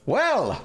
Well,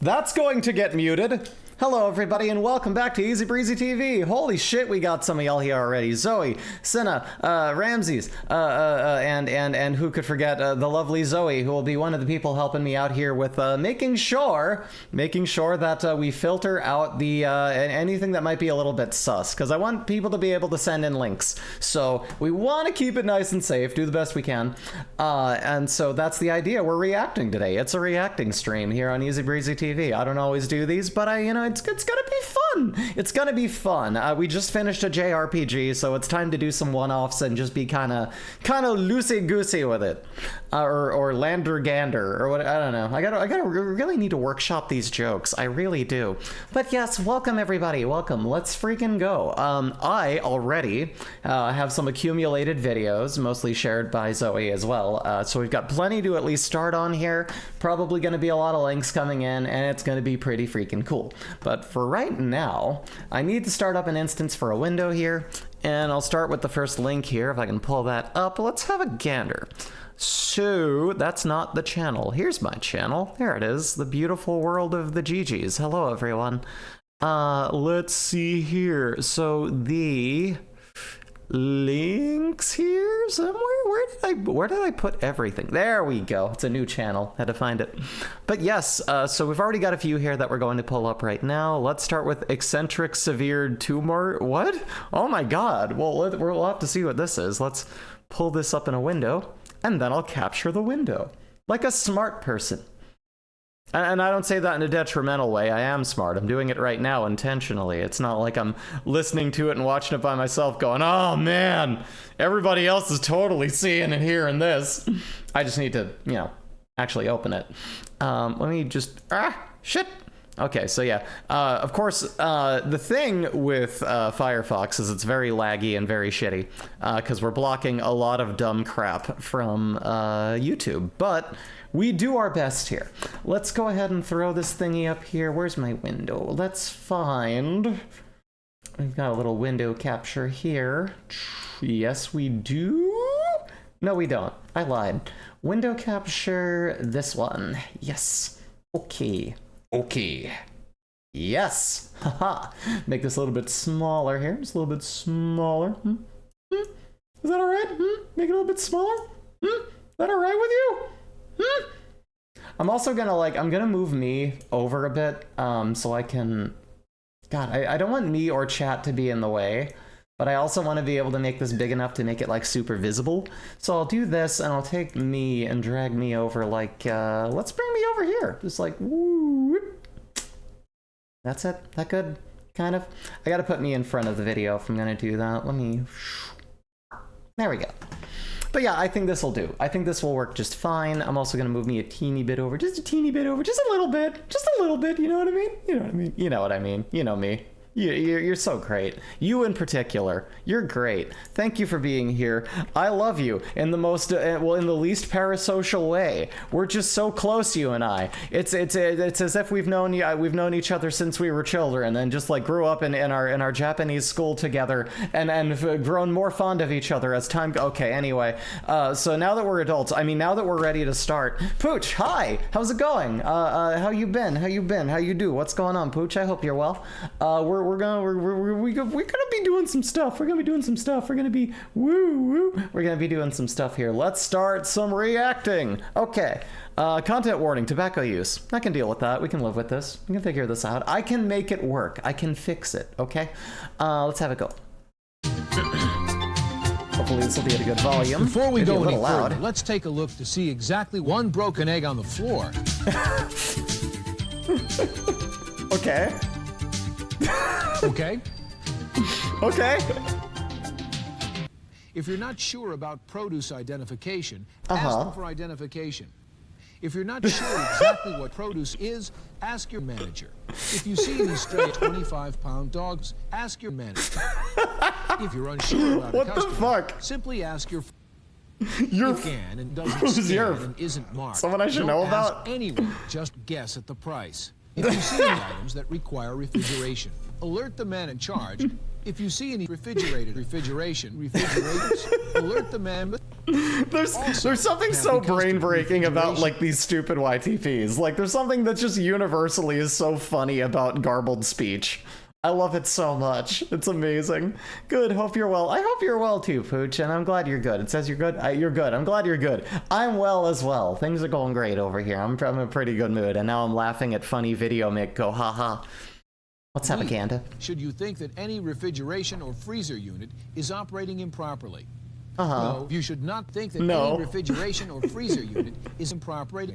that's going to get muted. Hello, everybody, and welcome back to Easy Breezy TV. Holy shit, we got some of y'all here already. Zoe, Cinna, Ramses, and who could forget the lovely Zoe, who will be one of the people helping me out here with making sure that we filter out the anything that might be a little bit sus, because I want people to be able to send in links. So we want to keep it nice and safe, do the best we can, and so that's the idea. We're reacting today. It's a reacting stream here on Easy Breezy TV. I don't always do these, but it's gonna be fun. It's gonna be fun. We just finished a JRPG, so it's time to do some one-offs and just be kind of loosey-goosey with it, or Landergander, or what. I don't know. I gotta really need to workshop these jokes. I really do. But yes, welcome everybody. Welcome. Let's freaking go. I already have some accumulated videos, mostly shared by Zoe as well. So we've got plenty to at least start on here. Probably gonna be a lot of links coming in, and it's gonna be pretty freaking cool. But for right now, I need to start up an instance for a window here, and I'll start with the first link here, if I can pull that up. Let's have a gander. So, that's not the channel. Here's my channel. There it is, the beautiful world of the GGs. Hello, everyone. Let's see here. So, the links here somewhere. Where did I put everything? There we go. It's a new channel. Had to find it. But yes, so we've already got a few here that we're going to pull up right now. Let's start with eccentric severe tumor. What? Oh my god. Well, we'll have to see what this is. Let's pull this up in a window, and then I'll capture the window like a smart person. And I don't say that in a detrimental way. I am smart. I'm doing it right now intentionally. It's not like I'm listening to it and watching it by myself going, oh man, everybody else is totally seeing and hearing this. I just need to, actually open it. Let me just, shit. Okay, so yeah, of course, the thing with Firefox is it's very laggy and very shitty, because we're blocking a lot of dumb crap from YouTube, but we do our best here. Let's go ahead and throw this thingy up here. Where's my window? Let's find... We've got a little window capture here. Yes, we do. No, we don't. I lied. Window capture this one. Yes. Okay. Okay. Yes. Haha. Make this a little bit smaller here. Just a little bit smaller. Is that all right? Make it a little bit smaller? Is that all right with you? I'm also gonna I'm gonna move me over a bit, so I can, God, I don't want me or chat to be in the way, but I also want to be able to make this big enough to make it super visible. So I'll do this, and I'll take me and drag me over let's bring me over here. Just whoop. That's it. That good? Kind of. I gotta put me in front of the video if I'm gonna do that. There we go. But yeah, I think this will do. I think this will work just fine. I'm also going to move me a teeny bit over. Just a teeny bit over. Just a little bit. Just a little bit. You know what I mean? You know what I mean? You know what I mean. You know me. You're so great. You in particular. You're great. Thank you for being here. I love you in the most, in the least parasocial way. We're just so close, you and I. It's as if we've known each other since we were children, and just grew up in our Japanese school together, and grown more fond of each other as time. Okay, anyway. So now that we're adults, now that we're ready to start. Pooch, hi. How's it going? How you been? How you do? What's going on, Pooch? I hope you're well. We're gonna be doing some stuff. We're gonna be doing some stuff. We're gonna be We're gonna be doing some stuff here. Let's start some reacting. Okay. Content warning, tobacco use. I can deal with that. We can live with this. We can figure this out. I can make it work. I can fix it. Okay. Let's have it go. Hopefully this will be at a good volume. Before we go any loud. further, let's take a look to see exactly one broken egg on the floor. Okay. Okay? Okay. If you're not sure about produce identification, ask them for identification. If you're not sure exactly what produce is, ask your manager. If you see any stray 25-pound dogs, ask your manager. If you're unsure about what a customer, the fuck? simply ask your Your can and doesn't who's scan your and isn't marked. someone I should Don't know ask about? anyone, just guess at the price. If you see any items that require refrigeration, alert the man in charge If you see any refrigerators, alert the man. But There's something so brain-breaking about, like, these stupid YTPs. Like, there's something that just universally is so funny about garbled speech. I love it so much. It's amazing. Good, hope you're well. I hope you're well too, Pooch, and I'm glad you're good. It says you're good? You're good. I'm glad you're good. I'm well as well. Things are going great over here. I'm in a pretty good mood, and now I'm laughing at funny video Mick go, haha. What's up, Akanda? Should you think that any refrigeration or freezer unit is operating improperly? No, you should not think that any refrigeration or freezer unit is improper.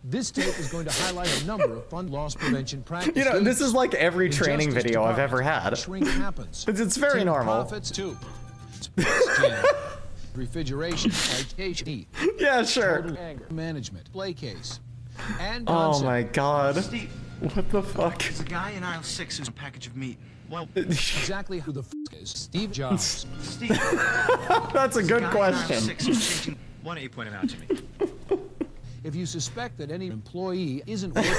This tape is going to highlight a number of fund loss prevention practices. You know, this is like every training video I've ever had. Shrink happens. It's very normal. Profits too. Refrigeration, citation, yeah, sure. total anger management, play case, and oh my god. Steve, what the fuck? there's a guy in aisle 6 who's a package of meat. Well, exactly who the f is Steve Jobs. Steve, that's a good guy in aisle question. 6 who's changing. Why don't you point him out to me? If you suspect that any employee isn't working,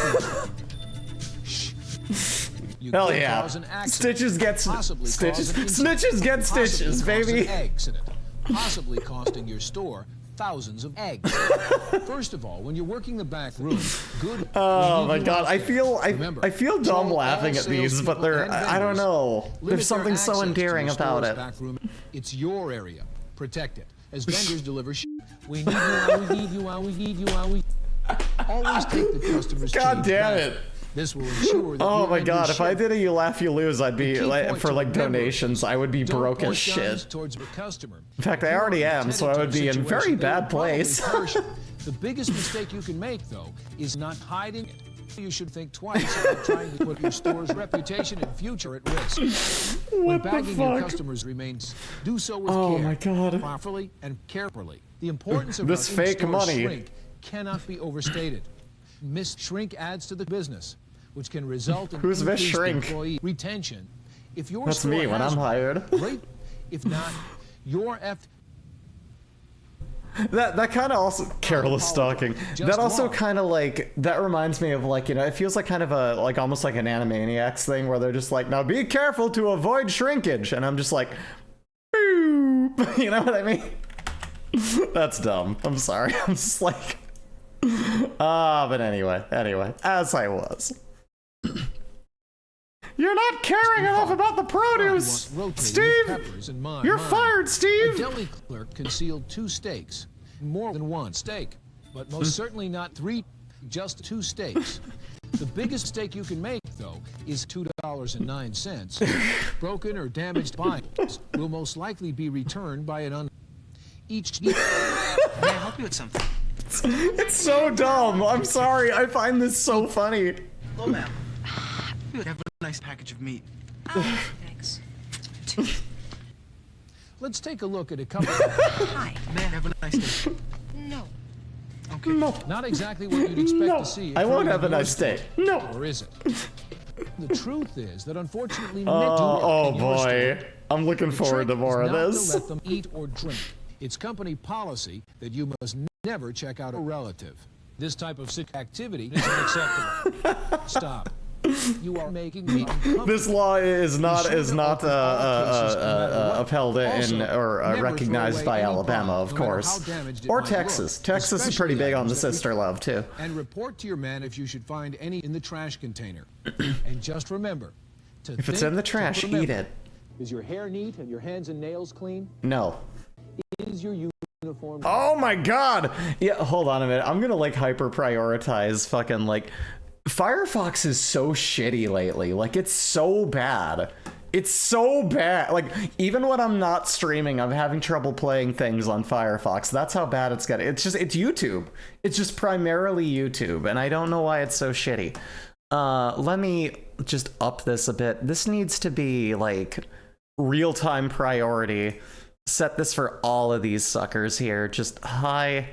you Hell could yeah. cause an accident, Stitches get possibly stitches. cause an incident, Snitches get stitches, possibly cause baby. an accident, possibly costing your store thousands of eggs. First of all, when you're working the back room, good. Oh my god, I feel dumb tell laughing all at these, but salespeople they're and I don't vendors, know. limit There's something their so access to endearing your about store's it. back room. It's your area. Protect it. As vendors deliver we need you, we need you, we need you, always take the customer's God change damn back. it. This will ensure that Oh your my end god, if I ship did a you laugh you lose, I'd be key like point for to like remember, donations, I would be don't broke as point guns shit. towards the customer. In fact, I If you already are am, so I intended would to be a in very situation, they bad will probably place. punish you. The biggest mistake you can make, though, is not hiding it. You should think twice about trying to put your store's reputation and future at risk. When What the bagging your fuck? customers remains, do so with Oh care, my god. properly and carefully. The importance of This letting fake stores money. shrink cannot be overstated. Missed shrink adds to the business, which can result in Who's Miss increased Shrink? employee retention. If your That's store me when has I'm one, hired. great. If not, your That kind of also careless stalking. Just That also law. kind of like that reminds me of like, you know, it feels like kind of a like almost like an Animaniacs thing where they're just like, now be careful to avoid shrinkage, and I'm just like, boop. You know what I mean? That's dumb. I'm sorry. I'm just like, but anyway, as I was. You're not caring enough about the produce, Steve. You're fired, A Steve. deli clerk concealed 2 steaks, more than 1 steak, but most certainly not 3, just 2 steaks. The biggest mistake you can make, though, is $2.09. Broken or damaged Bibles will most likely be returned by an each. May I help you with something? It's so dumb. I'm sorry. I find this so funny. Hello, ma'am. You have a nice package of meat. Oh, thanks. Let's take a look at a couple. Hi. May I have a nice day? No. Okay. No. Not exactly what you'd expect No. to see. I won't occurring have a in your nice day. store. No. Or is it? The truth is that unfortunately, Oh in your boy. store, I'm looking the forward to trick more is of not this. to let them eat or drink. It's company policy that you must never check out a relative. This type of sick activity is unacceptable. Stop. You are making me uncomfortable. This law is not Be sure to open all cases, no matter what. upheld in Also, or never throw recognized away by any Alabama, bottle, of no matter course, how damaged it or might Texas. look, Texas is pretty especially big on the items that sister love too. And report to your man if you should find any in the trash container. And just remember, If it's in the trash, eat it. Is your hair neat and your hands and nails clean? No. Is your uniform? Oh my god! Yeah, hold on a minute. I'm gonna like hyper prioritize fucking like Firefox is so shitty lately. Like it's so bad. It's so bad. Like even when I'm not streaming, I'm having trouble playing things on Firefox. That's how bad it's getting. It's YouTube. It's just primarily YouTube, and I don't know why it's so shitty. Let me just up this a bit. This needs to be like real-time priority. Set this for all of these suckers here. Just hi.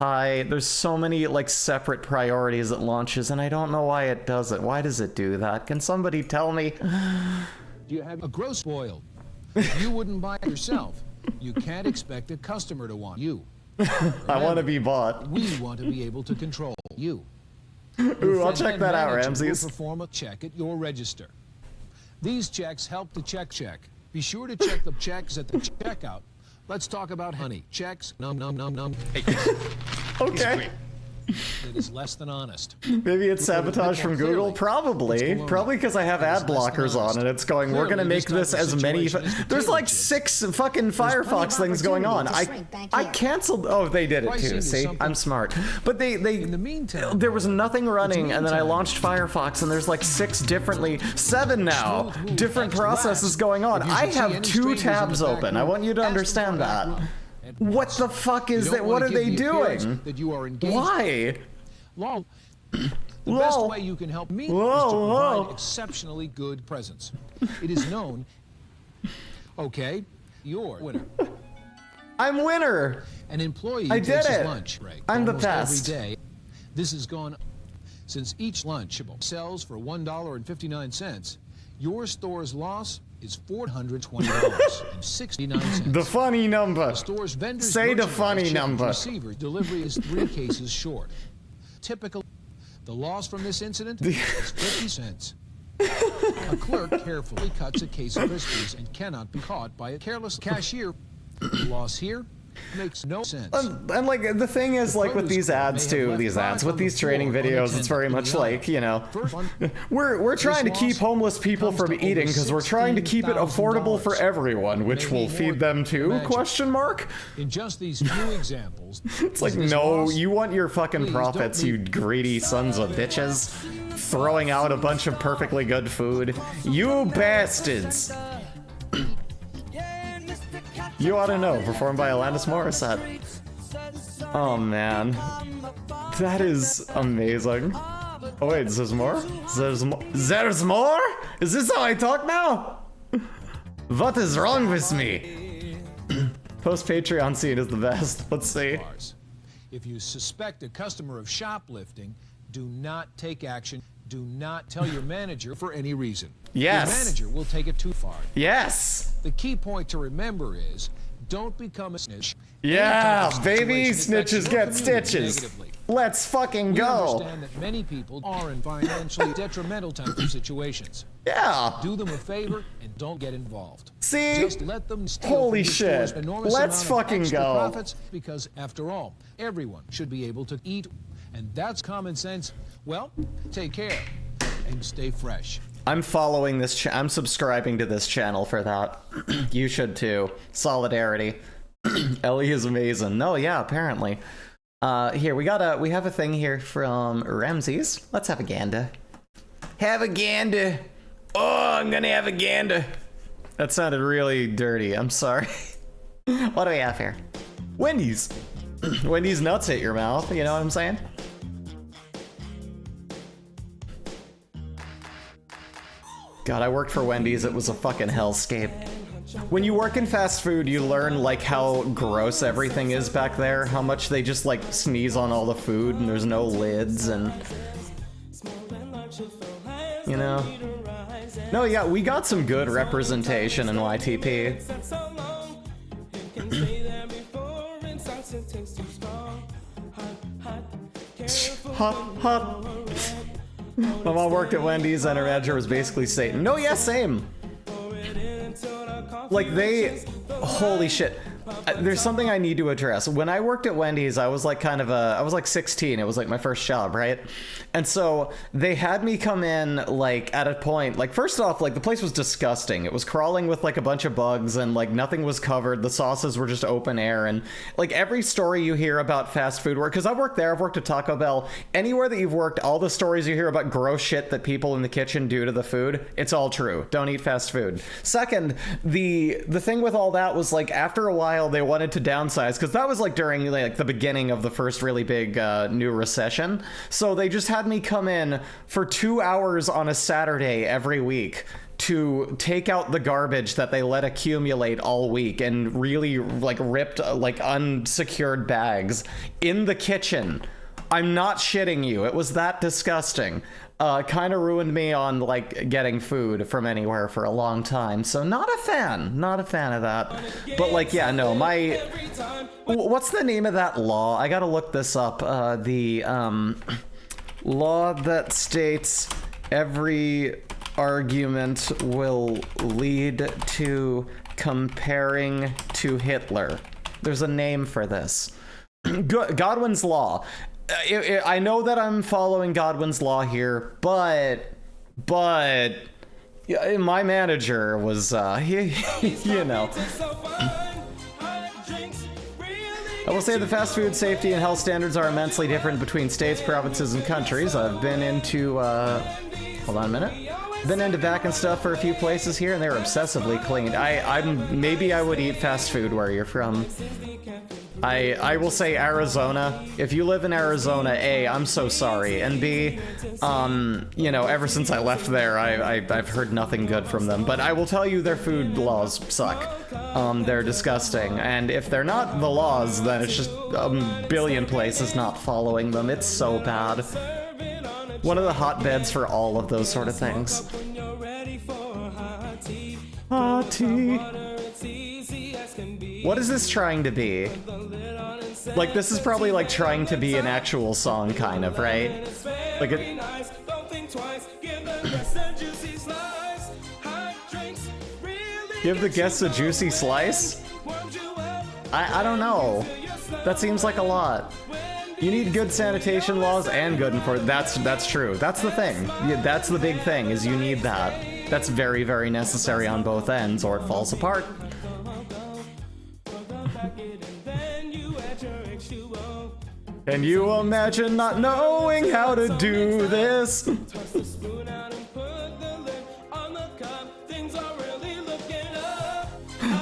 There's so many like separate priorities it launches, and I don't know why it does it. Why does it do that? Can somebody tell me? Do you have a gross spoiled? If you wouldn't buy it yourself, you can't expect a customer to want you. I want to be bought. We want to be able to control you. Ooh, I'll check that out, Ramses. Will perform a check at your register. These checks help to check. Be sure to check the checks at the checkout. Let's talk about honey. Checks, num num num num. Okay. It is less than honest. Maybe it's sabotage from Google. Probably because I have ad blockers on and it's going, we're gonna make this as many. There's like 6 fucking Firefox things going on. I canceled. Oh, they did it too. See, I'm smart. But they In the meantime, there was nothing running, and then I launched Firefox, and there's like 7 now different processes going on. I have 2 tabs open. I want you to understand that. What the fuck is that? What are they doing? That you are engaged. Why? Lol. The best way you can help me is to provide exceptionally good presents. It is known. Okay, you're winner. I'm winner. An employee I did takes his it. lunch break I'm the almost best. every day. This has gone since each lunchable sells for $1.59. Your store's loss is $420.69. The funny number. The store's vendors Say the funny merchandise number. Receiver delivery is 3 cases short. Typical. The loss from this incident is 50 cents. A clerk carefully cuts a case of Krispies and cannot be caught by a careless cashier. The loss here makes no sense. And like the thing is, like with these ads too, with these training videos, it's very much like, you know, we're trying to keep homeless people from eating because we're trying to keep it affordable for everyone, which will feed them too? Question mark. In just these few examples, It's like, no, you want your fucking profits, you greedy sons of bitches, throwing out a bunch of perfectly good food. You bastards. You Ought to Know, performed by Alanis Morissette. Oh man. That is amazing. Oh wait, there's more? There's more? There's more? Is this how I talk now? What is wrong with me? Post-Patreon scene is the best. Let's see. If you suspect a customer of shoplifting, do not take action. Do not tell your manager for any reason. Yes. Your manager will take it too far. Yes. The key point to remember is, don't become a snitch. Yeah, baby, snitches get stitches. Let's fucking We go. understand that many people are in financially detrimental type of situations. Yeah. Do them a favor and don't get involved. See? Just let them steal Holy from your store's shit. enormous Let's amount of fucking extra go. profits, because after all, everyone should be able to eat, and that's common sense. Well, take care and stay fresh. I'm following this I'm subscribing to this channel for that. You should too. Solidarity. Ellie is amazing. No, yeah, apparently. Here, we have a thing here from Ramses. Let's have a gander. Have a gander. Oh, I'm gonna have a gander. That sounded really dirty. I'm sorry. What do we have here? Wendy's. Wendy's nuts hit your mouth, you know what I'm saying? God, I worked for Wendy's. It was a fucking hellscape. When you work in fast food, you learn like how gross everything is back there, how much they just like sneeze on all the food and there's no lids and, you know. No, yeah, we got some good representation in YTP. Hot, hot. My mom worked at Wendy's and her manager was basically Satan. No, yeah, same. Like holy shit. There's something I need to address. When I worked at Wendy's, I was like I was like 16. It was like my first job, right? And so they had me come in like at a point, like first off, like the place was disgusting. It was crawling with like a bunch of bugs and like nothing was covered. The sauces were just open air. And like every story you hear about fast food work, because I've worked there, I've worked at Taco Bell, anywhere that you've worked, all the stories you hear about gross shit that people in the kitchen do to the food, it's all true. Don't eat fast food. Second, the thing with all that was like after a while they wanted to downsize, because that was like during like the beginning of the first really big new recession. So they just had me come in for 2 hours on a Saturday every week to take out the garbage that they let accumulate all week and really like ripped like unsecured bags in the kitchen. I'm not shitting you. It was that disgusting. Kind of ruined me on like getting food from anywhere for a long time. So not a fan of that. But like, yeah, no, what's the name of that law? I gotta look this up. The law that states every argument will lead to comparing to Hitler. There's a name for this. Godwin's Law. I know that I'm following Godwin's Law here, but yeah, my manager was, you know. I will say the fast food safety and health standards are immensely different between states, provinces, and countries. I've been into, hold on a minute. Been into back and stuff for a few places here, and they're obsessively clean. Maybe I would eat fast food where you're from. I will say Arizona. If you live in Arizona, A, I'm so sorry, and B, you know, ever since I left there, I've heard nothing good from them. But I will tell you, their food laws suck. They're disgusting, and if they're not the laws, then it's just a billion places not following them. It's so bad. One of the hotbeds for all of those sort of things. Hot tea. What is this trying to be? Like, this is probably like trying to be an actual song, kind of, right? Like it. Give the guests a juicy slice? I don't know. That seems like a lot. You need good sanitation laws and good enforcement. That's true. That's the thing. Yeah, that's the big thing, is you need that. That's very, very necessary on both ends, or it falls apart. Can you imagine not knowing how to do this?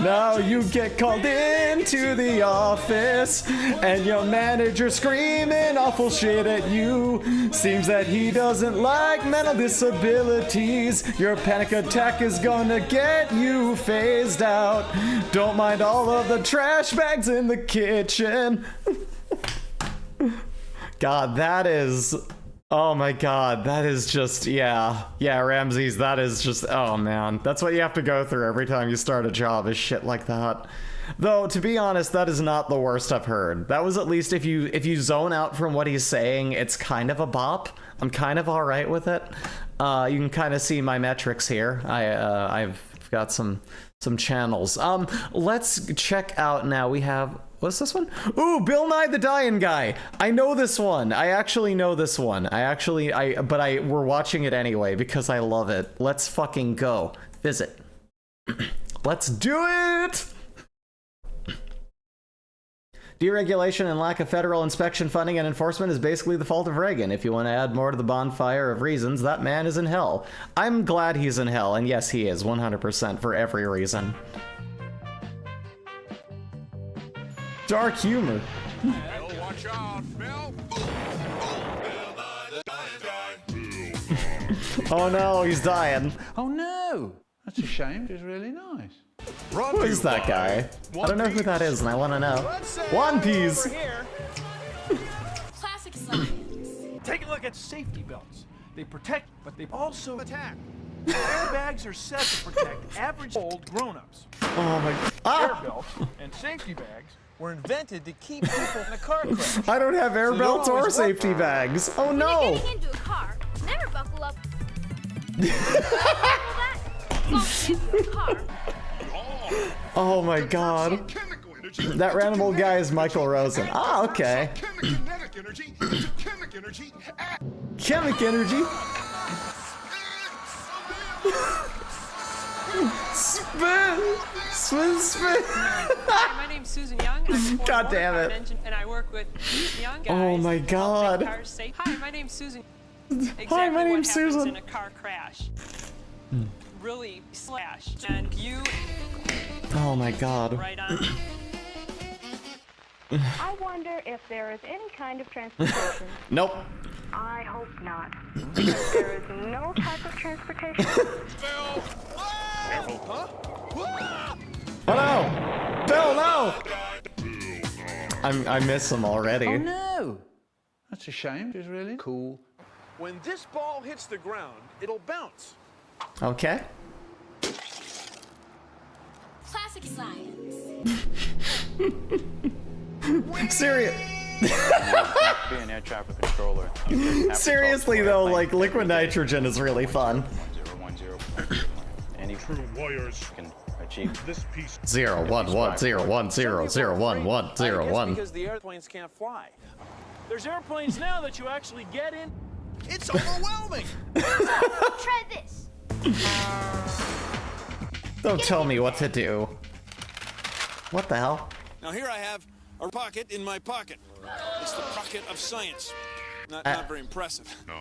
Now you get called into the office and your manager screaming awful shit at you. Seems that he doesn't like mental disabilities. Your panic attack is gonna get you phased out. Don't mind all of the trash bags in the kitchen. God, that is... Oh my god, that is just, yeah, Ramses, that is just, oh man, that's what you have to go through every time you start a job, is shit like that. Though, to be honest, that is not the worst I've heard. That was at least, if you zone out from what he's saying, it's kind of a bop. I'm kind of alright with it. You can kind of see my metrics here. I've got some channels. Let's check out now, we have... What's this one? Ooh, Bill Nye the Dying Guy. I know this one. I actually know this one. We're watching it anyway because I love it. Let's fucking go. Visit. Let's do it! Deregulation and lack of federal inspection funding and enforcement is basically the fault of Reagan. If you want to add more to the bonfire of reasons, that man is in hell. I'm glad he's in hell, and yes, he is, 100% for every reason. Dark humor. Bill, watch out, Bill. Oh no, he's dying. Oh no, that's a shame. It's really nice. Who is that guy? I don't know who that is, and I want to know. One Piece. Classic science. Take a look at safety belts. They protect, but they also attack. Airbags are set to protect average old grown-ups. Oh my... Air belts and safety bags were invented to keep people in a car crash. I don't have air belts or safety bags. Oh When no! you're getting into a car, never buckle up. Car. Oh my god. That random old guy is Michael Rosen. Ah, okay. Chemic energy? Spin! Spin, spin! Hi, my name's Susan Young. I'm God damn it. and I work with young guys. Oh my god. Cars safe. Hi, my name's Susan. Exactly Hi, my name's what Susan. happens in a car crash. Really slash. And you Oh my god. right on. I wonder if there is any kind of transportation. Nope. I hope not. Because there is no type of transportation. Oh no! Bill, no! I miss him already. Oh no, that's a shame. It's really cool. When this ball hits the ground, it'll bounce. Okay. Classic science. Serious. Be an air traffic controller. Seriously though, like liquid nitrogen is really fun. 110 Any True warriors can achieve this piece. 0 1 1 0 1 0 0 1 1 0 1. Because the airplanes can't fly. There's airplanes now that you actually get in. It's overwhelming. Try this. Don't tell me what to do. What the hell? Now here I have a pocket in my pocket. It's the pocket of science. Not very impressive. No.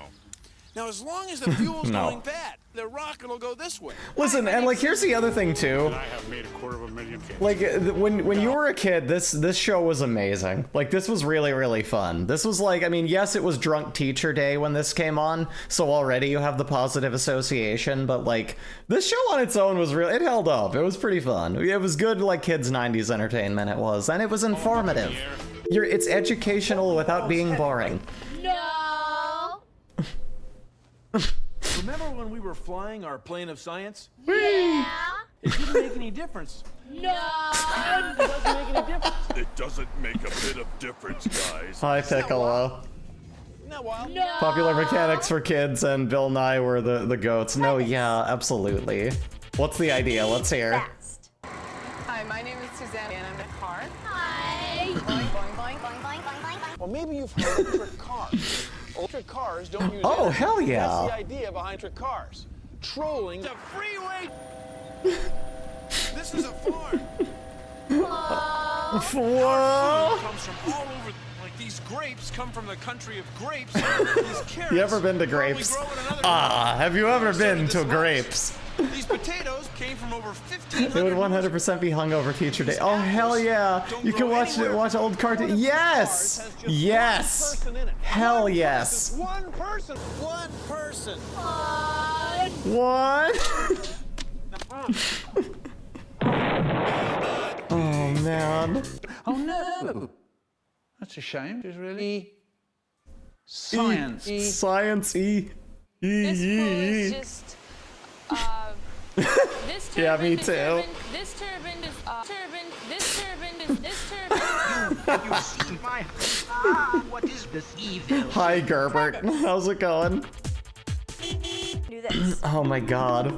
Now as long as the fuel's No. going bad, the rocket will go this way. Listen, and like here's the other thing too. I have made $250,000. Like when you were a kid, this show was amazing. Like this was really fun. This was like, I mean, yes, it was drunk teacher day when this came on, so already you have the positive association. But like this show on its own was it held up. It was pretty fun. It was good, like kids' 90s entertainment. It was, and it was informative. It's educational without being boring. No. Remember when we were flying our plane of science? Yeah. It didn't make any difference. No. It doesn't make any difference. It doesn't make a bit of difference, guys. Hi, Piccolo. Isn't that wild? No. Popular mechanics for kids, and Bill Nye were the goats. No, yeah, absolutely. What's the idea? Let's hear. Fast. Hi, my name is Suzanne, and I'm in a car. Hi. Boing, boing, boing, boing, boing, boing, boing. Well, maybe you've heard of trick cars. Electric cars don't use Oh, energy. hell yeah. That's the idea behind trick cars. Trolling the freeway. This is a farm. Whoa! Comes from all over. Like these grapes come from the country of grapes. These carrots. You ever been to probably grapes? grow in another Have you ever So been did to this mouse. grapes? These potatoes came from over 1,500. It would 100% be hungover teacher day. Oh hell yeah! You can watch old cartoons. Yes, yes, hell yes. One person. One person. What? Oh man. Oh no! That's a shame. It's really science. Science E. This pool is just, this turbine Yeah, me is too. This turbine is, turbine, this turbine is, this turbine. You see my... what is this evil? Hi Gerbert. How's it going? Do this. Oh my god.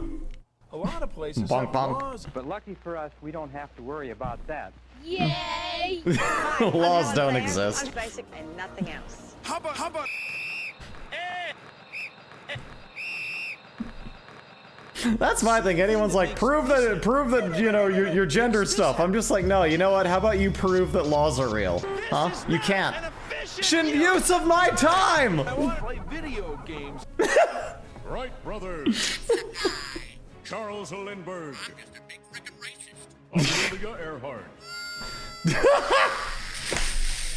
A lot of places Bonk, have bonk. laws. But lucky for us, we don't have to worry about that. Yay. Laws don't exist. I'm basic and nothing else. How about? That's my thing. Anyone's like, prove that you know your gender stuff. I'm just like, no. You know what? How about you prove that laws are real? Huh? You can't. Shouldn't use of my time. I want to play video games. Right, brothers. Charles Lindbergh. Amelia Earhart.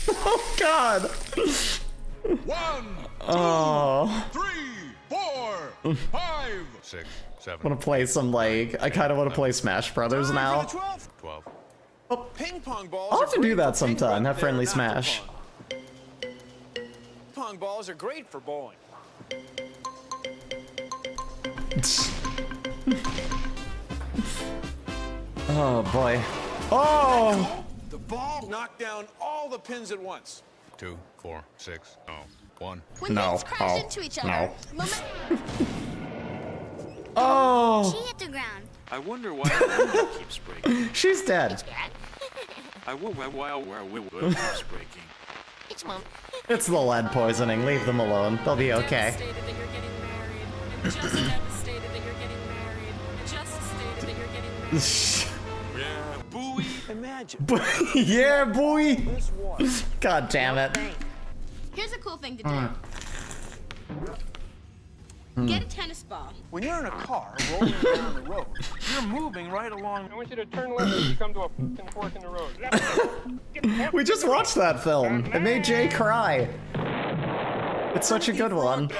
Oh God. 1, 2, Oh. 3, 4, 5, 6, 7. I want to play some like. I kind of want to play Smash Brothers now. 12. Ping pong balls. I'll have are to do great that for ping sometime. pong. Have friendly They're not for Smash. pong. Pong balls are great for bowling. Oh boy. Oh. The ball knocked down all the pins at once. 2, 4, 6, 1. When No. things crash Oh. into each other. No. Moment Oh. she hit the ground. I wonder why the window keeps breaking. She's dead. I wonder why window keeps breaking. It's mom. It's the lead poisoning. Leave them alone. They'll be okay. Devastated that you're getting married. And just devastated that you're getting married. Just stated that you're getting married. Yeah, buoy. Imagine. Yeah, boy. This water. God damn it. Here's a cool thing to do. Get a tennis ball. When you're in a car rolling down the road, you're moving right along. I want you to turn left as you come to a fucking fork in the road. We just watched that film. It made Jay cry. It's such a good one.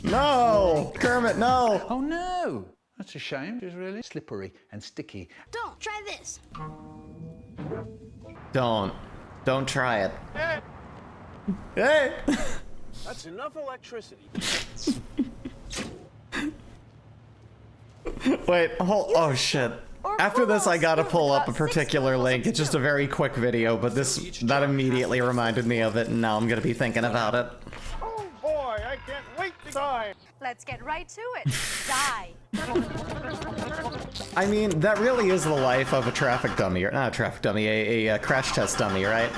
No! Kermit, no! Oh no! That's a shame. It's really slippery and sticky. Don't try this. Don't. Don't try it. Hey! That's enough electricity. Wait, hold. Oh shit. After this, I gotta pull up a particular link. It's just a very quick video, but that immediately reminded me of it, and now I'm gonna be thinking about it. Oh boy, I can't can't wait to die. Let's get right to it. Die. I mean, that really is the life of a traffic dummy, or not a traffic dummy, a crash test dummy, right?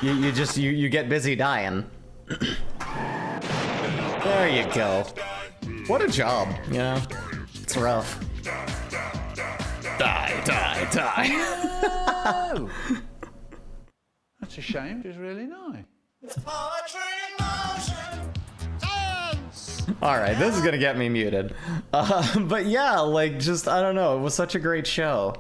You get busy dying. There you go. What a job, you know? It's rough. Die, die, die. Oh. That's a shame. It's really nice. Alright, this is gonna get me muted. But yeah, like, just, I don't know, it was such a great show.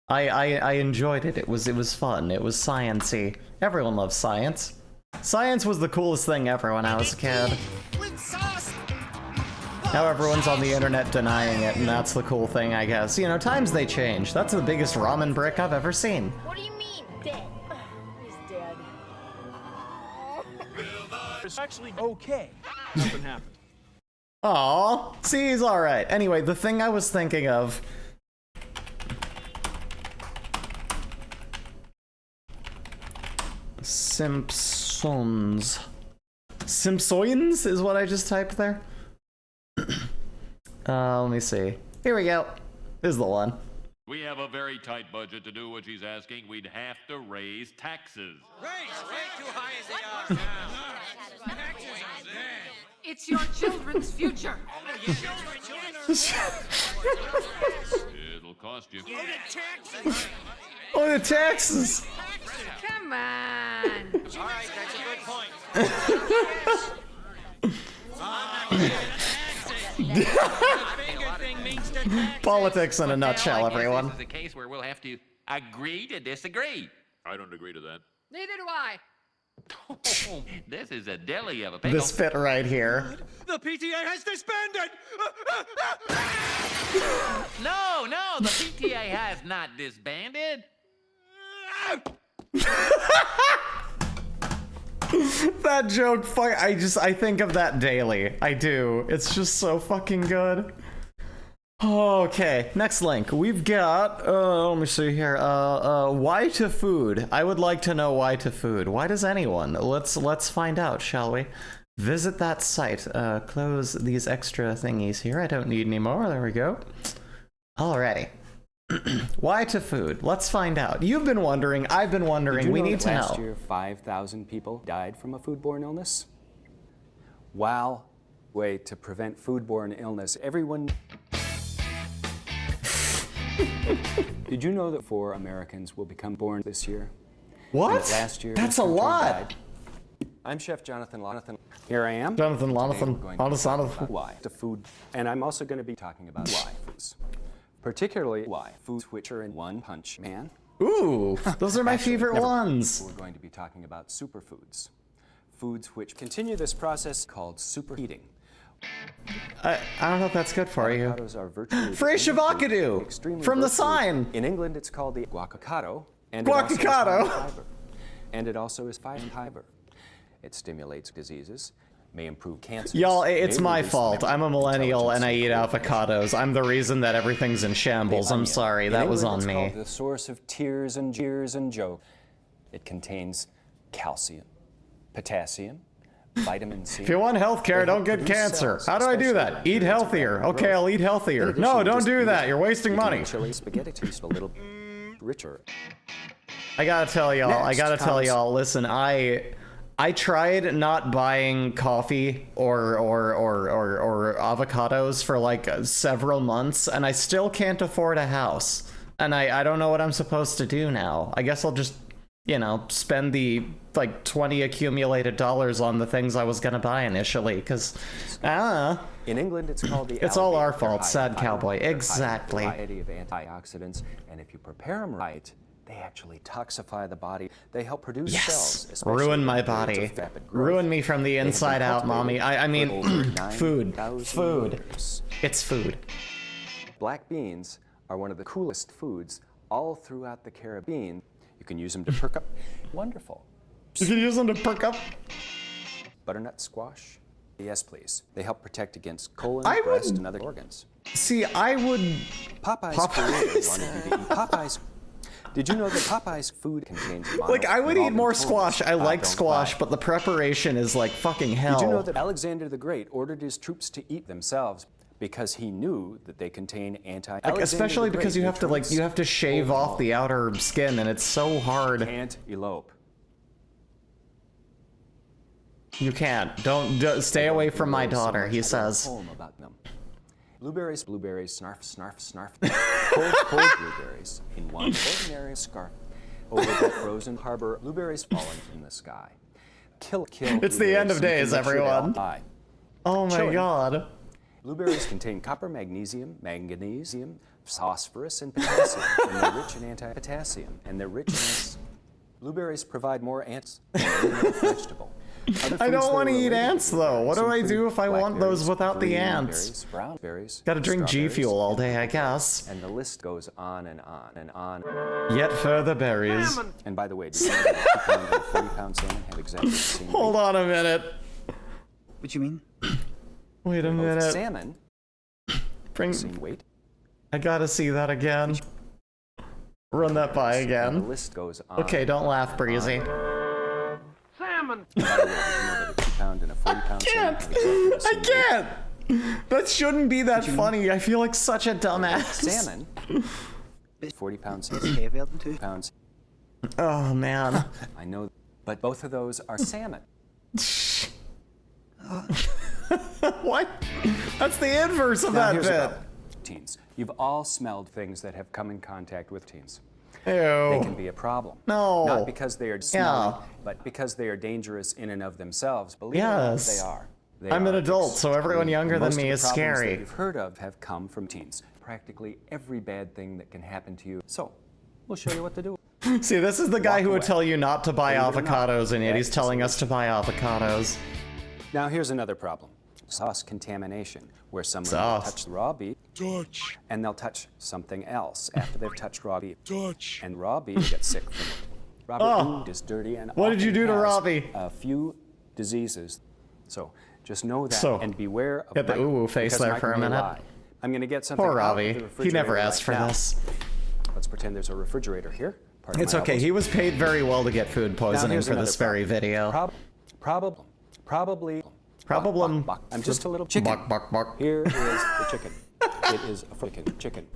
I enjoyed it. It was fun. It was science-y. Everyone loves science. Science was the coolest thing ever when I was a kid. Now everyone's on the internet denying it, and that's the cool thing, I guess. You know, times they change. That's the biggest ramen brick I've ever seen. What do you mean, dead? He's dead. It's actually okay. Nothing happened. Aw, see, he's alright. Anyway, the thing I was thinking of... Simpsons. Simpsons is what I just typed there. Let me see. Here we go. This is the one. We have a very tight budget to do what she's asking. We'd have to raise taxes. It's your children's future. It'll cost you. Oh, the taxes! Come on. All right, that's a good point. Politics in a nutshell, everyone. This is a case where we'll have to agree to disagree. I don't agree to that. Neither do I. This is a deli of a pickle. This bit right here. The PTA has disbanded. No, the PTA has not disbanded. That joke, I think of that daily. I do. It's just so fucking good. Okay, next link. We've got, let me see here. Why to food? I would like to know why to food. Why does anyone? Let's find out, shall we? Visit that site. Close these extra thingies here. I don't need any more. There we go. Alrighty. Why to food? Let's find out. You've been wondering. I've been wondering. We need to know. Last year, 5,000 people died from a foodborne illness. Wow. Way to prevent foodborne illness. Everyone. Did you know that 4 Americans will become born this year? What? Last year, that's a lot. Died. I'm Chef Jonathan Lonathan. Here I am. Jonathan Lonathan. Why to food, and I'm also going to be talking about why foods, particularly why foods which are in One Punch Man. Ooh, those are my favorite ones. We're going to be talking about superfoods, foods which continue this process called superheating. I don't know if that's good for you. Avocados are virtually Fresh avocado from the sign. In England, it's called the guacacado. And it also is fiber. It stimulates diseases, may improve cancer. Y'all, it's my fault. I'm a millennial and I eat avocados. I'm the reason that everything's in shambles. I'm sorry, that was on me. It's called the source of tears and jeers and joke. It contains calcium, potassium, vitamin C. If you want healthcare, don't get cancer. How do I do that? Eat healthier. Okay, I'll eat healthier. No, don't do that. You're wasting money. Chili spaghetti tastes a little richer. I gotta tell y'all, listen, I tried not buying coffee or avocados for like several months, and I still can't afford a house. And I don't know what I'm supposed to do now. I guess I'll just, you know, spend the like 20 accumulated dollars on the things I was gonna buy initially, because in England it's called the it's all our fault, sad cowboy. Exactly. Variety of antioxidants, and if you prepare them right, they actually toxify the body. They help produce cells. Ruin my body. Ruin me from the inside out, mommy. I mean, food. Food. It's food. Black beans are one of the coolest foods all throughout the Caribbean. You can use them to perk up. Wonderful. You can use them to perk up. Butternut squash. Yes, please. They help protect against colon, breast, and other organs. See, I would... Popeyes. Popeyes. Did you know that Popeye's food contains Like, I would eat more squash. I like don't squash, lie. but the preparation is like fucking hell. Did you know that Alexander the Great ordered his troops to eat themselves because he knew that they contain anti? Like, especially because you have to shave off the outer skin, and it's so hard. Can't elope. You can't. Don't stay away from my daughter, he says. Poem about them. Blueberries, blueberries, snarf, snarf, snarf. Cold blueberries in one ordinary scarf. Over the frozen harbor, blueberries falling from the sky. Kill. It's the end of days, everyone. Oh my Chilling. God. Blueberries contain copper, magnesium, phosphorus, and potassium, and they're rich in anti-potassium, and they're rich in blueberries provide more ants than any other vegetable. I don't want to eat ants though. What do I do if I want those without the ants? Brown berries, Gotta drink G Fuel all day, I guess. and the list goes on and on and on. Yet further berries. And by the way, did you know that 2-pound and 40-pound salmon have exactly the same Hold on a minute. What you mean? Wait a weight? minute. Salmon, same weight. I gotta see that again. Run that by And the again. list goes on. Okay, don't laugh, Breezy. Salmon! By the way, did you know that a 2-pound and a 40-pound salmon have exactly the same weight? can't! That shouldn't be that funny. I feel like such a dumbass. Salmon, 40 pounds, Heavier than 2 pounds. Oh, man. I know, but both of those are salmon. What? That's the inverse of Now, that here's the bit. problem. Teens. You've all smelled things that have come in contact with teens. Ew. They can be a problem. No. Not because they are smelly, but because they are dangerous in and of themselves. Believe it or not, Yes. they are. They I'm an are. adult, so everyone younger than Most me of is the problems scary. that you've heard of have come from teens. Practically every bad thing that can happen to you. So, we'll show you what to do. See, this is the guy who would away. tell you not to buy Believe it or not, avocados, and yet he's that's the telling us to buy avocados. Now, here's another problem. Sauce contamination, where someone will Sauce. touch the raw beef, and they'll touch something else after they've touched raw beef. And raw beef gets sick from it. Robert food is dirty and What did you often do to has Robbie? A few diseases. So just know that So, and beware of get the biting, ooh-ooh face because there Mike for a may minute. lie. I'm going to get something Poor out of Robbie. the He refrigerator never asked right for now. this. Let's pretend there's a refrigerator here. Pardon It's my okay. elbows. He was paid very well to get food Now, poisoning here's for another this very video. Probably. Problem. Buck. I'm just a little chicken. Bark, bark, bark. Here is the chicken. It is a freaking chicken.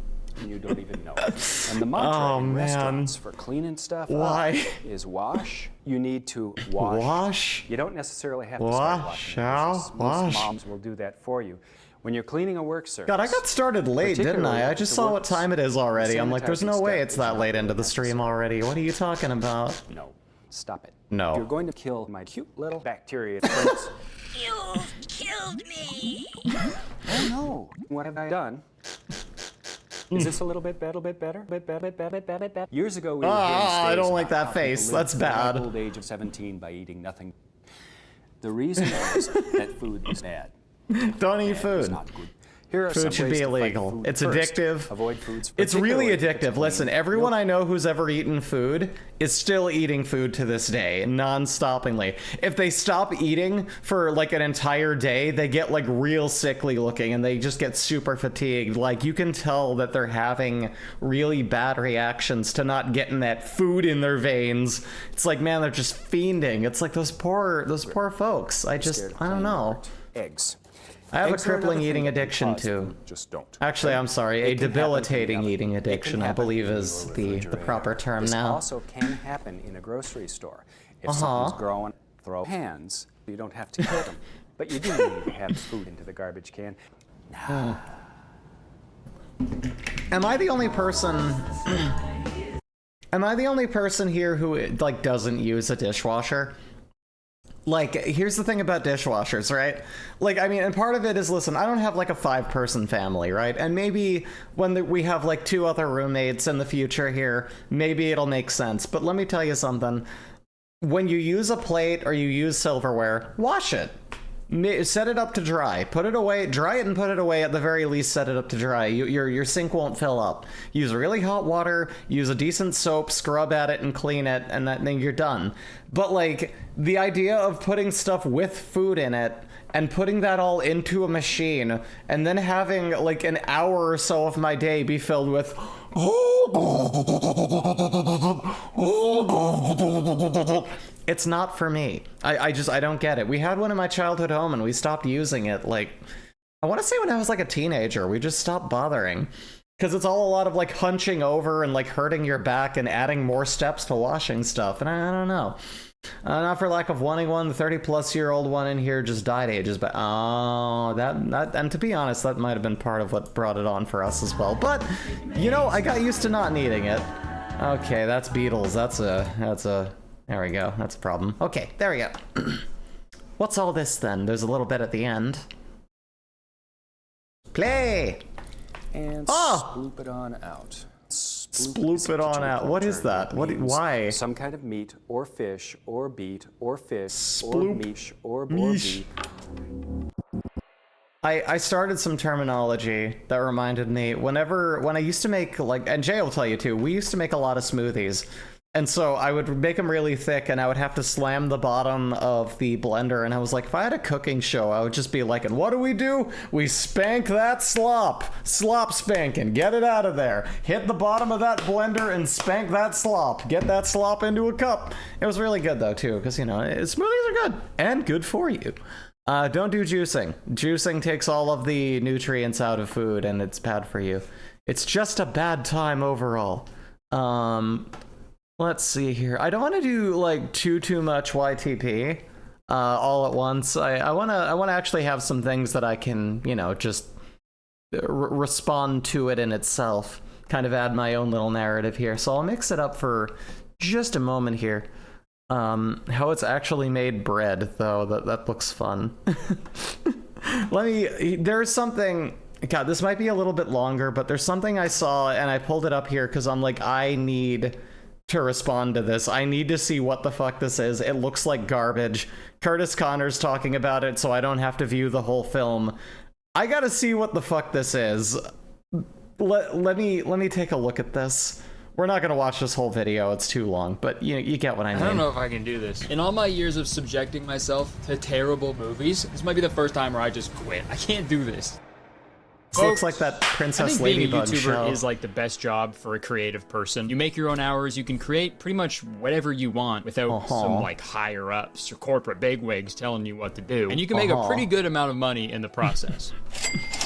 And you don't even know. And the mantra Oh, in man. restaurants for cleaning stuff Why? up is wash. You need to wash. Wash? You don't necessarily have to start Wash, washing. ow, wash. Most moms will do that for you. When you're cleaning a work surface. God, I got started late, didn't particularly I? I if just the saw work what time it is already. I'm like, there's no sanitizing way step it's is that not late into the necessary. stream already. What are you talking about? No. Stop it. No. If you're going to kill my cute little bacteria friends. You've killed me. Oh no! What have I done? Is this a little bit better? Years ago, we were hearing I stories don't like about that how face. people lived That's to the bad. old age of 17 by eating nothing. The reason is that food is bad. Don't eat It's food. not good. Here are Food some should ways be to fight illegal. food. It's First, addictive. Avoid foods. It's really particularly if it's addictive. clean. Listen, everyone I know who's ever eaten food is still eating food to this day, non-stoppingly. If they stop eating for like an entire day, they get like real sickly looking and they just get super fatigued. Like you can tell that they're having really bad reactions to not getting that food in their veins. It's like, man, they're just fiending. It's like those poor folks. I don't know. Eggs. I have a Eggs are another crippling thing eating that can addiction cause too. food. Just don't. Actually, I'm sorry, a It can happen in the debilitating oven. eating It can addiction, I happen believe in is your the refrigerator. proper term This now. also can happen in a grocery store. If something's growing, throw hands. You don't have to kill them, but you do need to have the food into the garbage can. Am I the only person? Am I the only person here who like doesn't use a dishwasher? Like, here's the thing about dishwashers, right? Like, I mean, and part of it is, listen, I don't have like a 5-person family, right? And maybe when we have like 2 other roommates in the future here, maybe it'll make sense. But let me tell you something. When you use a plate or you use silverware, wash it. Set it up to dry. Put it away. Dry it and put it away. At the very least, set it up to dry. Your sink won't fill up. Use really hot water. Use a decent soap. Scrub at it and clean it, and then you're done. But like the idea of putting stuff with food in it and putting that all into a machine and then having like an hour or so of my day be filled with, It's not for me. I don't get it. We had one in my childhood home and we stopped using it, like, I want to say when I was like a teenager. We just stopped bothering. Because it's all a lot of like hunching over and like hurting your back and adding more steps to washing stuff. And I don't know. Not for lack of wanting one, the 30-plus-year-old one in here just died ages back. Oh, that, and to be honest, that might have been part of what brought it on for us as well. But, you know, I got used to not needing it. Okay, that's Beatles. That's a, there we go. That's a problem. Okay, there we go. What's all this then? There's a little bit at the end. Play! And sploop it on out. Sploop it on out. What is that? Why? Some kind of meat, or fish, or beet, or fish, or Sploop. meat, or beet. I started some terminology that reminded me when I used to make, like, and Jay will tell you too, we used to make a lot of smoothies. And so I would make them really thick and I would have to slam the bottom of the blender. And I was like, if I had a cooking show, I would just be like, and what do? We spank that slop. Slop spanking. Get it out of there. Hit the bottom of that blender and spank that slop. Get that slop into a cup. It was really good though too, because, you know, smoothies are good and good for you. Don't do juicing. Juicing takes all of the nutrients out of food and it's bad for you. It's just a bad time overall. Let's see here. I don't want to do like too much YTP all at once. I want to actually have some things that I can, you know, just respond to it in itself. Kind of add my own little narrative here. So I'll mix it up for just a moment here. How it's actually made bread, though, that looks fun. There's something, God, this might be a little bit longer, but there's something I saw and I pulled it up here because I'm like, I need to respond to this. I need to see what the fuck this is. It looks like garbage. Curtis Connor's talking about it, so I don't have to view the whole film. I gotta see what the fuck this is. Let me take a look at this. We're not gonna watch this whole video, it's too long, but you get what I mean. I don't know if I can do this. In all my years of subjecting myself to terrible movies, this might be the first time where I just quit. I can't do this. This looks like that Princess Ladybug show. I think being a YouTuber is like the best job for a creative person. You make your own hours, you can create pretty much whatever you want without some like higher ups or corporate bigwigs telling you what to do. And you can make a pretty good amount of money in the process.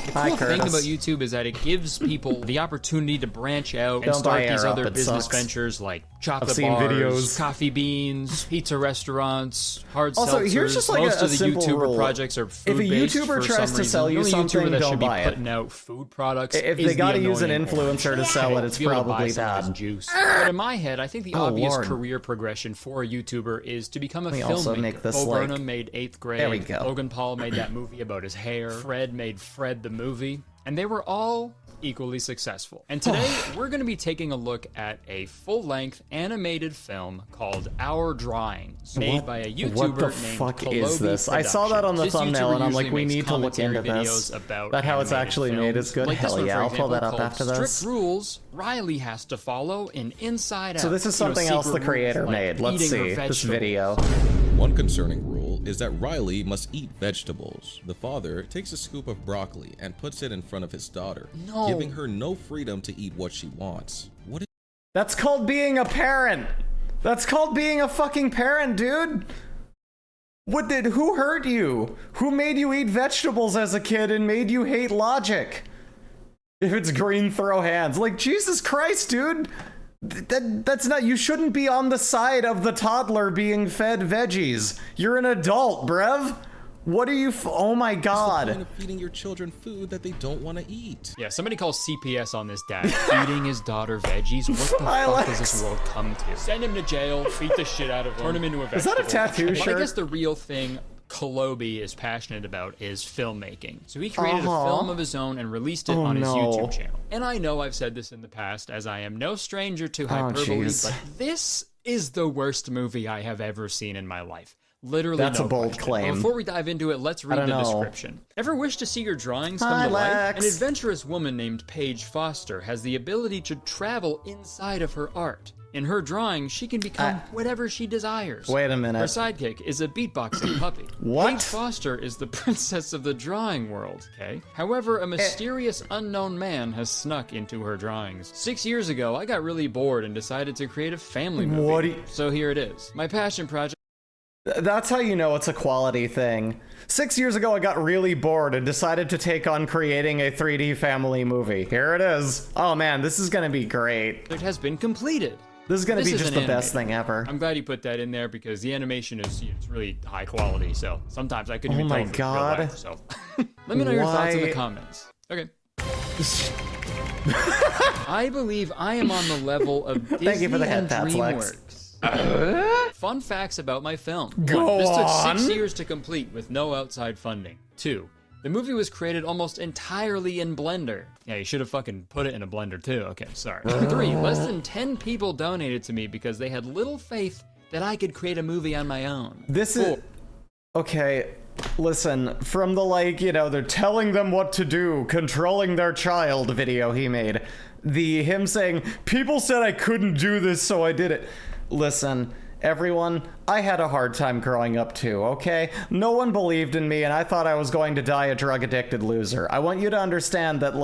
The cool thing about YouTube is that it gives people the opportunity to branch out and start these other business ventures like chocolate bars, coffee beans, pizza restaurants, hard seltzers. Also, here's just like most a of the simple YouTuber rule. projects are food-based. If a YouTuber tries to sell you something, don't buy it. Out food products. If they gotta use an influencer to sell it, it's probably bad. Juice. But in my head, I think the obvious career progression for a YouTuber is to become a filmmaker. Bo Burnham made 8th Grade. There we go. Logan Paul made that movie about his hair. Fred made Fred the movie. And they were all equally successful. And today, we're going to be taking a look at a full-length animated film called Our Drawings, made by a YouTuber named What the fuck is this? I saw that on the thumbnail and I'm like, we need to look into this. That how it's actually made is good? Hell yeah, I'll pull that up after this. Strict rules Riley has to follow in Inside Out. So this is something else the creator made. Let's see this video. One concerning rule is that Riley must eat vegetables. The father takes a scoop of broccoli and puts it in front of his daughter, giving her no freedom to eat what she wants. That's called being a parent. That's called being a fucking parent, dude. Who hurt you? Who made you eat vegetables as a kid and made you hate logic? If it's green, throw hands. Like, Jesus Christ, dude. That's not, you shouldn't be on the side of the toddler being fed veggies. You're an adult, bruv. What are you, oh my God. What's the point of feeding your children food that they don't want to eat? Yeah, somebody calls CPS on this dad. Feeding his daughter veggies? What the fuck does this world come to? Send him to jail, beat the shit out of him, turn him into a vegetable. Is that a tattoo shirt? But I guess the real thing Kolobi is passionate about is filmmaking. So he created a film of his own and released it on his YouTube channel. And I know I've said this in the past, as I am no stranger to hyperbole, but this is the worst movie I have ever seen in my life. Literally, that's a bold claim. Before we dive into it, let's read the description. Ever wish to see your drawings come to life? An adventurous woman named Paige Foster has the ability to travel inside of her art. In her drawing, she can become whatever she desires. Wait a minute. Her sidekick is a beatboxing puppy. What? Paige Foster is the princess of the drawing world, okay? However, a mysterious unknown man has snuck into her drawings. 6 years ago, I got really bored and decided to create a family movie. So here it is. My passion project. That's how you know it's a quality thing. 6 years ago, I got really bored and decided to take on creating a 3D family movie. Here it is. Oh man, this is gonna be great. It has been completed. This is gonna be This just isn't the best animated. thing ever. I'm glad you put that in there because the animation is it's really high quality. So sometimes I couldn't Oh even my tell if it's real God. life, so let me know your thoughts in the Why- comments. Okay. I believe I am on the level of Disney Thank you for the head and pats, Lex. DreamWorks. Fun facts about my film. Go 1. This took on. 6 years to complete with no outside funding. 2. The movie was created almost entirely in Blender. Yeah, you should have fucking put it in a blender too. Okay, sorry. 3. Less than 10 people donated to me because they had little faith that I could create a movie on my own. This is... Okay, listen, from the they're telling them what to do, controlling their child video he made, him saying, people said I couldn't do this, so I did it. Listen, everyone, I had a hard time growing up too, okay? No one believed in me and I thought I was going to die a drug-addicted loser. I want you to understand that,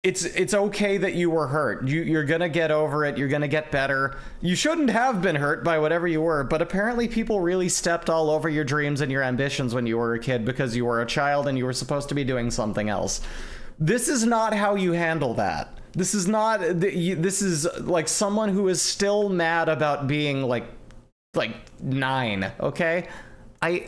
it's okay that you were hurt. You're gonna get over it. You're gonna get better. You shouldn't have been hurt by whatever you were, but apparently people really stepped all over your dreams and your ambitions when you were a kid because you were a child and you were supposed to be doing something else. This is not how you handle that. This is not, this is like someone who is still mad about being like 9, okay? I'm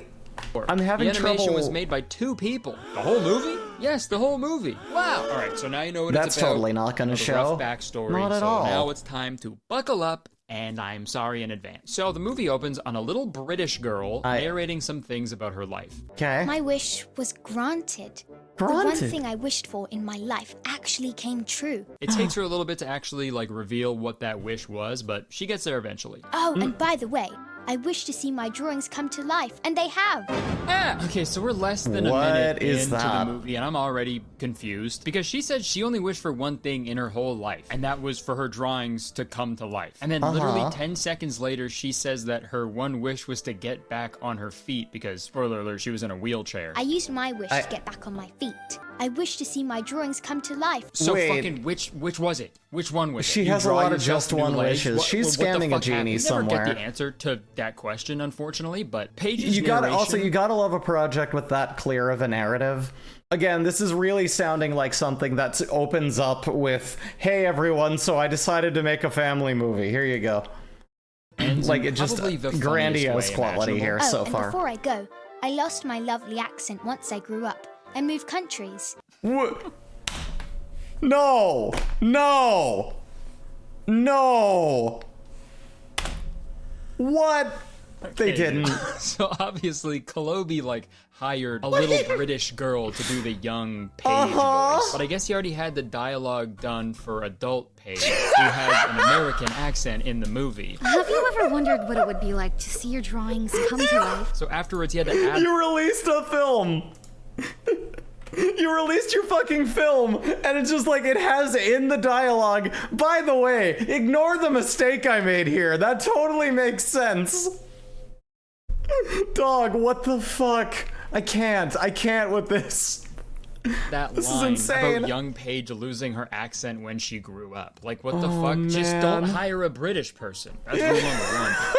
having The animation trouble. was made by 2 people. The whole movie? Yes, the whole movie. Wow. All right, so now you know what That's it's about. totally not gonna You know, the show. rough backstory. Not at so all. Now it's time to buckle up, and I'm sorry in advance. So the movie opens on a little British girl narrating some things about her life. Okay. My wish was granted. The one thing I wished for in my life actually came true. It takes her a little bit to actually reveal what that wish was, but she gets there eventually. Oh, and by the way, I wish to see my drawings come to life, and they have. Okay, so we're less than a What minute is into that? the movie, and I'm already confused because she said she only wished for one thing in her whole life, and that was for her drawings to come to life. And then literally 10 seconds later, she says that her one wish was to get back on her feet because, spoiler alert, she was in a wheelchair. I used my wish to get back on my feet. I wish to see my drawings come to life. So fucking which was it? Which one was it? She You has a draw lot of yourself just new one legs? wishes. She's what the scamming a fuck genie happened? You somewhere. never get the answer to that question, unfortunately, but Paige's You gotta love a project with that clear of a narrative. Again, this is really sounding like something that opens up with, hey everyone, so I decided to make a family movie. Here you go. Like, it just probably the grandiose funniest way quality here Oh, so and far. before I go, I lost my lovely accent once I grew up and moved countries. No! No! No! What? They didn't. So obviously, Kolobi hired a little British girl to do the young Paige voice, but I guess he already had the dialogue done for adult Paige, who has an American accent in the movie. Have you ever wondered what it would be like to see your drawings come to life? So afterwards, he had to add. You released a film! You released your fucking film, and it's just it has in the dialogue, by the way, ignore the mistake I made here. That totally makes sense. Dog, what the fuck? I can't with this. That This is line insane. about young Paige losing her accent when she grew up. What the Oh, fuck? Just don't man. hire a British person. That's rule number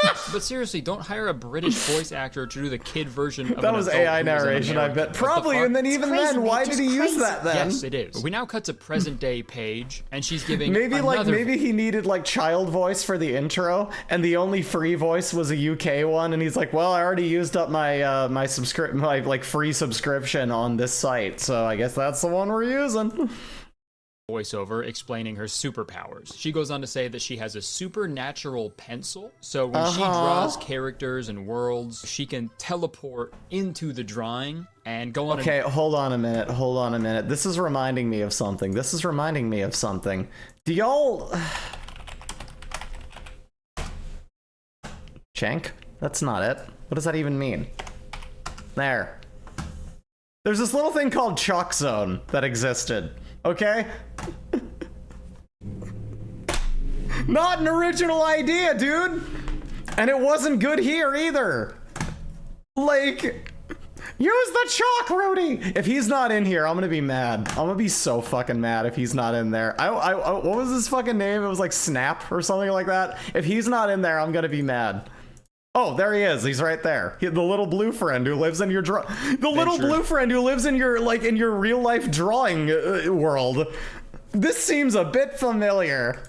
1. But seriously, don't hire a British voice actor to do the kid version of That an was adult AI who is an narration, I American. bet. What the Probably, fuck? and then even then, why did he use that then? Yes, it is. We now cut to present day Paige, and she's giving Maybe another maybe he needed child voice for the intro, and the only free voice was a UK one, and he's like, well, I already used up my my free subscription on this site, so I guess that's the one we're using. voiceover explaining her superpowers. She goes on to say that she has a supernatural pencil, so when she draws characters and worlds, she can teleport into the drawing and go on. Okay, hold on a minute. This is reminding me of something. Do y'all... Chank? That's not it. What does that even mean? There. There's this little thing called Chalk Zone that existed, okay? Not an original idea, dude. And it wasn't good here either. Like, use the chalk, Rudy. If he's not in here, I'm gonna be mad. I'm gonna be so fucking mad if he's not in there. What was his fucking name? It was like Snap or something like that. If he's not in there, I'm gonna be mad. Oh, there he is. He's right there. The little blue friend who lives in your blue friend who lives in your in your real life drawing world. This seems a bit familiar.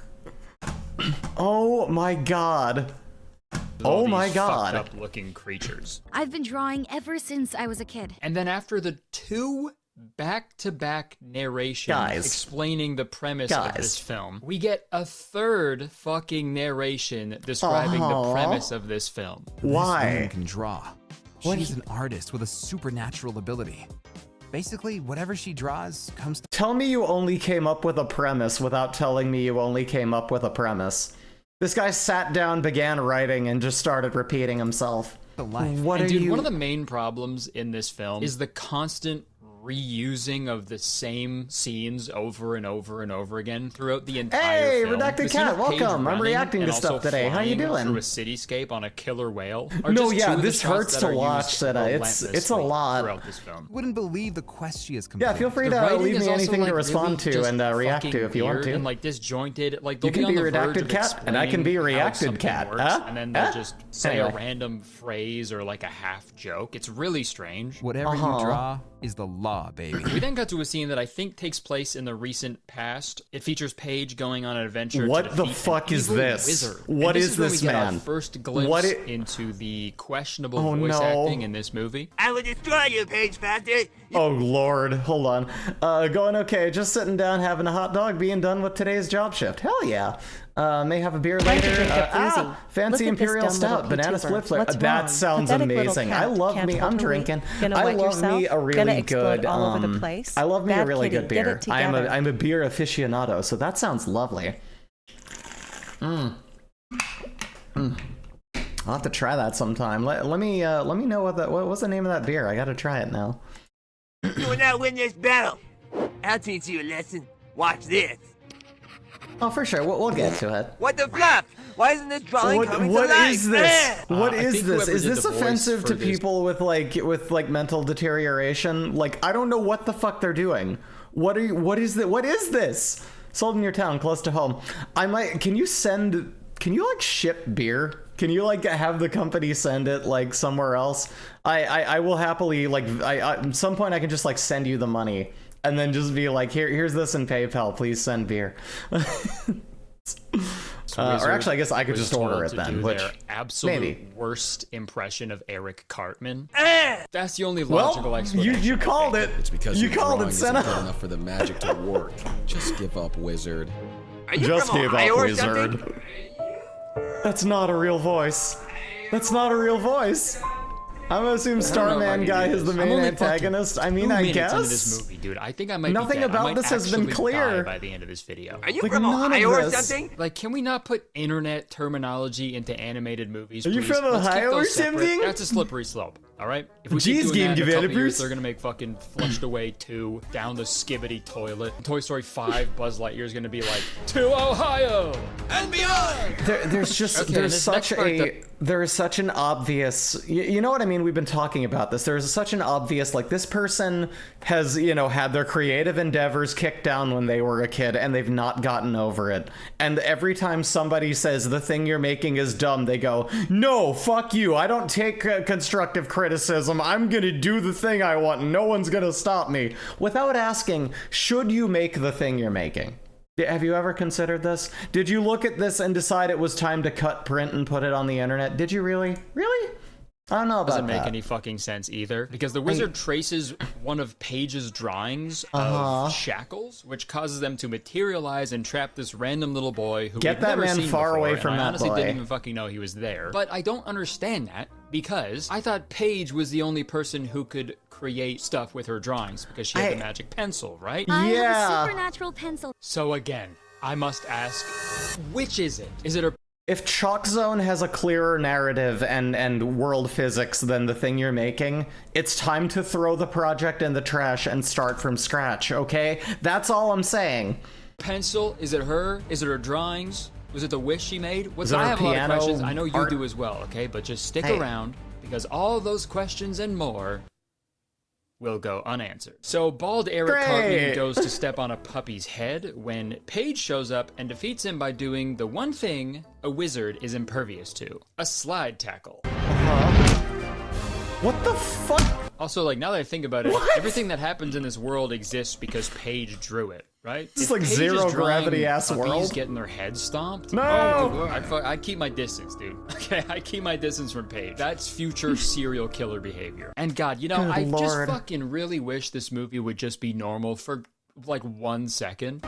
Oh my god. Oh my god. Fucked up looking creatures. I've been drawing ever since I was a kid. And then after the 2 back-to-back narrations explaining the premise of this film, we get a 3rd fucking narration describing the premise of this film. Why? This woman can draw. She's an artist with a supernatural ability. Basically, whatever she draws comes to— Tell me you only came up with a premise without telling me you only came up with a premise. This guy sat down, began writing, and just started repeating himself. What are dude, you? one of the main problems in this film is the constant reusing of the same scenes over and over and over again throughout the entire film. Redacted Cat, welcome. I'm reacting to stuff today. How you doing? Through a cityscape on a killer whale. No, yeah, this hurts to watch. It's a lot. Throughout this film. You wouldn't believe the quest she has completed. Yeah, feel free to leave me anything to respond to and react to if you want to. And like disjointed, like you can be Redacted Cat, and I can be Reacted Cat. And then they'll just say a random phrase or like a half joke. It's really strange. Whatever you draw is the law, baby. We then got to a scene that I think takes place in the recent past. It features Paige going on an adventure. What the fuck is this? Wizard. What is this, man? Our first glimpse into the questionable voice acting in this movie. I will destroy you, Paige Bastard. Oh lord, hold on. Going okay, just sitting down, having a hot dog, being done with today's job shift. Hell yeah. May have a beer later. Fancy Imperial Stout, banana split flavor. That sounds amazing. I love me. I'm drinking. I love me a really good. I love me a really good beer. I'm a beer aficionado, so that sounds lovely. I'll have to try that sometime. Let me know what's the name of that beer. I gotta try it now. You will not win this battle. I'll teach you a lesson. Watch this. Oh, for sure. We'll get to it. What the flap? Why isn't this drawing coming to life? What is this? What is this? Is this offensive to people with mental deterioration? Like, I don't know what the fuck they're doing. What is this? Sold in your town, close to home. Can you ship beer? Can you like have the company send it like somewhere else? I will happily at some point I can just like send you the money and then just be like, here's this in PayPal, please send beer. Or actually, I guess I could just order it then. Which absolute maybe worst impression of Eric Cartman. That's the only logical explanation. You called it. It's because you called it, Senna. Good enough for the magic to work. Just give up, wizard. Just give up, wizard. That's not a real voice. That's not a real voice. I'm gonna assume Starman guy is the main antagonist. I mean, I guess. Into this movie, dude. I think I might. Nothing about this has been clear by the end of this video. Are you from Ohio or something? Like, can we not put internet terminology into animated movies? Are you please? from Ohio or something? That's a slippery slope. All right. If we keep doing that in a couple years, they're gonna make fucking Flushed Away 2 down the skibbity toilet. Toy Story 5, Buzz Lightyear is gonna be like to Ohio and beyond. There's just there is such an obvious, you know what I mean? We've been talking about this. There's such an obvious, like, this person has, had their creative endeavors kicked down when they were a kid and they've not gotten over it. And every time somebody says the thing you're making is dumb, they go, no, fuck you. I don't take constructive criticism. I'm gonna do the thing I want and no one's gonna stop me. Without asking, should you make the thing you're making? Have you ever considered this? Did you look at this and decide it was time to cut print and put it on the internet? Did you really? Really? I don't know about that. Doesn't make any fucking sense either, because the wizard traces one of Paige's drawings of shackles, which causes them to materialize and trap this random little boy who get that man far away from that boy. I honestly didn't even fucking know he was there. But I don't understand that, because I thought Paige was the only person who could create stuff with her drawings because she had the magic pencil, right? I have a supernatural pencil. So again, I must ask, which is it? Is it her? If Chalk Zone has a clearer narrative and world physics than the thing you're making, it's time to throw the project in the trash and start from scratch, okay? That's all I'm saying. Pencil? Is it her? Is it her drawings? Was it the wish she made? Is it I her have a lot of piano questions. I know you art? do as well, okay? But just stick Hey. around, because all those questions and more will go unanswered. So bald Eric Great. Cartman goes to step on a puppy's head when Paige shows up and defeats him by doing the one thing a wizard is impervious to: a slide tackle. What the fuck? Also, like, now that I think about it, everything that happens in this world exists because Paige drew it, right? It's If like Paige is zero drawing gravity ass puppies world. getting their heads stomped. No! Oh, I'd keep my distance, dude. Okay, I keep my distance from Paige. That's future serial killer behavior. And God, you know, Good I just Lord. fucking really wish this movie would just be normal for like 1 second.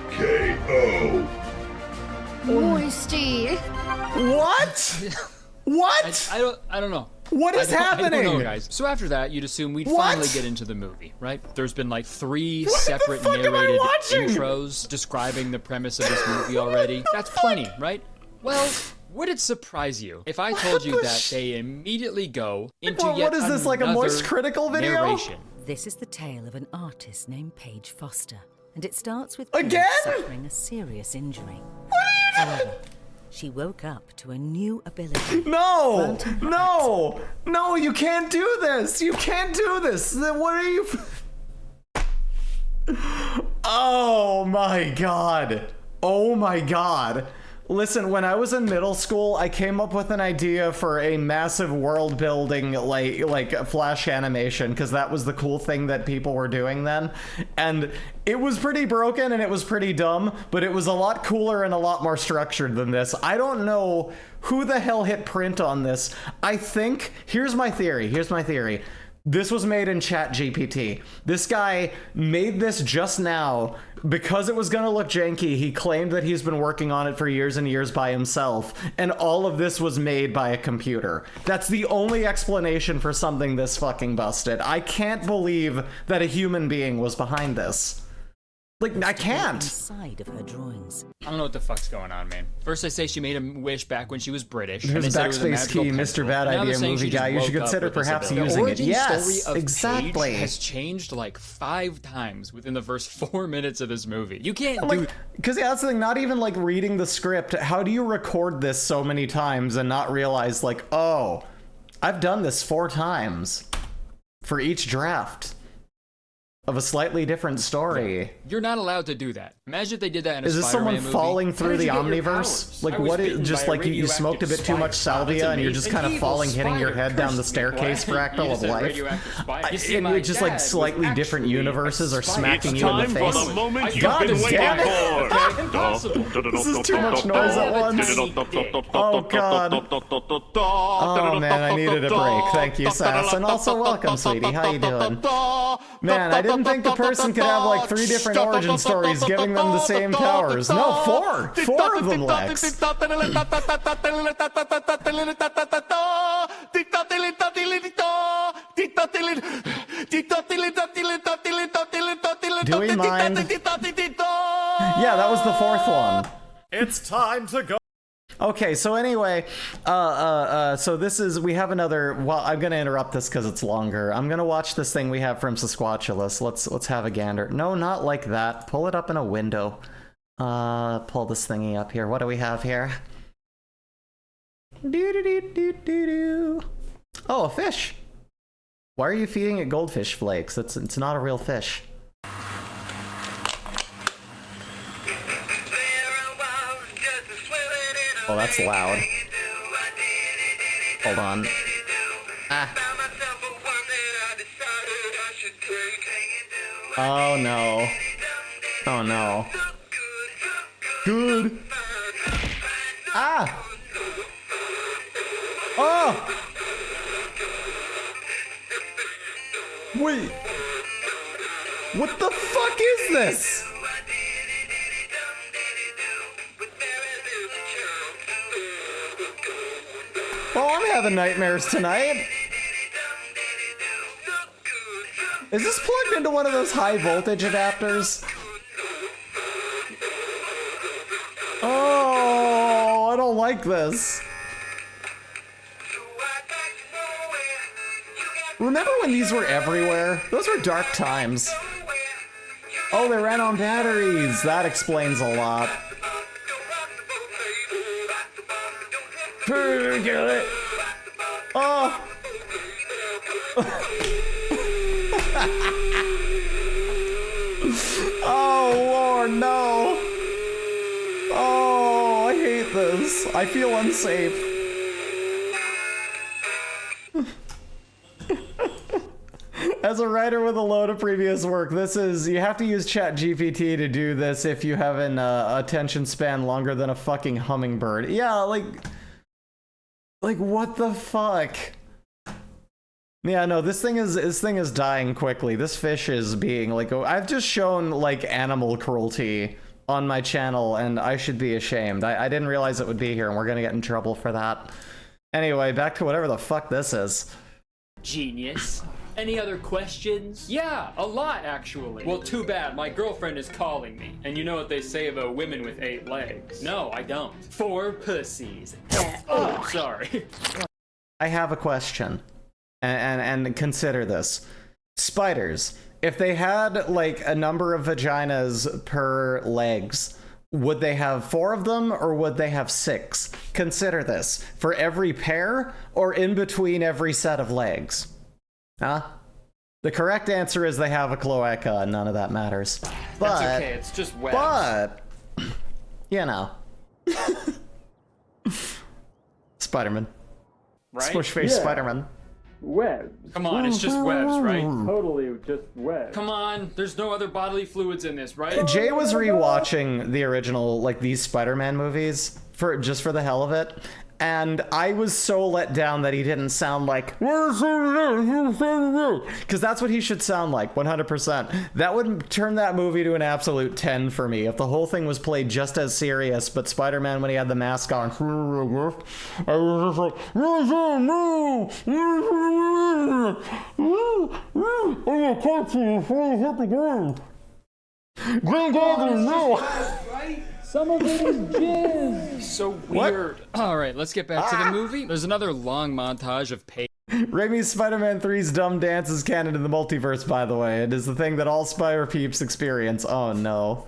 Moisty. What? What? I don't know. What is I happening? don't know, guys. So after that, you'd assume we'd What? finally get into the movie, right? There's been like 3 What the separate fuck am I narrated watching? intros describing the premise of this movie already. That's plenty, right? Well, would it surprise you if I told you that they immediately go into What yet is this, like a another Moist Critical video? narration? This is the tale of an artist named Paige Foster, and it starts with Again? Paige suffering a serious injury. However, she woke up to a new ability. No! No! No, you can't do this! You can't do this! Then what are you... Oh my god. Oh my god. Listen, when I was in middle school, I came up with an idea for a massive world building like flash animation, because that was the cool thing that people were doing then. And it was pretty broken and it was pretty dumb, but it was a lot cooler and a lot more structured than this. I don't know who the hell hit print on this. I think, here's my theory. This was made in ChatGPT. This guy made this just now because it was gonna look janky. He claimed that he's been working on it for years and years by himself, and all of this was made by a computer. That's the only explanation for something this fucking busted. I can't believe that a human being was behind this. Like, I can't. Inside of her drawings. I don't know what the fuck's going on, man. First they say she made a wish back when she was British. and Here's they said it was a backspace magical key, pencil. Mr. Bad Now they're Idea saying movie she just guy. You should woke up consider with this perhaps ability. using The it. origin Yes, story of exactly. Paige has changed like 5 times within the first 4 minutes of this movie. You can't do... Like, because that's the thing, not even like reading the script, how do you record this so many times and not realize like, oh, I've done this 4 times for each draft of a slightly different story? You're not allowed to do that. Imagine if they did that in a Is this Spider-Man someone movie. falling How through did the you get your omniverse? powers? Like, I was what is bitten just by a like you smoked a bit too much spider. salvia and you're That's just kind of amazing. falling, hitting your Spider head down the cursed me. staircase Why? fractal You of said life? radioactive spider. You see, And my it's just dad like was slightly different actually universes are a spider. smacking It's you in the time face. for the moment you've God been damn waiting it! for. Impossible. This is too much noise at once. Oh god. Oh man, I needed a break. Thank you, Sass. And also welcome, sweetie. How you doing? Man, I didn't think a person could have like 3 different origin stories giving them the same powers. No, 4! 4 of them, Lex. Do we mind? Yeah, that was the 4th one. It's time to go. Okay, so anyway, so this is, we have another, well, I'm gonna interrupt this because it's longer. I'm gonna watch this thing we have from Sasquatchulus. Let's have a gander. No, not like that. Pull it up in a window. Pull this thingy up here. What do we have here? Doo-doo-doo-doo-doo-doo. Oh, a fish. Why are you feeding it goldfish flakes? It's not a real fish. Oh, that's loud. Hold on. Ah. Oh no. Oh no. Good. Ah! Oh! Wait. What the fuck is this? Oh, I'm having nightmares tonight. Is this plugged into one of those high voltage adapters? Oh, I don't like this. Remember when these were everywhere? Those were dark times. Oh, they ran on batteries. That explains a lot. Forget it. Oh. Oh, Lord, no. Oh, I hate this. I feel unsafe. As a writer with a load of previous work, you have to use ChatGPT to do this if you have an attention span longer than a fucking hummingbird. Yeah, like what the fuck? Yeah, no, this thing is dying quickly. This fish is being like, I've just shown like animal cruelty on my channel, and I should be ashamed. I didn't realize it would be here, and we're gonna get in trouble for that. Anyway, back to whatever the fuck this is. Genius. Any other questions? Yeah, a lot actually. Well, too bad. My girlfriend is calling me. And you know what they say about women with 8 legs? No, I don't. 4 pussies. Oh, sorry. I have a question. And consider this. Spiders, if they had like a number of vaginas per legs, would they have 4 of them or would they have 6? Consider this. For every pair or in between every set of legs? Huh? The correct answer is they have a cloaca, and none of that matters. But, that's okay, it's just webs. But, you know. Spider-Man. Right? Squish face Spider-Man. Webs. Come on, it's just webs, right? Totally just webs. Come on, there's no other bodily fluids in this, right? Jay was rewatching the original, like, these Spider-Man movies just for the hell of it. And I was so let down that he didn't sound like, because that's what he should sound like, 100%. That would turn that movie to an absolute 10 for me if the whole thing was played just as serious, but Spider-Man, when he had the mask on, I was just like, Some of it is jizz. So weird. All right, let's get back to the movie. There's another long montage of Raimi's Spider-Man 3's dumb dance is canon in the multiverse, by the way. It is the thing that all Spider peeps experience. Oh no.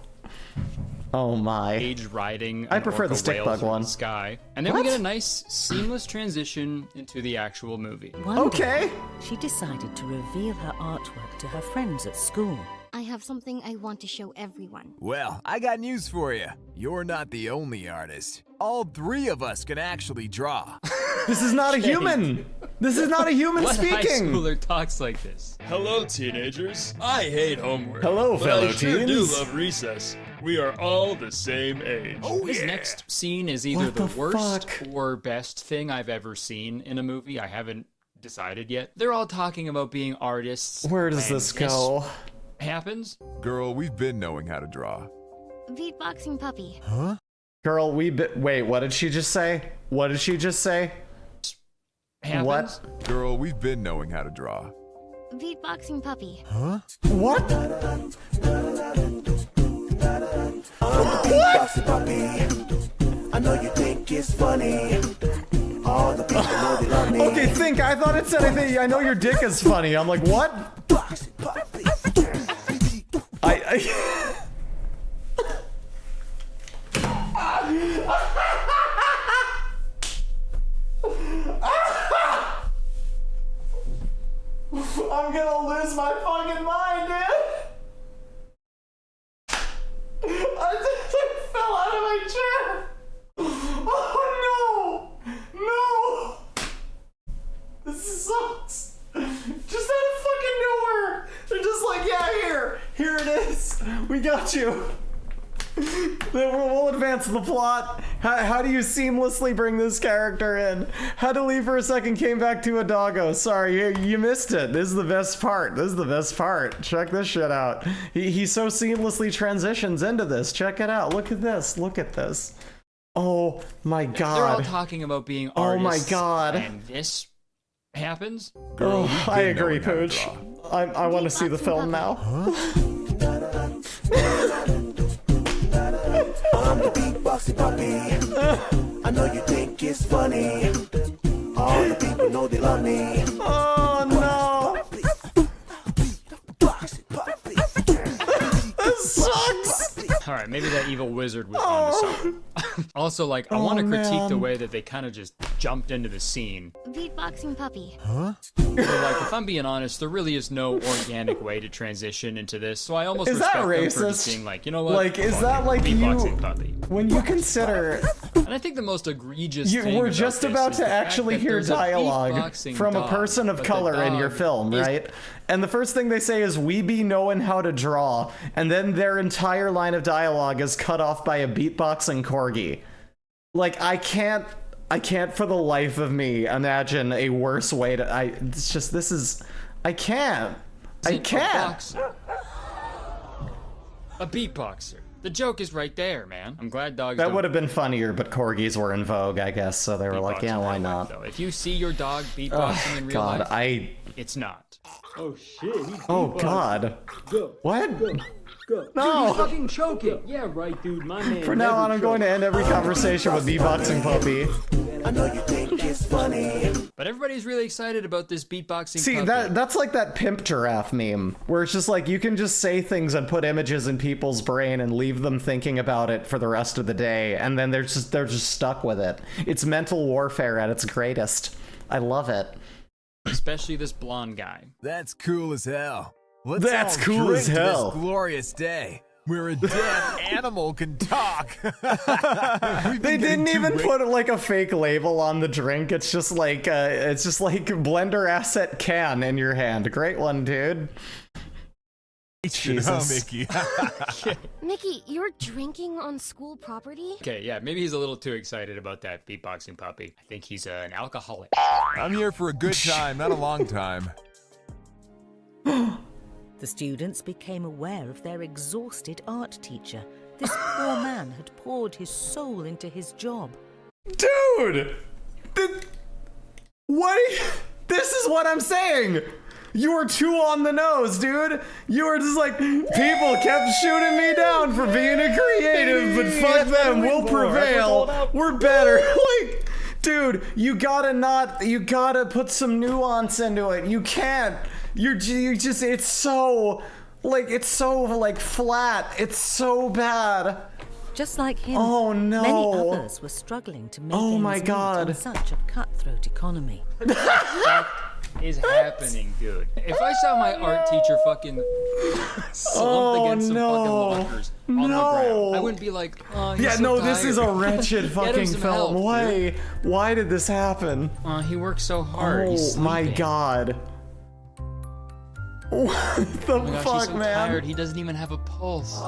Oh my. Age riding. I prefer the stick bug one. Sky. And then we get a nice seamless transition into the actual movie. Okay. She decided to reveal her artwork to her friends at school. I have something I want to show everyone. Well, I got news for you. You're not the only artist. All 3 of us can actually draw. This is not a human. This is not a human what speaking. High schooler talks like this? Hello, teenagers. I hate homework. Hello, fellow I sure teens. do love recess. We are all the same age. This next scene is either the worst or best thing I've ever seen in a movie. I haven't decided yet. They're all talking about being artists. Where does this go? Happens? Girl, we've been knowing how to draw. Beatboxing puppy. Huh? Girl, wait, what did she just say? What did she just say? Happens? What? Girl, we've been knowing how to draw. Beatboxing puppy. Huh? What? I know you think it's funny. All the people know they love me. Okay, think. I thought it said I know your dick is funny. I'm like, what? I'm gonna lose my fucking mind, dude. I just fell out of my chair. Oh no! No! This sucks. Just out of fucking nowhere. They're just like, yeah, here it is. We got you. We'll advance the plot. How do you seamlessly bring this character in? Had to leave for a second, came back to a doggo. Sorry, you missed it. This is the best part. Check this shit out. He so seamlessly transitions into this. Check it out. Look at this. Oh my god. They're all talking about being artists. Oh my god. And this happens? Girl, I agree, Pooch. I want to see the film now. I'm the beatboxing puppy. I know you think it's funny. All the people know they love me. Oh no! This sucks! Alright, maybe that evil wizard was onto something. Also, like, I want to critique the way that they kind of just jumped into the scene. Beatboxing puppy. Huh? Like, if I'm being honest, there really is no organic way to transition into this, so I almost respect them for just being like, you know what? Like, is that like Beatboxing puppy. when you consider... And I think the most egregious thing we're just about to actually hear dialogue from a person of color in your film, right? And the first thing they say is, "We be knowing how to draw," and then their entire line of dialogue is cut off by a beatboxing corgi. Like, I can't for the life of me imagine a worse way to. I can't. A beatboxer. The joke is right there, man. I'm glad dogs. That would have been funnier, but corgis were in vogue, I guess. So they were like, "Yeah, why not?" Though. If you see your dog beatboxing in real life, it's not. Oh shit! Oh god! Go. What? Go. No! Dude, he's fucking choking. Yeah, right, dude. My man. From now on, I'm going to end every conversation with beatboxing puppy. I know you think it's funny. But everybody's really excited about this beatboxing. See, puppy. that's like that pimp giraffe meme, where it's just like you can just say things and put images in people's brain and leave them thinking about it for the rest of the day, and then they're just stuck with it. It's mental warfare at its greatest. I love it. Especially this blonde guy. That's cool as hell. Let's That's all cool drink as hell. To this glorious day where a dead animal can talk. They didn't even put like a fake label on the drink. It's just like blender asset can in your hand. Great one, dude. Jesus. Mickey. Mickey, you're drinking on school property? Okay, yeah, maybe he's a little too excited about that beatboxing puppy. I think he's an alcoholic. I'm here for a good time, not a long time. The students became aware of their exhausted art teacher. This poor man had poured his soul into his job. Dude! What? This is what I'm saying! You were too on the nose, dude! You were just like, people kept shooting me down for being a creative, but fuck them, we'll prevail. We're better. Like, dude, you gotta put some nuance into it. You can't. You just, it's so flat. It's so bad. Just like him, oh no, many others were struggling to make ends meet on such a cutthroat economy. What is happening, dude? If I saw my art teacher fucking slumped against some fucking lockers on the ground, I wouldn't be like, oh, he's so tired. This is a wretched fucking film. Help, why did this happen? He works so hard. Oh my god. What the gosh, fuck, he's so man? Tired. He doesn't even have a pulse.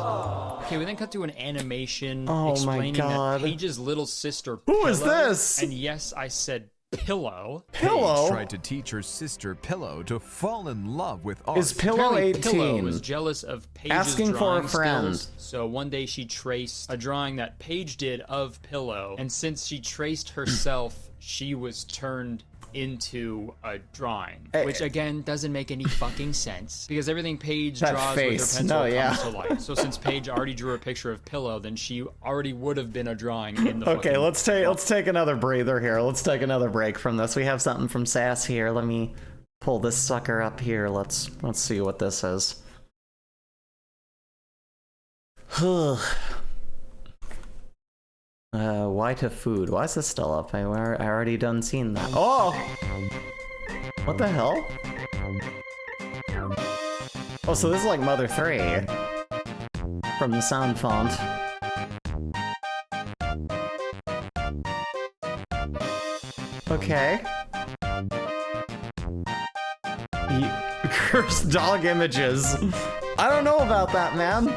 Okay, we then cut to an animation my explaining god. that Paige's little sister. Who is this? And yes, I said Pillow. Paige tried to teach her sister Pillow to fall in love with art. Is Pillow 18? Pillow was jealous of Paige's asking for a friend. skills, so one day she traced a drawing that Paige did of Pillow, and since she traced herself, she was turned into a drawing, which again doesn't make any fucking sense because everything Paige draws with her pencil comes to life. So since Paige already drew a picture of Pillow, then she already would have been a drawing in the. Okay, let's take another breather here. Let's take another break from this. We have something from Sass here. Let me pull this sucker up here. Let's see what this is. Why to food? Why is this still up? I already done seen that. Oh! What the hell? Oh, so this is like Mother 3 from the sound font. Okay. Cursed dog images. I don't know about that, man.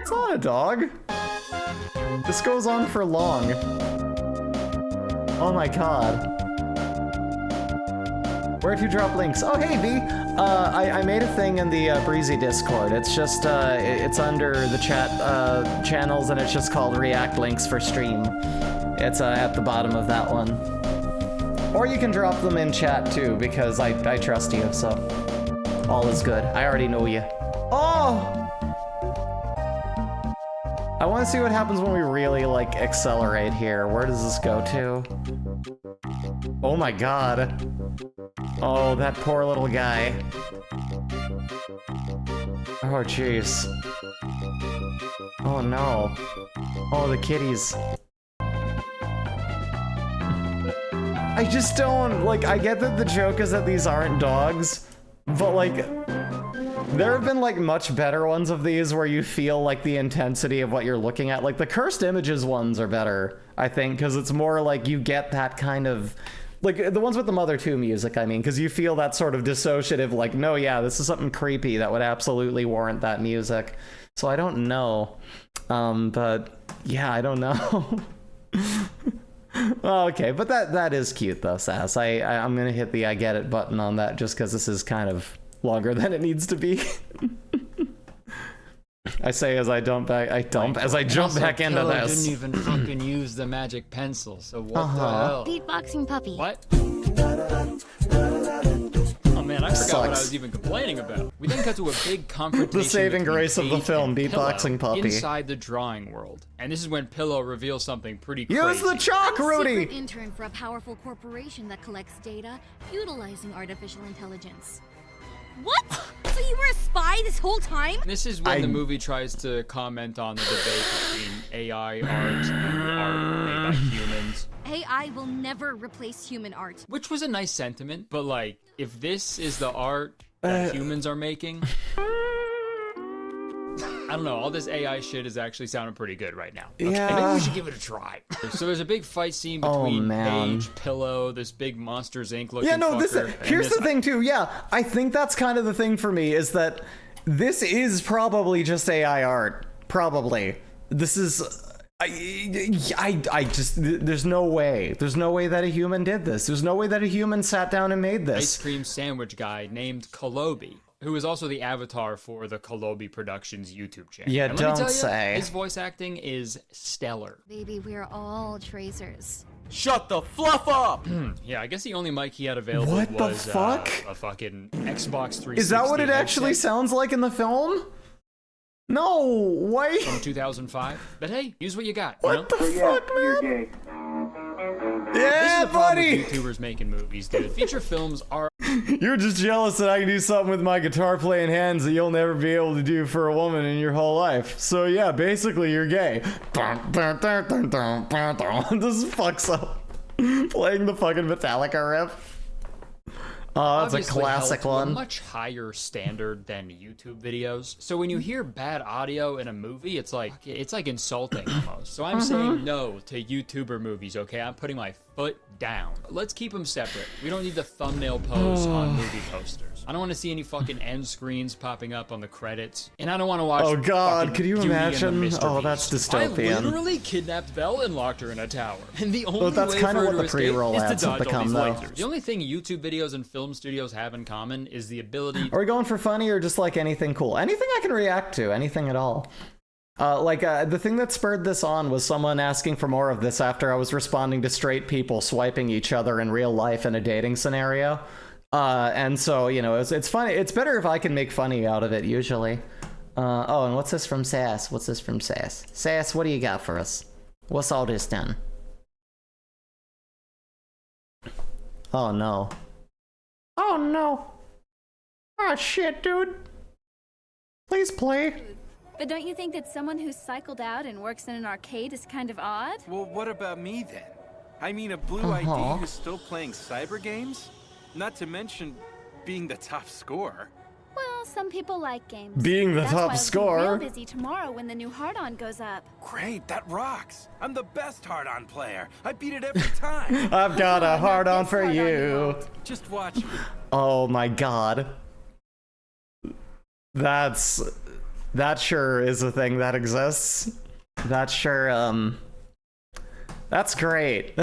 It's not a dog. This goes on for long. Oh my god. Where'd you drop links? Oh, hey, V. I made a thing in the Breezy Discord. It's just, it's under the chat channels, and it's just called React Links for Stream. It's at the bottom of that one. Or you can drop them in chat, too, because I trust you, so all is good. I already know you. Oh! I want to see what happens when we really, like, accelerate here. Where does this go to? Oh my god. Oh, that poor little guy. Oh, jeez. Oh no. Oh, the kitties. I just don't, like, I get that the joke is that these aren't dogs, but like, there have been like much better ones of these where you feel like the intensity of what you're looking at. Like the Cursed Images ones are better, I think, because it's more like you get that kind of, like the ones with the Mother 2 music, I mean, because you feel that sort of dissociative, like, no, yeah, this is something creepy that would absolutely warrant that music. So I don't know, but yeah, I don't know. Well, okay, but that is cute though, Sass. I'm gonna hit the I get it button on that just because this is kind of longer than it needs to be. I say as I jump back into this. Didn't even fucking use the magic pencil. So what the hell? Beatboxing puppy. What? Oh man, I forgot what I was even complaining about. We then cut to a big confrontation. The saving grace of the Paige film, and Beatboxing Pillow Puppy. inside the drawing world, and this is when Pillow reveals something pretty crazy. Use the chalk, Rudy! Secret intern for a powerful corporation that collects data utilizing artificial intelligence. What? So you were a spy this whole time? This is when the movie tries to comment on the debate between AI art and art made by humans. AI will never replace human art. Which was a nice sentiment, but like, if this is the art that humans are making, I don't know, all this AI shit is actually sounding pretty good right now. Okay, Yeah. maybe we should give it a try. So there's a big fight scene between Paige, Pillow, this big Monsters Inc. looking fucker, here's the thing too, yeah, I think that's kind of the thing for me, is that this is probably just AI art. Probably. This is... I just, there's no way that a human did this. There's no way that a human sat down and made this. Ice cream sandwich guy named Kolobi, who is also the avatar for the Kolobi Productions YouTube channel. Yeah, and let me don't tell you, say. his voice acting is stellar. Baby, we're all tracers. Shut the fluff up! Yeah, I guess the only mic he had available What the was fuck? A fucking Xbox 360. Is that what it actually headset sounds like in the film? No, why? from 2005. But hey, use what you got. What the fuck, man? This Yeah, is the problem buddy! with YouTubers making movies, dude. Feature films are You're just jealous that I can do something with my guitar playing hands that you'll never be able to do for a woman in your whole life. So yeah, basically you're gay. This fucks up. Playing the fucking Metallica riff. Oh, that's a obviously classic held to a one. much higher standard than YouTube videos. So when you hear bad audio in a movie, it's like insulting almost. So I'm saying no to YouTuber movies, okay? I'm putting my foot down. Let's keep them separate. We don't need the thumbnail pose on movie posters. I don't want to see any fucking end screens popping up on the credits. And I don't want to watch Oh god, fucking could you Beauty and the imagine? Mr. Oh, Beast. that's I dystopian. literally kidnapped Belle and locked her in a tower. And the only Well, that's way kind of for what her the to escape pre-roll is to ads have dodge all become, these though. lasers. The only thing YouTube videos and film studios have in common is the ability Are we going for funny or just like anything cool? Anything I can react to, anything at all. The thing that spurred this on was someone asking for more of this after I was responding to straight people swiping each other in real life in a dating scenario. And so, you know, it's funny. It's better if I can make funny out of it, usually. Oh, and what's this from Sass? What's this from Sass? Sass, what do you got for us? What's all this done? Oh, no. Oh, no. Oh, shit, dude. Please play. But don't you think that someone who's cycled out and works in an arcade is kind of odd? Well, what about me then? I mean, a blue ID who's still playing cyber games? Not to mention being the top scorer. Well, some people like games. Being the That's top why scorer. I'll be real busy tomorrow when the new hard-on goes up. Great, that rocks. I'm the best hard-on player. I beat it every time. I've got a hard on for you. Just watch me. Oh my god. That sure is a thing that exists. That sure, that's great.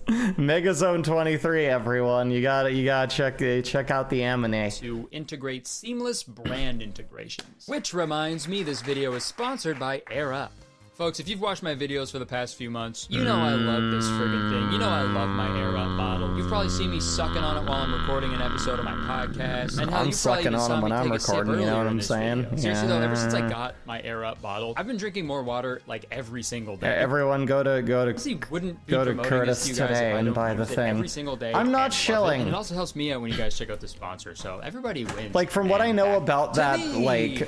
Megazone 23, everyone. You gotta check out the anime. to integrate seamless brand integrations. Which reminds me, this video is sponsored by Air Up. Folks, if you've watched my videos for the past few months, you know I love this friggin' thing. You know I love my Air Up bottle. You've probably seen me sucking on it while I'm recording an episode of my podcast. And hell, I'm you probably sucking even on saw them when me I'm take a sip recording, you know earlier what in I'm this saying? video. Seriously though, ever since I Yeah. got my Air Up bottle, I've been drinking more water like every single day. Everyone go to wouldn't be go to promoting Curtis this to you guys today if I and don't buy the use it thing. every single day I'm and not love it. shilling. And it also helps me out when you guys check out the sponsor. So everybody wins. Like from what I know about that, me. like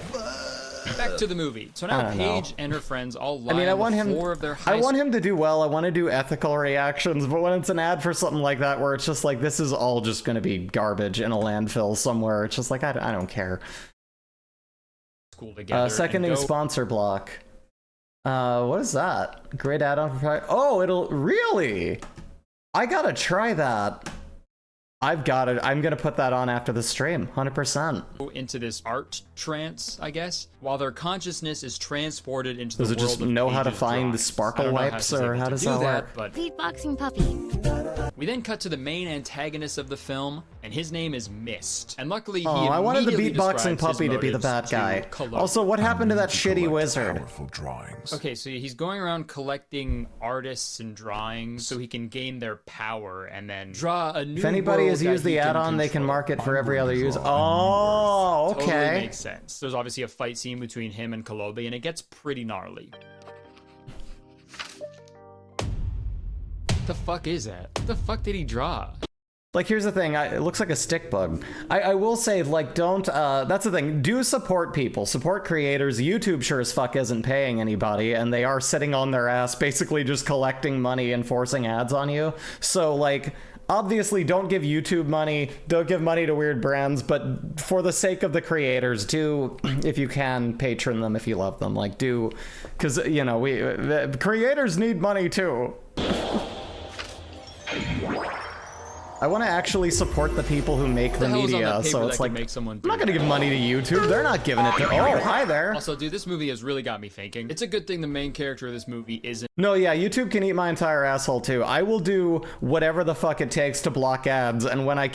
Back to the movie. So now Paige and her friends all lie on the floor of their high I want him to do well. I want to do ethical reactions, but when it's an ad for something like that where it's just like, this is all just going to be garbage in a landfill somewhere, it's just like, I don't care. School together. Seconding sponsor block. What is that? Great add-on for... Oh, it'll... Really? I gotta try that. I've got it. I'm gonna put that on after the stream, 100%. Into this art trance, I guess, while their consciousness is transported into the Does world it just of know how to Paige's find drawings. the sparkle wipes, or how does that work? But Beatboxing puppy. we then cut to the main antagonist of the film, and his name is Mist. And luckily, he I wanted the immediately beatboxing describes puppy his to be the motives bad guy. to Cologne. Also, what happened to that shitty wizard? Okay, so he's going around collecting artists and drawings so he can gain their power and then draw a new If anybody world has that used the he add-on, they can control. mark it for every other user. Oh, okay. Totally makes sense. There's obviously a fight scene between him and Kolobi, and it gets pretty gnarly. What the fuck is that? What the fuck did he draw? Like, here's the thing, it looks like a stick bug. I will say, like, don't, that's the thing, do support people, support creators. YouTube sure as fuck isn't paying anybody, and they are sitting on their ass, basically just collecting money and forcing ads on you. So, like, obviously don't give YouTube money, don't give money to weird brands, but for the sake of the creators, do, if you can, patron them if you love them. Like, do, because, you know, the creators need money too. I want to actually support the people who make the media, so it's like, I'm not going to give money to YouTube. They're not giving it to... Oh, hi there. Also, dude, this movie has really got me thinking. It's a good thing the main character of this movie isn't... No, yeah, YouTube can eat my entire asshole too. I will do whatever the fuck it takes to block ads, and when I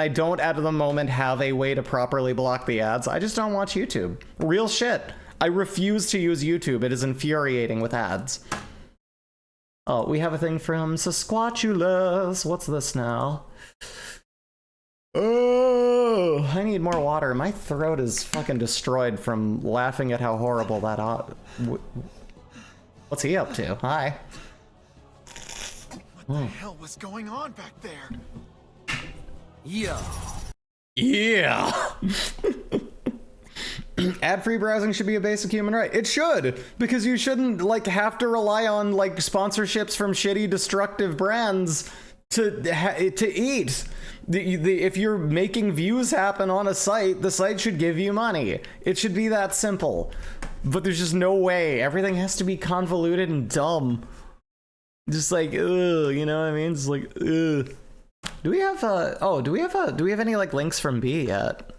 don't at the moment have a way to properly block the ads, I just don't watch YouTube. Real shit. I refuse to use YouTube. It is infuriating with ads. Oh, we have a thing from Sasquatulus. What's this now? Oh, I need more water. My throat is fucking destroyed from laughing at how horrible that... What's he up to? Hi. What the hell was going on back there? Yeah. Yeah. Ad-free browsing should be a basic human right. It should, because you shouldn't like have to rely on like sponsorships from shitty, destructive brands to eat. If you're making views happen on a site, the site should give you money. It should be that simple. But there's just no way. Everything has to be convoluted and dumb. Just like, ugh, you know what I mean? It's like, ugh. Do we have do we have any like links from B yet?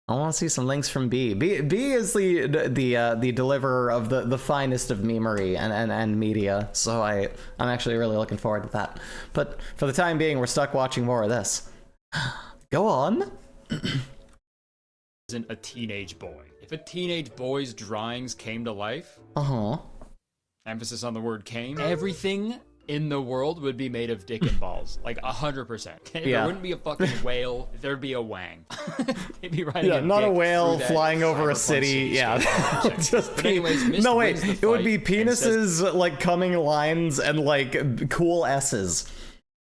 I want to see some links from B. B is the deliverer of the finest of memery and media. So I'm actually really looking forward to that. But for the time being, we're stuck watching more of this. Go on. Isn't a teenage boy. If a teenage boy's drawings came to life, emphasis on the word came, everything in the world would be made of dick and balls, like 100%. There wouldn't be a fucking whale, there'd be a wang. They'd be riding not a whale flying over a city. Yeah. Just but anyways, no wait, it would be penises like coming lines and like cool S's.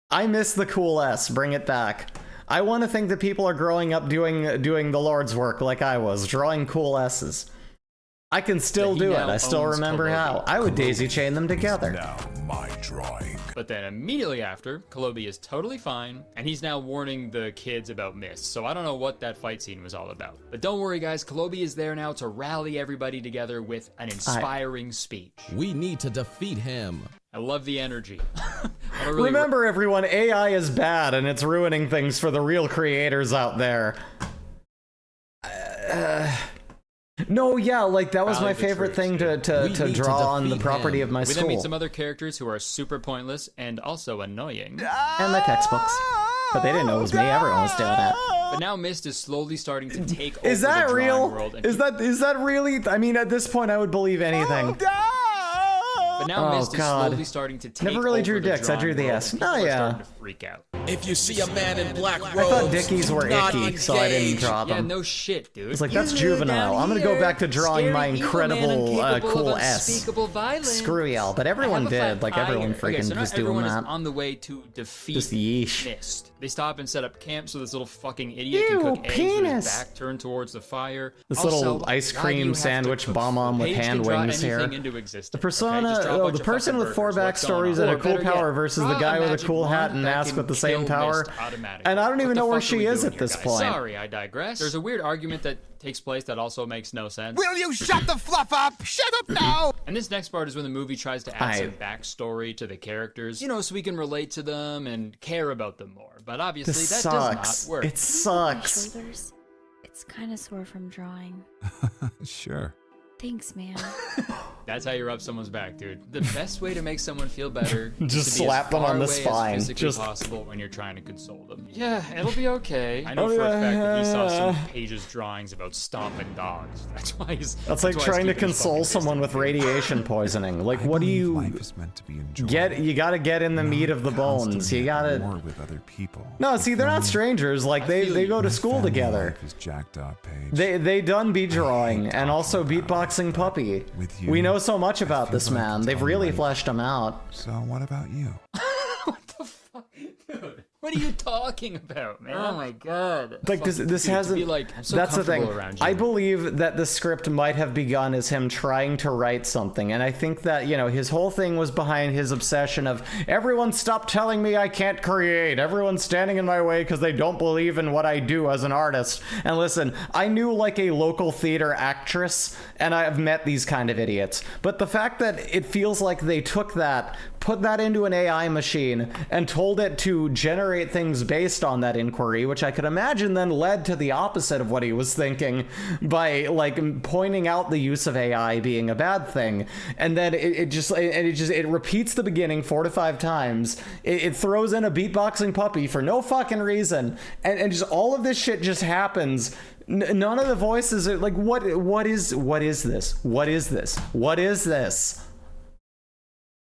I miss the cool S. Bring it back. I want to think that people are growing up doing the Lord's work like I was, drawing cool S's. I can still do it. I still remember how. I would daisy chain them together. Now my drawing. But then immediately after, Kolobi is totally fine, and he's now warning the kids about Mist. So I don't know what that fight scene was all about. But don't worry, guys. Kolobi is there now to rally everybody together with an inspiring speech. We need to defeat him. I love the energy. Remember, everyone, AI is bad, and it's ruining things for the real creators out there. No, yeah, like that was my favorite thing to draw on the property of my school. We then meet some other characters who are super pointless and also annoying. And my textbooks. But they didn't know it was me. Everyone was doing it. But now Mist is slowly starting to take over is that the real? world. Is that really? I mean, at this point, I would believe anything. But now Mist is slowly starting to take Never really over drew the dicks. I drew the world, S. and Oh people are yeah. starting to freak out. If you see a man in black robes, I thought Dickies were not icky, so I didn't engage. draw them. Yeah, no shit, dude. It's like, that's juvenile. I'm gonna go back to drawing my incredible cool S. Screw y'all, but everyone did. Like, everyone freaking was doing everyone that. Is on the way to defeat Just yeesh. Mist. They stop and set up camp so this little fucking idiot Ew, can cook eggs with penis. his back turned towards the fire. This Also, little ice why do you cream have to sandwich cook bomb on with Paige hand can draw wings here. anything into existence, The okay? persona, Just draw a bunch the of person fucking with 4 burgers. What's going backstories on? and a Or cool better power yet, versus the draw guy with a magic cool hat wand and that mask can with the same kill power. Mist automatically. And I don't What even the know where fuck are we she is doing at here, this guys? point. Sorry, I digress. There's a weird argument that takes place that also makes no sense. Will you shut the fluff up? Shut up now! And this next part is when the movie tries to add some backstory to the characters, you know, so we can relate to them and care about them more. But obviously, This that sucks. does not work. It sucks. Shoulders. It's kind of sore from drawing. Sure. Thanks, man. That's how you rub someone's back, dude. The best way to make someone feel better is Just to be slap as them far on the away spine. as physically Just possible when you're trying to console them. Yeah, it'll be okay. I know for a fact that he saw some Paige's drawings about stomping dogs. That's why he's. That's like why he's trying to keeping his console fucking someone with radiation poisoning. Like, what do you Life is meant to be enjoyed. get? You gotta get in the meat of the bones. You gotta. More with other people. No, see, they're not strangers. Like, they go to school together. Life is jacked up, Paige. They done beat drawing and also beatboxing puppy. With you, We know so much about feel this like man. it's They've really unlike- fleshed him out. So what about you? Dude, what are you talking about, man? Oh my god. Like, this Dude, to hasn't. be like, I'm so that's the thing. comfortable around you. I believe that the script might have begun as him trying to write something, and I think that, you know, his whole thing was behind his obsession of everyone stop telling me I can't create. Everyone's standing in my way because they don't believe in what I do as an artist. And listen, I knew like a local theater actress, and I've met these kind of idiots. But the fact that it feels like they took that, put that into an AI machine, and told it to generate things based on that inquiry, which I could imagine then led to the opposite of what he was thinking by like pointing out the use of AI being a bad thing. And then it repeats the beginning 4 to 5 times. It throws in a beatboxing puppy for no fucking reason. And just all of this shit just happens. None of the voices are like, what is this? What is this? What is this?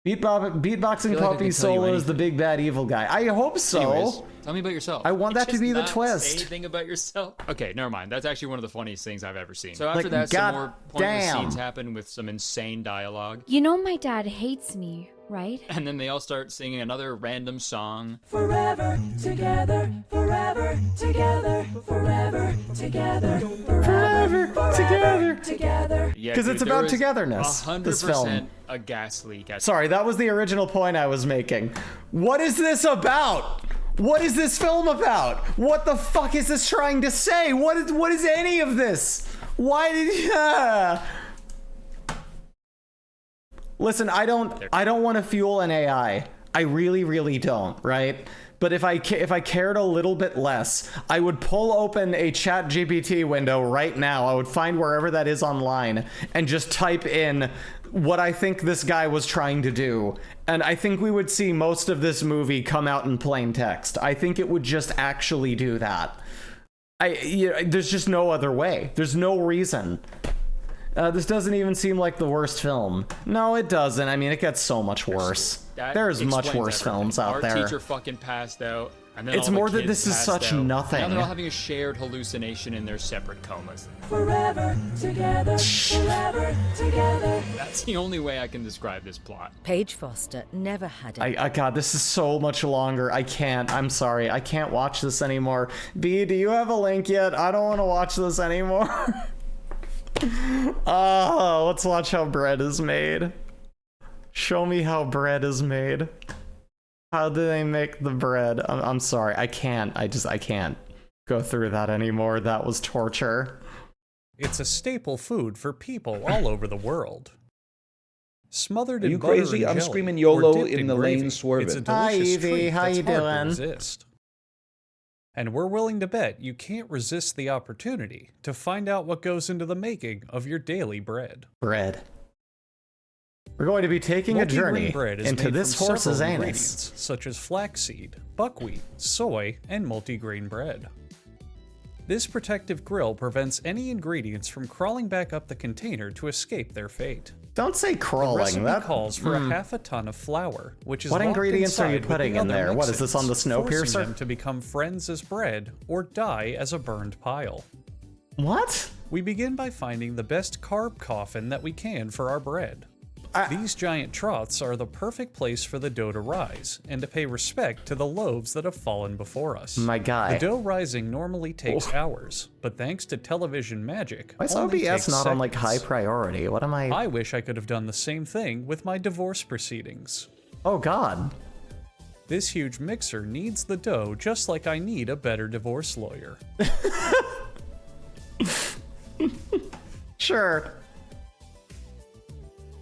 Beatboxing like I puppy can tell you Solo is anything. the big bad evil guy. I hope so. Anyways, tell me about yourself. I want that to Just be the not twist. Say anything about yourself? Okay, never mind. That's actually one of the funniest things I've ever seen. So after Like, that, some God more pointless damn. scenes happen with some insane dialogue. You know my dad hates me, right? And then they all start singing another random song. Forever together, forever together, forever together, forever together. Yeah, 'Cause dude, it's there about was totogetherness, this 100% film. a gas leak. Sorry, that was the original point I was making. What is this about? What is this film about? What the fuck is this trying to say? What is any of this? Why did Listen, I don't want to fuel an AI. I really don't, right? But if I cared a little bit less, I would pull open a ChatGPT window right now. I would find wherever that is online and just type in what I think this guy was trying to do. And I think we would see most of this movie come out in plain text. I think it would just actually do that. There's just no other way. There's no reason. This doesn't even seem like the worst film. No, it doesn't. I mean, it gets so much worse. That There's much explains worse everything. films out Our there. teacher fucking passed out. And then It's all the more that kids this is passed such out. nothing. Now they're all having a shared hallucination in their separate comas. Forever together, forever together. That's the only way I can describe this plot. Paige Foster never had it. God, this is so much longer. I can't. I'm sorry. I can't watch this anymore. B, do you have a link yet? I don't want to watch this anymore. Let's watch how bread is made. Show me how bread is made. How do they make the bread? I'm sorry. I can't. I can't go through that anymore. That was torture. It's a staple food for people all over the world. Smothered Are in you butter crazy? and I'm jelly, screaming or YOLO dipped in the gravy. lane swerving. It's a Hi, delicious Evie. treat How that's you hard to doing? resist. And we're willing to bet you can't resist the opportunity to find out what goes into the making of your daily bread. Bread. We're going to be taking a Multigrain journey bread is into made this from horse's several anus. ingredients, such as flaxseed, buckwheat, soy, and multigrain bread. This protective grill prevents any ingredients from crawling back up the container to escape their fate. Don't say The crawling. recipe That calls for a half a ton of flour, which is What locked ingredients are you inside with putting the in other there? What is this, on the mixins, forcing Snowpiercer? them to become friends as bread or die as a burned pile. What? We begin by finding the best carb coffin that we can for our bread. These giant troughs are the perfect place for the dough to rise, and to pay respect to the loaves that have fallen before us. My guy. The dough rising normally takes hours, but thanks to television magic, Why is only OBS takes not on like high seconds. priority? What am I? I wish I could have done the same thing with my divorce proceedings. Oh God. This huge mixer needs the dough just like I need a better divorce lawyer. Sure.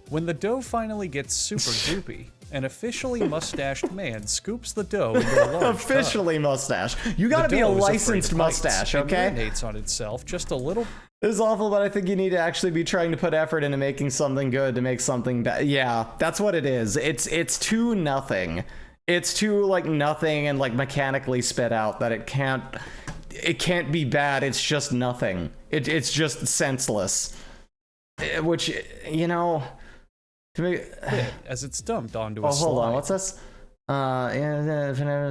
When the dough finally gets super goopy, an officially mustached man scoops the dough into a large Officially mustache. You gotta be a licensed mustache, okay? It urinates on itself just a little. This is awful, but I think you need to actually be trying to put effort into making something good to make something bad. Yeah, that's what it is. It's too nothing. It's too like nothing and like mechanically spit out that it can't be bad. It's just nothing. It's just senseless. Which, you know, to me, as it's dumped onto a oh, hold on, slide. what's this?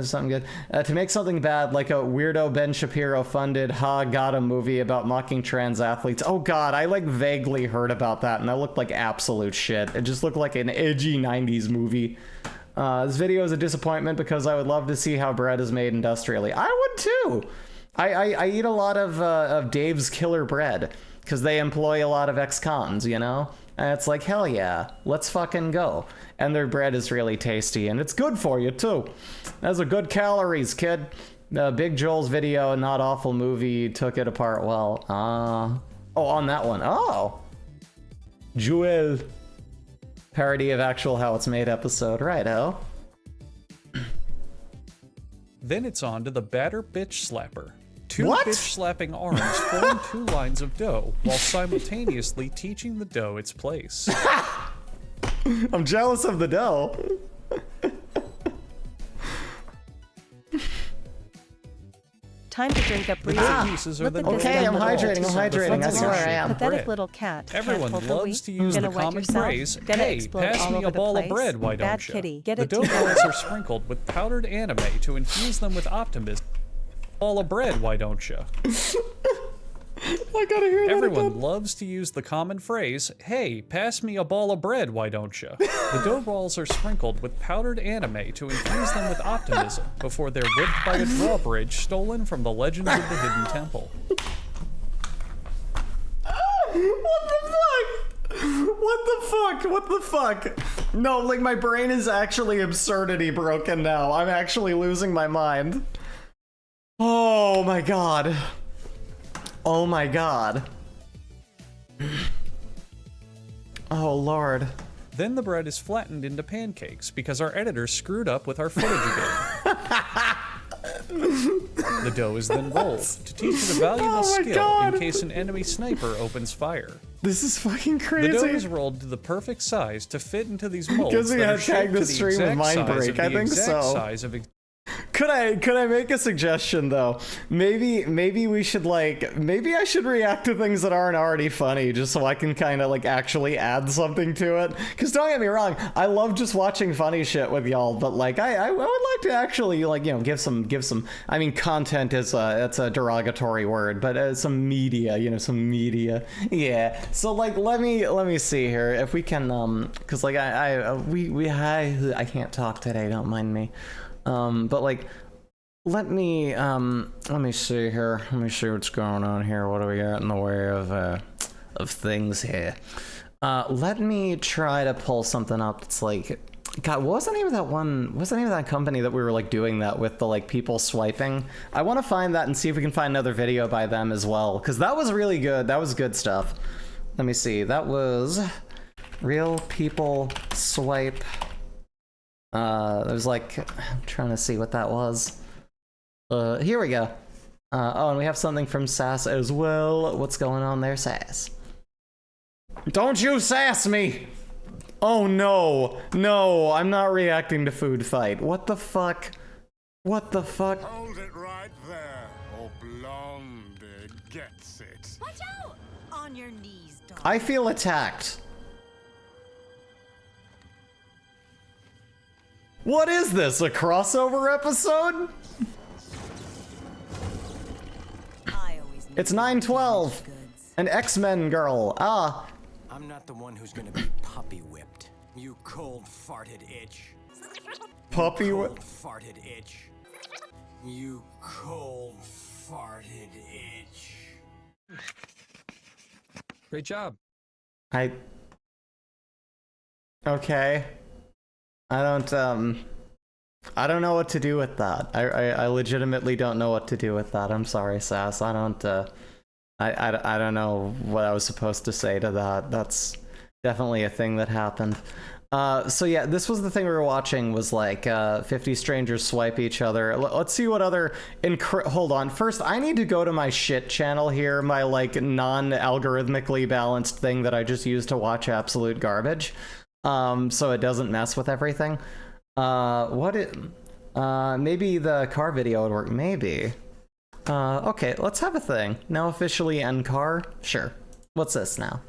Something good. To make something bad, like a weirdo Ben Shapiro funded Ha Gotta movie about mocking trans athletes. Oh God, I like vaguely heard about that, and that looked like absolute shit. It just looked like an edgy 90s movie. This video is a disappointment because I would love to see how bread is made industrially. I would too. I eat a lot of Dave's Killer Bread because they employ a lot of ex-cons, you know? And it's like, hell yeah, let's fucking go. And their bread is really tasty, and it's good for you, too. Those are good calories, kid. Big Joel's video, Not Awful Movie, took it apart well. Oh, on that one. Oh! Joel. Parody of actual How It's Made episode. Righto. Then it's on to the batter bitch slapper. Two What? bitch slapping arms form 2 lines of dough while simultaneously teaching the dough its place. I'm jealous of the dough. Time to drink up Breezy. Pieces are Look the at this Okay, I'm little hydrating, bowl. I'm hydrating, I swear I am. Pathetic little cat. Everyone Can't pull the loves to wheat. use the Gonna wet common yourself. phrase, Gonna hey, explode pass all me over a the ball of place. bread, why Bad don't you? kitty. Get The it dough together. balls are sprinkled with powdered anime to infuse them with optimism. Ball of bread, why don't you? I gotta hear that Everyone again. loves to use the common phrase, hey, pass me a ball of bread, why don't you? The dough balls are sprinkled with powdered anime to infuse them with optimism before they're whipped by a drawbridge stolen from the Legends of the Hidden Temple. What the fuck? What the fuck? What the fuck? No, like my brain is actually absurdity broken now. I'm actually losing my mind. Oh my god. Oh my god. Oh lord. Then the bread is flattened into pancakes because our editor screwed up with our footage again. The dough is then rolled to teach it a valuable Oh my skill God. in case an enemy sniper opens fire. This is fucking The crazy. dough is rolled to the perfect size to fit into these molds Because we that had are shaped tagged to the the stream with exact Mind size Break. of the I think exact so. size of Could I make a suggestion though? Maybe we should maybe I should react to things that aren't already funny just so I can kind of like actually add something to it. Cause don't get me wrong, I love just watching funny shit with y'all, but like I would like to actually like, you know, give some I mean content is that's a derogatory word, but some media, you know, some media. Yeah. So like let me see here if we can cause like I can't talk today, don't mind me. But like, let me see here. Let me see what's going on here. What do we got in the way of things here? Let me try to pull something up. It's like, God, what was the name of that one? What's the name of that company that we were like doing that with the like people swiping? I want to find that and see if we can find another video by them as well, because that was really good. That was good stuff. Let me see. That was Real People Swipe. There's like, I'm trying to see what that was. Here we go. Oh, and we have something from Sass as well. What's going on there, Sass? Don't you sass me! Oh no, no, I'm not reacting to Food Fight. What the fuck? What the fuck? Hold it right there, or Blondie gets it. Watch out! On your knees, dog. I feel attacked. What is this, a crossover episode? It's 9/12. An X-Men girl. Ah. I'm not the one who's gonna be puppy whipped. You cold farted itch. Puppy whipped. Farted itch. You cold farted itch. Great job. Okay. I don't know what to do with that. I legitimately don't know what to do with that. I'm sorry, Sass. I don't know what I was supposed to say to that. That's definitely a thing that happened. So yeah, this was the thing we were watching, was like 50 strangers swipe each other. Let's see what other hold on. First, I need to go to my shit channel here, my like non-algorithmically balanced thing that I just use to watch absolute garbage. So it doesn't mess with everything. Maybe the car video would work, maybe. Okay, let's have a thing. Now officially end car? Sure. What's this now?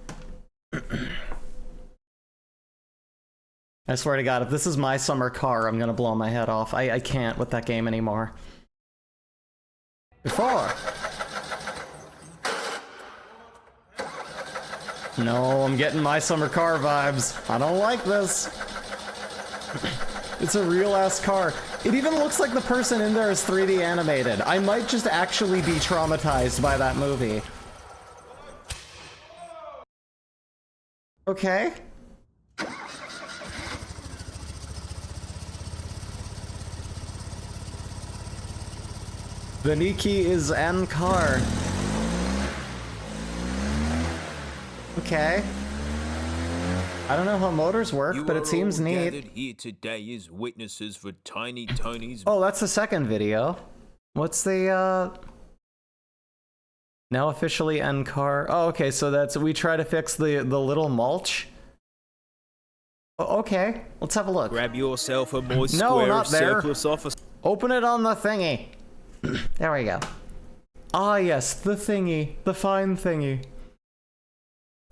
I swear to God, if this is my summer car, I'm gonna blow my head off. I can't with that game anymore. Before. No, I'm getting my summer car vibes. I don't like this. It's a real-ass car. It even looks like the person in there is 3D animated. I might just actually be traumatized by that movie. Okay. The Nikki is an car. Okay. I don't know how motors work, but it seems neat. Gathered here today as witnesses for Tiny Tony's. Oh, that's the second video. What's the now officially end car? Oh, okay, so that's we try to fix the little mulch. Oh, okay, let's have a look. Grab yourself a moist No, square not of there. surplus office. Open it on the thingy. There we go. Ah, yes, the thingy, the fine thingy.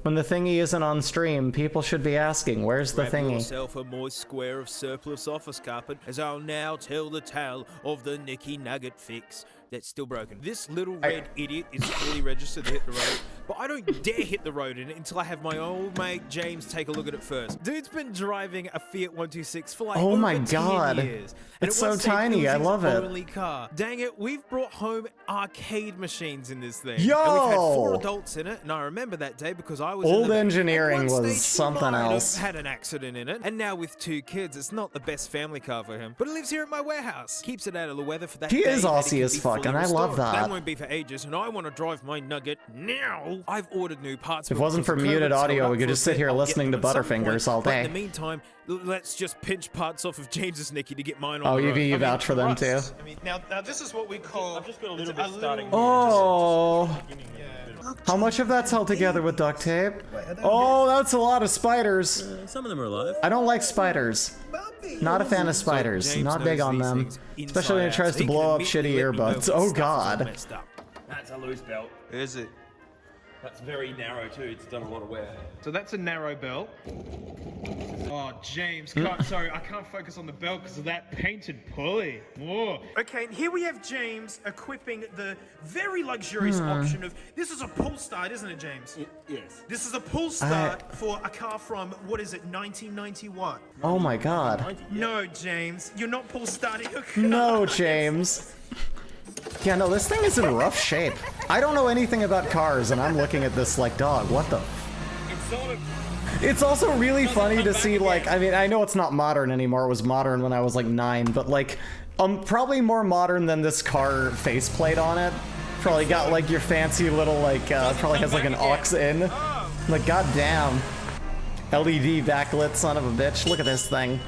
When the thingy isn't on stream, people should be asking, where's the Grab thingy? yourself a moist square of surplus office carpet, as I'll now tell the tale of the Nicky Nugget fix that's still broken. This little red idiot is fully registered to hit the road, but I don't dare hit the road in it until I have my old mate James take a look at it first. Dude's been driving a Fiat 126 for like Oh my over 10 God. years. And It's at one so stage, tiny, I was love his it. only car. Dang it, we've brought home arcade machines in this thing. Yo! And we've had 4 adults in it, and I remember that day because I was in Old the back. engineering At one was stage, something might have else. had an accident in it, and now with 2 kids, it's not the best family car for him. But he lives here at my warehouse, keeps it out of the weather for that He day is that Aussie can as be fuck, fully and I love restored. that. That won't be for ages, and I want to drive my Nugget now. I've ordered new parts. If it but wasn't because for the muted COVID's audio, held we up could for a just sit bit, here I'll get listening them to at some Butterfingers point. all But day. in the meantime, let's just pinch parts off of James's Nicky to get mine on Oh, the road. you vouch for them too? I mean, now this is what we call. I've just got a little bit starting. Oh. How much of that's held together with duct tape? Oh, that's a lot of spiders. Some of them are alive. I don't like spiders. Not a fan of spiders. James Not big knows on these them. things inside Especially when it out, tries so to he blow can up immediately shitty let me know earbuds. when Oh stuff is all God. messed up. That's a loose belt. Is it? That's very narrow too. It's done a lot of wear. So that's a narrow belt. Oh, James, sorry, I can't focus on the belt because of that painted pulley. Whoa. Okay, and here we have James equipping the very luxurious option of, this is a pull start, isn't it, James? Yes. This is a pull start for a car from, what is it, 1991? Oh my God. No, James, you're not pull starting a car. No, James. Yeah, no, this thing is in rough shape. I don't know anything about cars, and I'm looking at this like, dog, what the It's sort of... It's also really funny to see, like, I mean, I know it's not modern anymore. It was modern when I was like 9, but like, probably more modern than this car faceplate on it. Probably got like your fancy little like, probably has like an aux in. Like, goddamn. LED backlit son of a bitch. Look at this thing.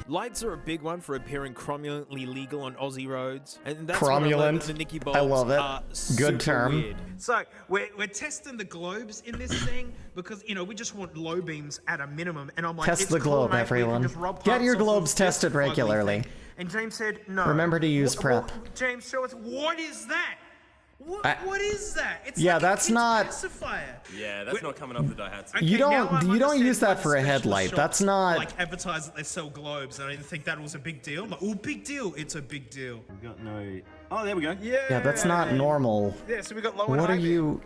Lights are a big one for appearing cromulently legal on Aussie roads, and that's Cromulent. what I learned that the Nicky bulbs I love it. are Good super term. Weird. So we're testing the globes in this thing because, you know, we just want low beams at a minimum, and I'm like, Test it's the cool, globe, mate. We can everyone. just rub Get parts your off of globes this tested ugly regularly. thing. And James said no. Remember to use prep. James, show us, what is that? What is that? It's yeah, like that's a not. pacifier. Yeah, that's not coming off the Daihatsu. Okay, You now I don't understand use that why for a the headlight. specialist That's shops, not. like advertise that they sell globes, and I didn't think that was a big deal. Like, oh, big deal. It's a big deal. We've got no. Oh, there we go. Yeah, that's not normal. Yeah, so we got low and What high are you?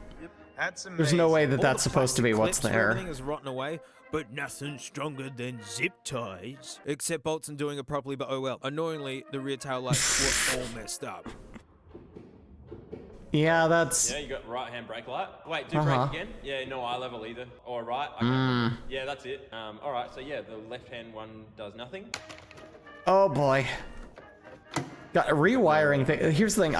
That's There's no way that All that's the supposed to be plastic what's clips and there. Everything is rotten away, but nothing stronger than zip ties. Except Bolton doing it properly, but oh well. Annoyingly, the rear tail lights were all messed up. Yeah, that's. Yeah, you got right hand brake light. Wait, do brake again? Yeah, no eye level either. Or right. Okay. Yeah, that's it. All right. So yeah, the left hand one does nothing. Oh boy. Got rewiring thing. Here's the thing.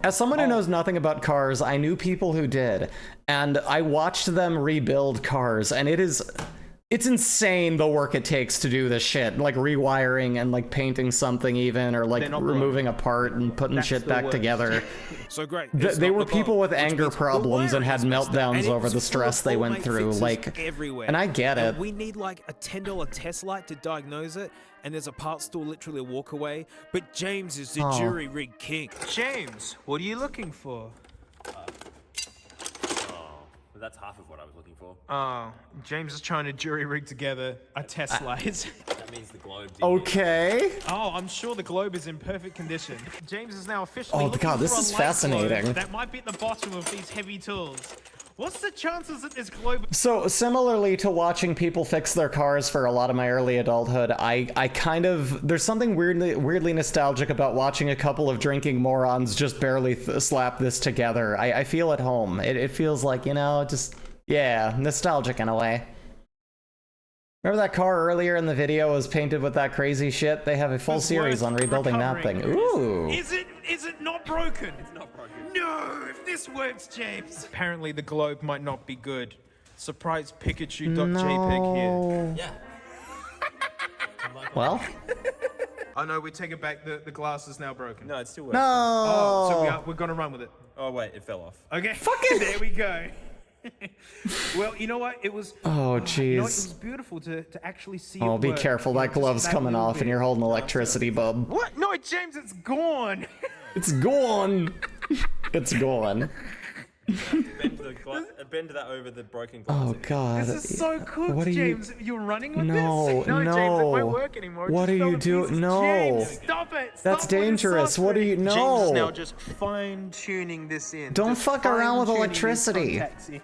As someone who knows nothing about cars, I knew people who did, and I watched them rebuild cars, and it's insane the work it takes to do this shit, like rewiring and like painting something even, or like removing a part and putting shit back together. So great. They were people with anger problems and had meltdowns over the stress they went through, like, everywhere. and I get it. And we need like a $10 test light to diagnose it, and there's a parts store literally a walk away. But James is the jury rig king. James, what are you looking for? That's half of what I was looking for. Oh, James is trying to jury rig together a test light. That means the globe. Okay. Oh, I'm sure the globe is in perfect condition. James is now officially. Oh looking god, this for a is light fascinating. globe that might be at the bottom of these heavy tools. What's the chances that this globe? So similarly to watching people fix their cars for a lot of my early adulthood, I kind of, there's something weirdly nostalgic about watching a couple of drinking morons just barely slap this together. I feel at home. It feels like, you know, just, yeah, nostalgic in a way. Remember that car earlier in the video was painted with that crazy shit? They have a full series on rebuilding that thing. Ooh. Is it not broken? It's not broken. No, if this works, James. Apparently the globe might not be good. Surprise Pikachu.jpg here. Yeah. Well. Oh no, we take it back. The glass is now broken. No, it still works. No. Oh, so we're gonna run with it. Oh wait, it fell off. Okay. Fucking there we go. Well, you know what? It was. Oh, jeez. You know, it was beautiful to actually see. Oh, it be work. careful. You know, That glove's just coming little off and you're holding electricity, bub. What? No, James, it's gone. It's gone. It's gone. Bend that over the broken glass. Oh god. This is so cooked, What are James. You're running with No, this? No, James, it won't work anymore. It What just are fell you to doing? pieces. No. James, stop it. That's dangerous. What are you? No. James is now just fine-tuning this in. Don't Just fuck around with fine-tuning these electricity. contacts in.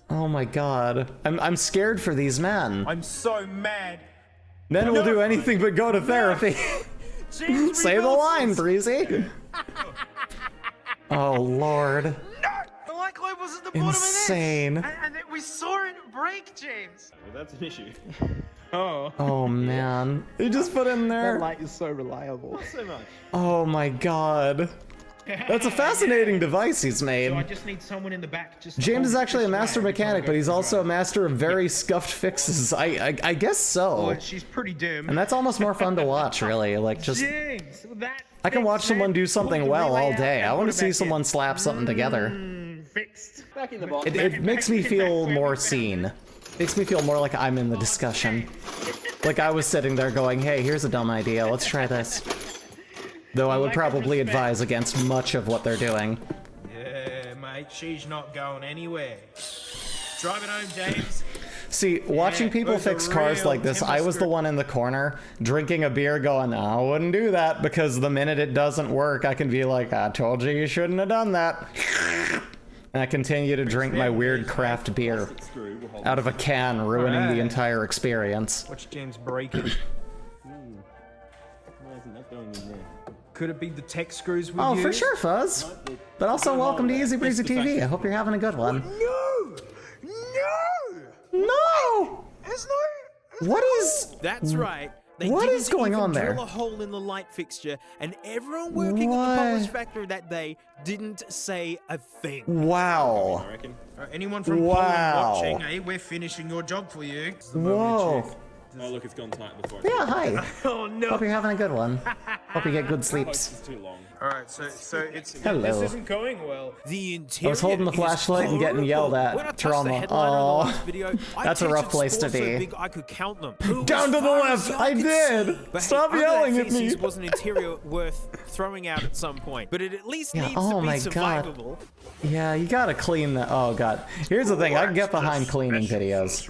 Oh my god. I'm scared for these men. I'm so mad. Men will do anything but go to therapy. James, Say the line, Breezy. Oh lord. No! The light globe was at the bottom Insane. of this. And we saw it break, James. Well, that's an issue. Oh. Oh man. You just put in there. That light is so reliable. Not so much. Oh my god. That's a fascinating device he's made. So I just need someone in the back. Just James is hold it actually a this master way. mechanic, but he's also a master of very scuffed fixes. I guess so. Oh, she's pretty dim. And that's almost more fun to watch, really. Like just James, that I can watch someone do something well all day. I want to see back someone slap something together. Fixed. Back in the box. It makes me feel more seen. Makes me feel more like I'm in the discussion. Like I was sitting there going, hey, here's a dumb idea. Let's try this. Though I would probably advise against much of what they're doing. Yeah, mate, she's not going anywhere. Drive it home, James. See, watching people those are fix cars real like this, I was the timber one in the corner drinking a beer going, I wouldn't do that, because the minute it doesn't work, I can be like, I told you you shouldn't have done that. And I continue to drink my weird craft beer out of a can, ruining the entire experience. Watch James break it. Why isn't that going in there? Could it be the tech screws we Oh, use? for sure, Fuzz. But also, welcome to Easy Breezy TV. I hope you're having a good one. No! No! No! There's no... What is... That's right. They What didn't is going even on there? drill a hole in the light fixture, and everyone working at the polish factory that day didn't say a thing. Wow. Anyone from Wow. Poland watching, hey, we're finishing your job for you. Whoa. Oh, look, it's gone tight before. Yeah, hi. Oh no. Hope you're having a good one. Hope you get good This sleeps. is too long. All right, so it's Hello. this isn't going well. The I interior was holding the is flashlight and getting yelled horrible. When I at. touched the Trauma. headliner in the Oh, last video, I that's a rough pictured place to stores so be. big I could count them. Who Down was to the far left. as I could did. see. But Stop hey, yelling under at that me. feces was an interior worth throwing out at some point, but it at least Yeah, needs oh to be my God. survivable. Yeah, you gotta clean the. Oh god. Here's the thing. I can get behind cleaning videos.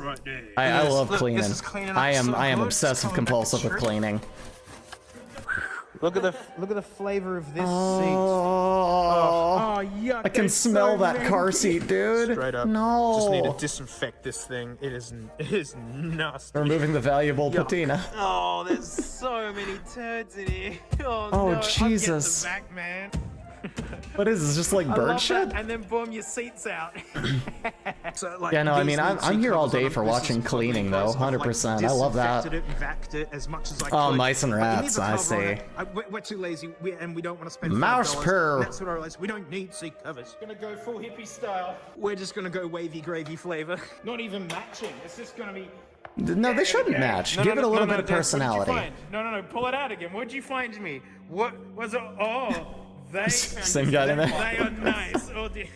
I love cleaning. I am obsessive compulsive with cleaning. Look at the flavor of this seat. Oh, Yuck! I can that's smell so that car nasty. seat, dude. Straight up. No. Just need to disinfect this thing. It is nasty. Removing the valuable Yuck. patina. Oh, there's so many turds in here. Oh, Oh, no. Jesus. I'll get the back, man. What is this? Just like I bird love shit? that, and then boom, your seat's out. So, like, Yeah, no, I these mean, need I'm here all seat day covers for on them. This watching is cleaning, though. totally gross. 100%. I love that. Disinfected it, vacuumed it as much as I Oh, could. mice and But you need rats, the I cover on see. it. We're too lazy, and we don't want to spend Mouse $5. purr. That's what I realized. We don't need seat covers. Gonna go full hippie style. We're just gonna go wavy gravy flavor. Not even matching. It's just gonna be. No, they shouldn't match. Give it a little bit of Dad, personality. What'd you find? No, pull it out again. What'd you find me? What was it? Oh, they. Same guy in there. They are nice. Oh, dear.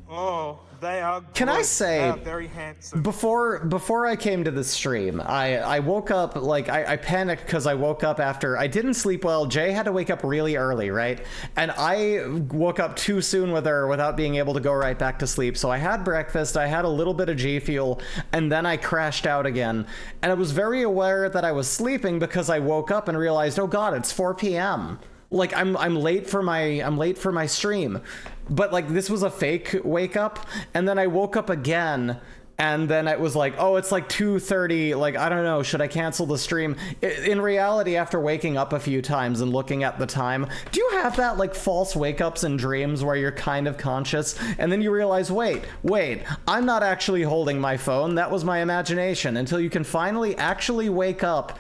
Oh, they are. Can I gross. say, They are very handsome. before I came to this stream, I woke up, like, I panicked because I woke up after, I didn't sleep well. Jay had to wake up really early, right? And I woke up too soon with her without being able to go right back to sleep. So I had breakfast, I had a little bit of G Fuel, and then I crashed out again. And I was very aware that I was sleeping because I woke up and realized, oh god, it's 4 p.m. Like I'm late for my stream. But like this was a fake wake up, and then I woke up again, and then it was like, oh, it's like 2:30, like I don't know, should I cancel the stream? In reality, after waking up a few times and looking at the time, do you have that like false wake ups and dreams where you're kind of conscious and then you realize, wait, I'm not actually holding my phone, that was my imagination, until you can finally actually wake up.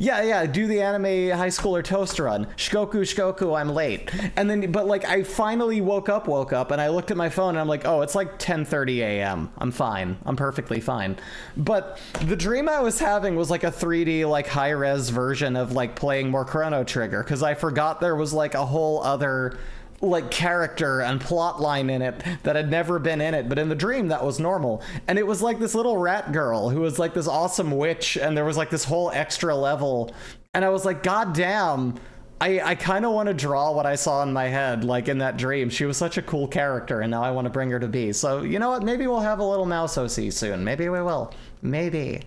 Yeah, do the anime high schooler toast run. Shikoku, I'm late. And then, but like, I finally woke up, and I looked at my phone, and I'm like, oh, it's like 10:30 a.m. I'm fine. I'm perfectly fine. But the dream I was having was like a 3D, like, high-res version of, like, playing more Chrono Trigger, because I forgot there was, like, a whole other, like, character and plot line in it that had never been in it, but in the dream that was normal. And it was like this little rat girl who was like this awesome witch, and there was like this whole extra level, and I was like, god damn, I kind of want to draw what I saw in my head, like in that dream. She was such a cool character, and now I want to bring her to be. So you know what, maybe we'll have a little mouse OC soon. Maybe we will. Maybe.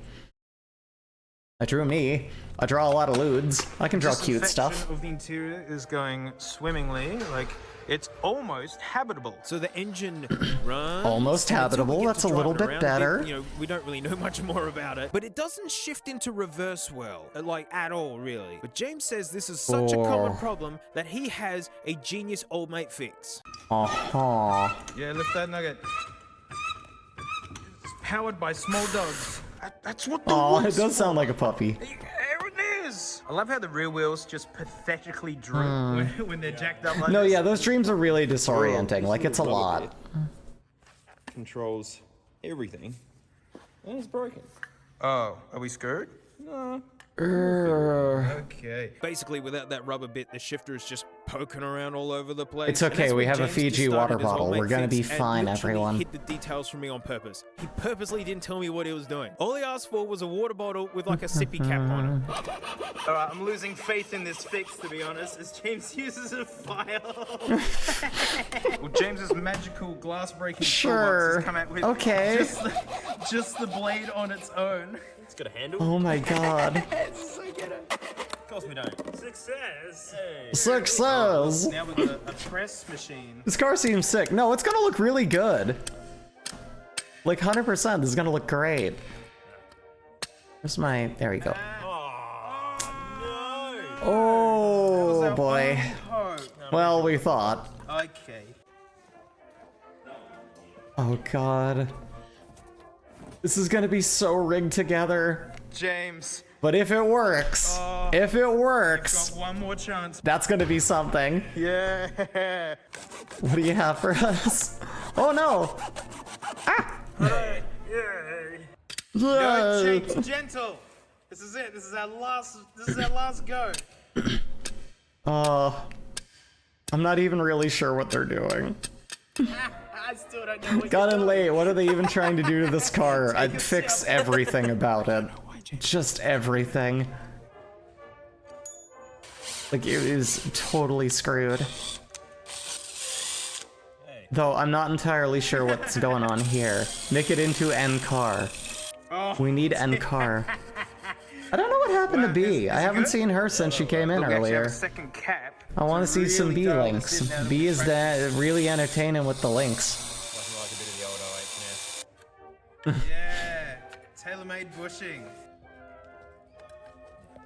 I drew me. I draw a lot of lewds. I can draw cute stuff. Of the interior is going swimmingly. Like it's almost habitable. So the engine runs. Almost habitable. That's a little bit better. You know, we don't really know much more about it, but it doesn't shift into reverse well, like at all, really. But James says this is such a common problem that he has a genius old mate fix. Uh-huh. Yeah, lift that nugget. It's powered by small dogs. That's what the Oh, it wood's does sound for. like a puppy. There it is. I love how the rear wheels just pathetically droop when they're jacked up like No, this. yeah, those dreams are really disorienting. Like, it's a lot. Controls everything. And it's broken. Oh, are we screwed? No. Okay. Basically, without that rubber bit, the shifter is just poking around all over the place. It's And okay, that's we when have a James Fiji just water started his bottle. old mate We're gonna be fix and fine, literally everyone. hid the details from me on purpose. He purposely didn't tell me what he was doing. All he asked for was a water bottle with like a sippy cap on it. All right, I'm losing faith in this fix, to be honest, as James uses a file. Well, James's magical glass-breaking toolbox has come out with just the blade on its own. It's got a handle. Oh my god. So get it. Of course we don't. Success! Hey. Success! Now we've got a press machine. This car seems sick. No, it's gonna look really good. Like 100%, this is gonna look great. Where's my... There we go. Oh boy. Well, we thought. Okay. Oh god. This is gonna be so rigged together. James. But if it works, if it works, Got one more chance. that's gonna be something. Yeah. What do you have for us? Oh no! Ah! Yay. No, Yeah. James, gentle. This is it. This is our last go. I'm not even really sure what they're doing. I still don't know what Got you're in doing. late. What are they even trying to do to this car? I'd fix everything about it. Just everything. Like, it is totally screwed. Though I'm not entirely sure what's going on here. Make it into N car. We need N car. I don't know what happened to B. I haven't seen her since she came in Look, we actually have earlier. a second cap. I want to see some Really B go links. sit down B and is that really entertaining with the links. Yeah, tailor-made bushing.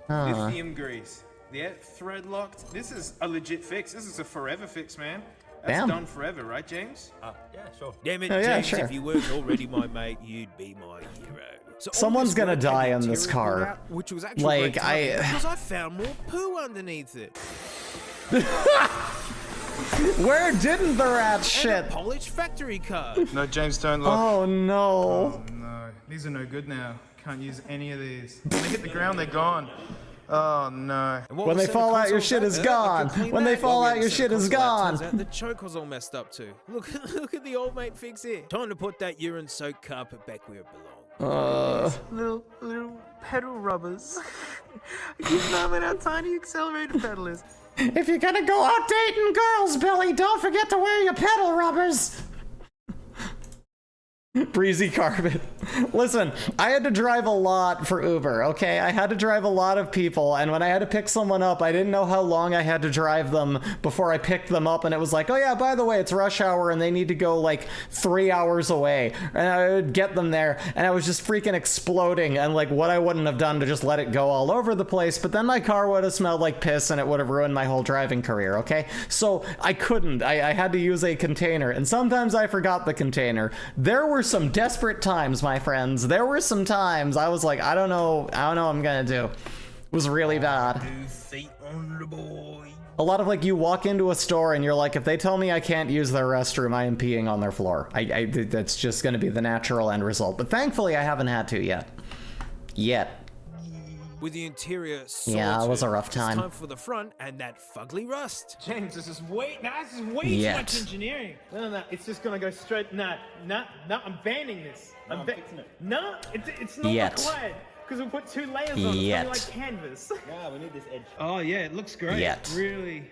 Lithium grease. Yeah, thread locked. This is a legit fix. This is a forever fix, man. That's Damn. done forever, right, James? Yeah, sure. Damn it, Oh, yeah, James, sure. if you weren't already my mate, you'd be my hero. So all Someone's this gonna work die had in the this interior pulled car. out, which was actually Like, great timing, because I found more poo underneath it. Where didn't the rat And shit? a polished factory car. No, James, don't look. Oh no. Oh no, these are no good now. Can't use any of these. When they hit the ground, they're gone. Oh no. When they fall out, your shit is gone. When they fall out, your shit is gone. The choke was all messed up too. Look, look at the old mate fix here. Time to put that urine-soaked carpet back where it belongs. Little pedal rubbers. I keep knowing how tiny accelerator pedal is. If you're gonna go out dating girls, Billy, don't forget to wear your pedal rubbers. Breezy carpet. Listen, I had to drive a lot for Uber, okay? I had to drive a lot of people, and when I had to pick someone up, I didn't know how long I had to drive them before I picked them up, and it was like, oh yeah, by the way, it's rush hour, and they need to go like 3 hours away. And I would get them there, and I was just freaking exploding, and like what I wouldn't have done to just let it go all over the place, but then my car would have smelled like piss, and it would have ruined my whole driving career, okay? So I couldn't. I had to use a container, and sometimes I forgot the container. There were some desperate times, my friends. There were some times I was like, I don't know what I'm gonna do. It was really bad. A lot of like, you walk into a store and you're like, if they tell me I can't use their restroom, I am peeing on their floor. That's just gonna be the natural end result. But thankfully I haven't had to yet. With the interior Yeah, it was a rough time. It's time for the front and that fugly rust. James, this is way too Yet. much engineering. No, it's just gonna go straight. No, I'm banning this. I'm fixing it. No, it's not Yet. required because we put 2 layers on it. It's Yet. gonna be like canvas. Yeah, we need this edge. Oh yeah, it looks great. Yet. Really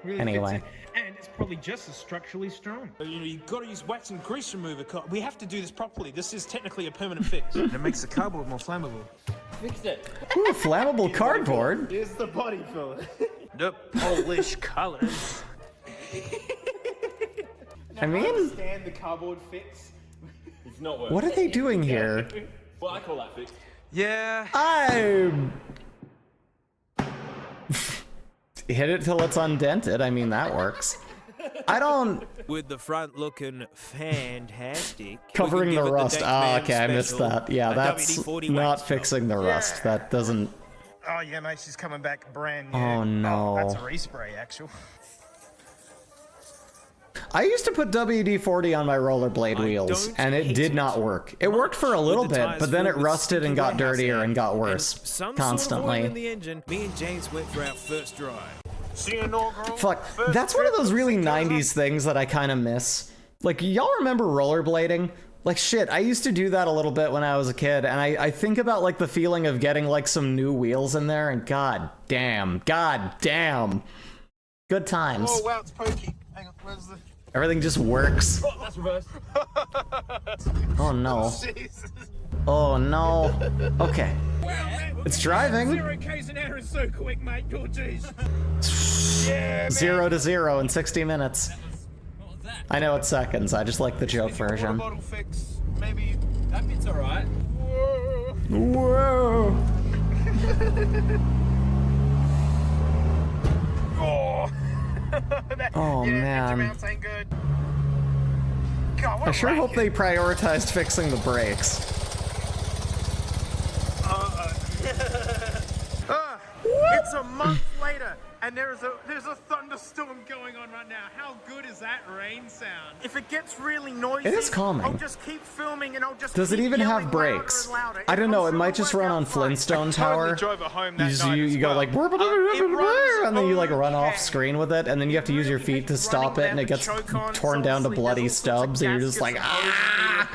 Anyway. fits it. And it's probably just as structurally strong. You've got to use wax and grease remover. We have to do this properly. This is technically a permanent fix. And it makes the cardboard more flammable. Fixed it. Ooh, flammable cardboard. Here's the body filler. The Polish colors. I mean, understand the cardboard fix. It's not working. what are they doing here? Well, I call that fixed. Yeah. I hit it till it's undented. I mean, that works. I don't. With the front looking fantastic. Covering we the can give it rust. Dank Ah, Man okay, I missed special, that. Yeah, a that's WD-40 not wax fixing the rust. That doesn't. Oh yeah, mate, she's coming back brand new. Oh no. That's a respray, actual. I used to put WD-40 on my rollerblade wheels, and it did not work. It worked for a little bit, but then it rusted and got dirtier and got worse Some constantly. Sort of oil in the engine. Me and James went for our first drive. Fuck, that's one of those really 90s things that I kind of miss. Like, y'all remember rollerblading? Like, shit, I used to do that a little bit when I was a kid, and I think about, like, the feeling of getting, like, some new wheels in there, and god damn. Good times. Oh wow, it's pokey. Hang on, where's the... Everything just works. Oh, that's reversed. Oh no. Jesus. Oh no. Okay. It's driving. 0 K's an hour is so quick, mate. Your jeez. 0 to 0 in 60 minutes. I know it's seconds. I just like the joke version. Bottle fix, maybe. That bit's alright. Whoa. Oh. Oh man. Ain't good. God, what I a sure hope racket. they prioritized fixing the brakes. It's a month later, and and there's a thunderstorm going on right now. How good is that rain sound? If it gets really noisy, It is calming. I'll just keep filming and I'll just Does it keep even yelling have brakes? louder and louder. I don't know. It might just run on Flintstone Power. Drove it home You, that just, night you, as you go well. like, and then you like run off screen with it, and then you have to use your feet to stop it, and it gets torn down to bloody stubs, and you're just like, ah!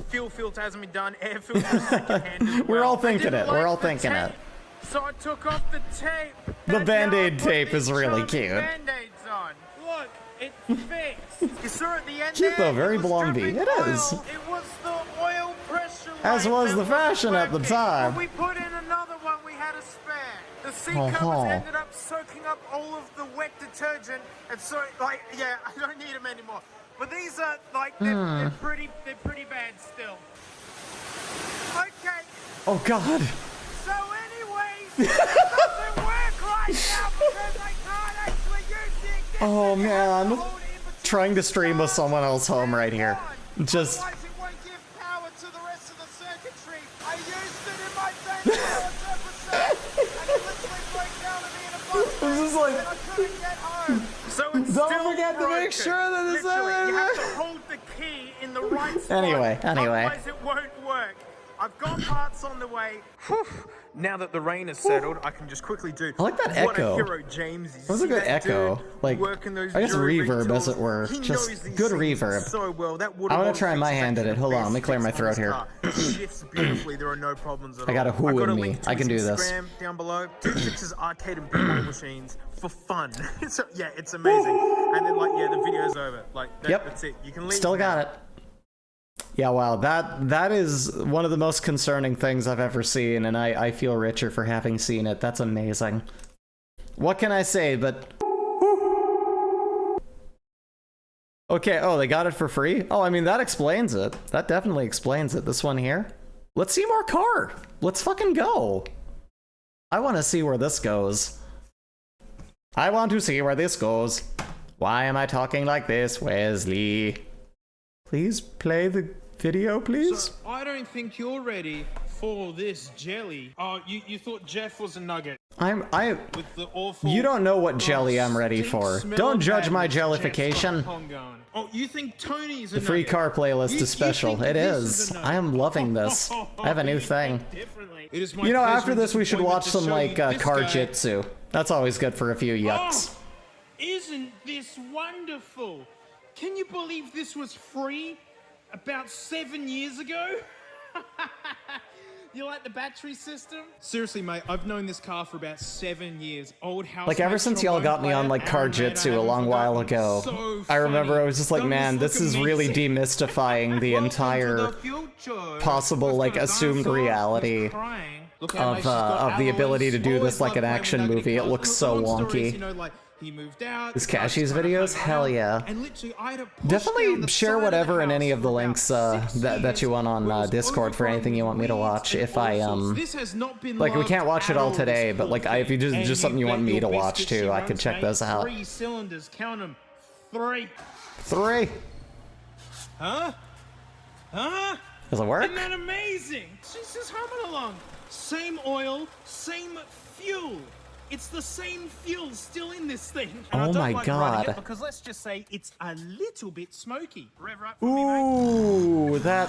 Fuel filter hasn't been done. Air filter secondhand. We're all thinking it. We're all thinking it. So I took off the tape. The Band-Aid tape is really cute. Band-Aids on. Look, it fixed. You saw at the end Cute though, very Blondie. It oil. is. It was the oil pressure As line was that the fashion at the working. time. When we put in another one, we had a spare. The seat covers ended up soaking up all of the wet detergent, and so like, yeah, I don't need them anymore. But these are like they're pretty bad still. Okay. Oh God. So anyways, it doesn't work right now because I can't actually use it. Oh man. Trying to stream with someone else home right here. Just. Otherwise it won't give power to the rest of the circuitry. I used it in my Band-Aid episode, and it literally broke down to me in a bus. This is like. And I couldn't get home. So it's Don't still forget to make sure that it's literally, you have to hold the key in the right spot. Anyway. Otherwise it won't work. I've got parts on the way. Whew. Now that the rain has settled, I can just quickly do. I like that what echo. A hero James is. That was a good echo. Like, I guess reverb, as it were. Just good reverb. So well. That I want to try my hand at it. Hold on, let me clear my throat here. It shifts beautifully. There are no problems at all. I got a who in me. I can do this. Instagram down below. It fixes arcade and pinball machines for fun. So yeah, it's amazing. And then the video's over. Like that's it. You can leave. Still got it. Yeah, wow, that is one of the most concerning things I've ever seen, and I feel richer for having seen it. That's amazing. What can I say, but... Okay, oh, they got it for free? Oh, I mean, that explains it. That definitely explains it. This one here. Let's see more car. Let's fucking go. I want to see where this goes. I want to see where this goes. Why am I talking like this, Wesley? Please play the video, please. So, I don't think you're ready for this jelly. Oh, you thought Jeff was a nugget. With the awful, you don't know what jelly I'm ready for. Don't judge my jellification. Oh, you think Tony's a The free nugget? car playlist is special. It this is. is a nugget? I am loving this. I have a new thing. It is my You know, pleasure after and this we should disappointment watch to some show like you this car guy. jitsu. That's always good for a few yucks. Oh, isn't this wonderful? Can you believe this was free about 7 years ago? You like the battery system? Seriously, mate, I've known this car for about 7 years. Old house. Like ever since y'all got me on like car jitsu a long while ago, I remember I was just like, man, this is really demystifying the entire possible like assumed reality of the ability to do this like an action movie. It looks so wonky. He moved out. Is Cashie's videos? Hell yeah. Definitely share whatever in any of the links that you want on Discord for anything you want me to watch. If I like, we can't watch it all today, but like if you just something you want me to watch too, I could check those out. 3 cylinders, count them. 3. 3. Huh? Huh? Does it work? Isn't that amazing? She's just humming along. Same oil, same fuel. It's the same fuel still in this thing. And I Oh don't my like running God. it because let's just say it's a little bit smoky. Ooh, that...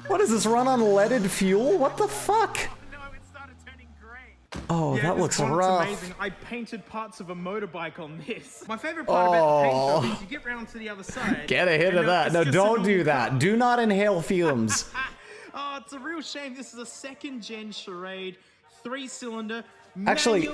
What is this, run on leaded fuel? What the fuck? Oh, Yeah, that this looks bont's rough. amazing. I painted parts of a motorbike on this. My favorite part about the paint Oh. job is you get round to the other side. Get a hit and of that. it's No, just a don't do normal that. car. Do not inhale fumes. Oh, it's a real shame. This is a 2nd gen charade, 3-cylinder. Actually,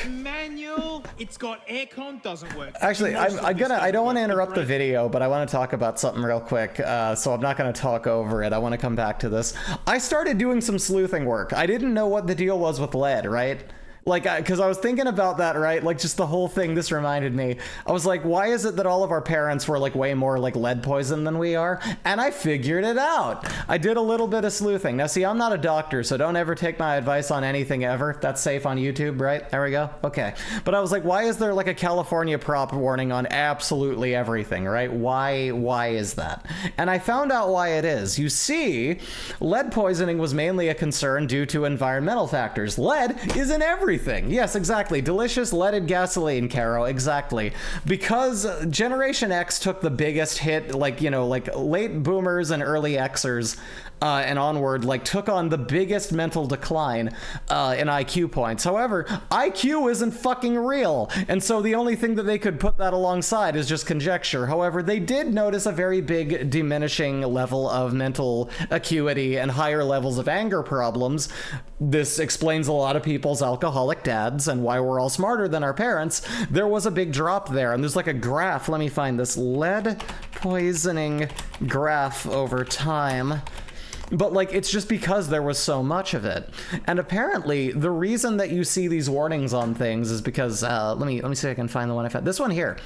manual. It's got aircon. Doesn't work. Actually, Most of this I don't want to doesn't work. interrupt the video, but I want to talk about something real quick, so I'm not going to talk over it. I want to come back to this. I started doing some sleuthing work. I didn't know what the deal was with lead, right? Like, because I was thinking about that, right? Like, just the whole thing, this reminded me. I was like, why is it that all of our parents were, like, way more, like, lead poisoned than we are? And I figured it out. I did a little bit of sleuthing. Now, see, I'm not a doctor, so don't ever take my advice on anything ever. That's safe on YouTube, right? There we go. Okay. But I was like, why is there, like, a California prop warning on absolutely everything, right? Why is that? And I found out why it is. You see, lead poisoning was mainly a concern due to environmental factors. Lead is in everything. everything. Yes, exactly. Delicious leaded gasoline, Caro. Exactly. Because Generation X took the biggest hit, like, you know, like late boomers and early Xers and onward, like took on the biggest mental decline in IQ points. However, IQ isn't fucking real. And so the only thing that they could put that alongside is just conjecture. However, they did notice a very big diminishing level of mental acuity and higher levels of anger problems. This explains a lot of people's alcoholic dads and why we're all smarter than our parents. There was a big drop there, and there's like a graph. Let me find this lead poisoning graph over time. But like, it's just because there was so much of it. And apparently the reason that you see these warnings on things is because let me see if I can find the one I found. This one here.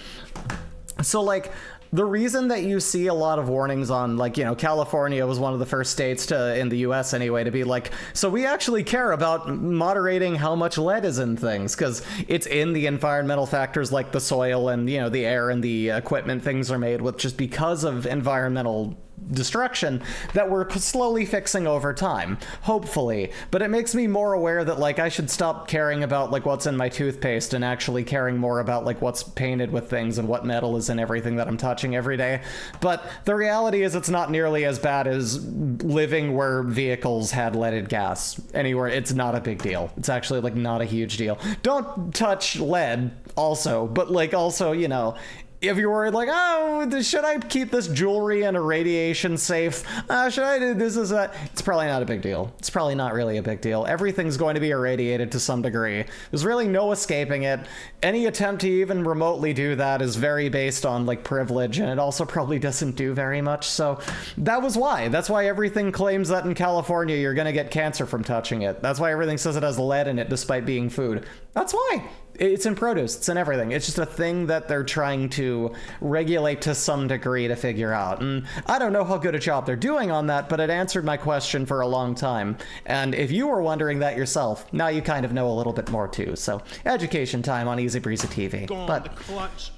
So like, the reason that you see a lot of warnings on, like, you know, California was one of the first states to, in the US anyway, to be like, so we actually care about moderating how much lead is in things, because it's in the environmental factors like the soil and, you know, the air and the equipment things are made with, just because of environmental destruction that we're slowly fixing over time, hopefully. But it makes me more aware that, like, I should stop caring about, like, what's in my toothpaste and actually caring more about, like, what's painted with things and what metal is in everything that I'm touching every day. But the reality is it's not nearly as bad as living where vehicles had leaded gas. Anywhere, it's not a big deal. It's actually, like, not a huge deal. Don't touch lead also, but, like, also, you know, if you're worried, like, oh, should I keep this jewelry in a radiation safe? Should I do this? Is that? It's probably not a big deal. It's probably not really a big deal. Everything's going to be irradiated to some degree. There's really no escaping it. Any attempt to even remotely do that is very based on, like, privilege, and it also probably doesn't do very much. So that was why. That's why everything claims that in California you're going to get cancer from touching it. That's why everything says it has lead in it despite being food. That's why. It's in produce, it's in everything. It's just a thing that they're trying to regulate to some degree to figure out. And I don't know how good a job they're doing on that, but it answered my question for a long time. And if you were wondering that yourself, now you kind of know a little bit more too. So education time on Easy Breezy TV. Gone, But the clutch,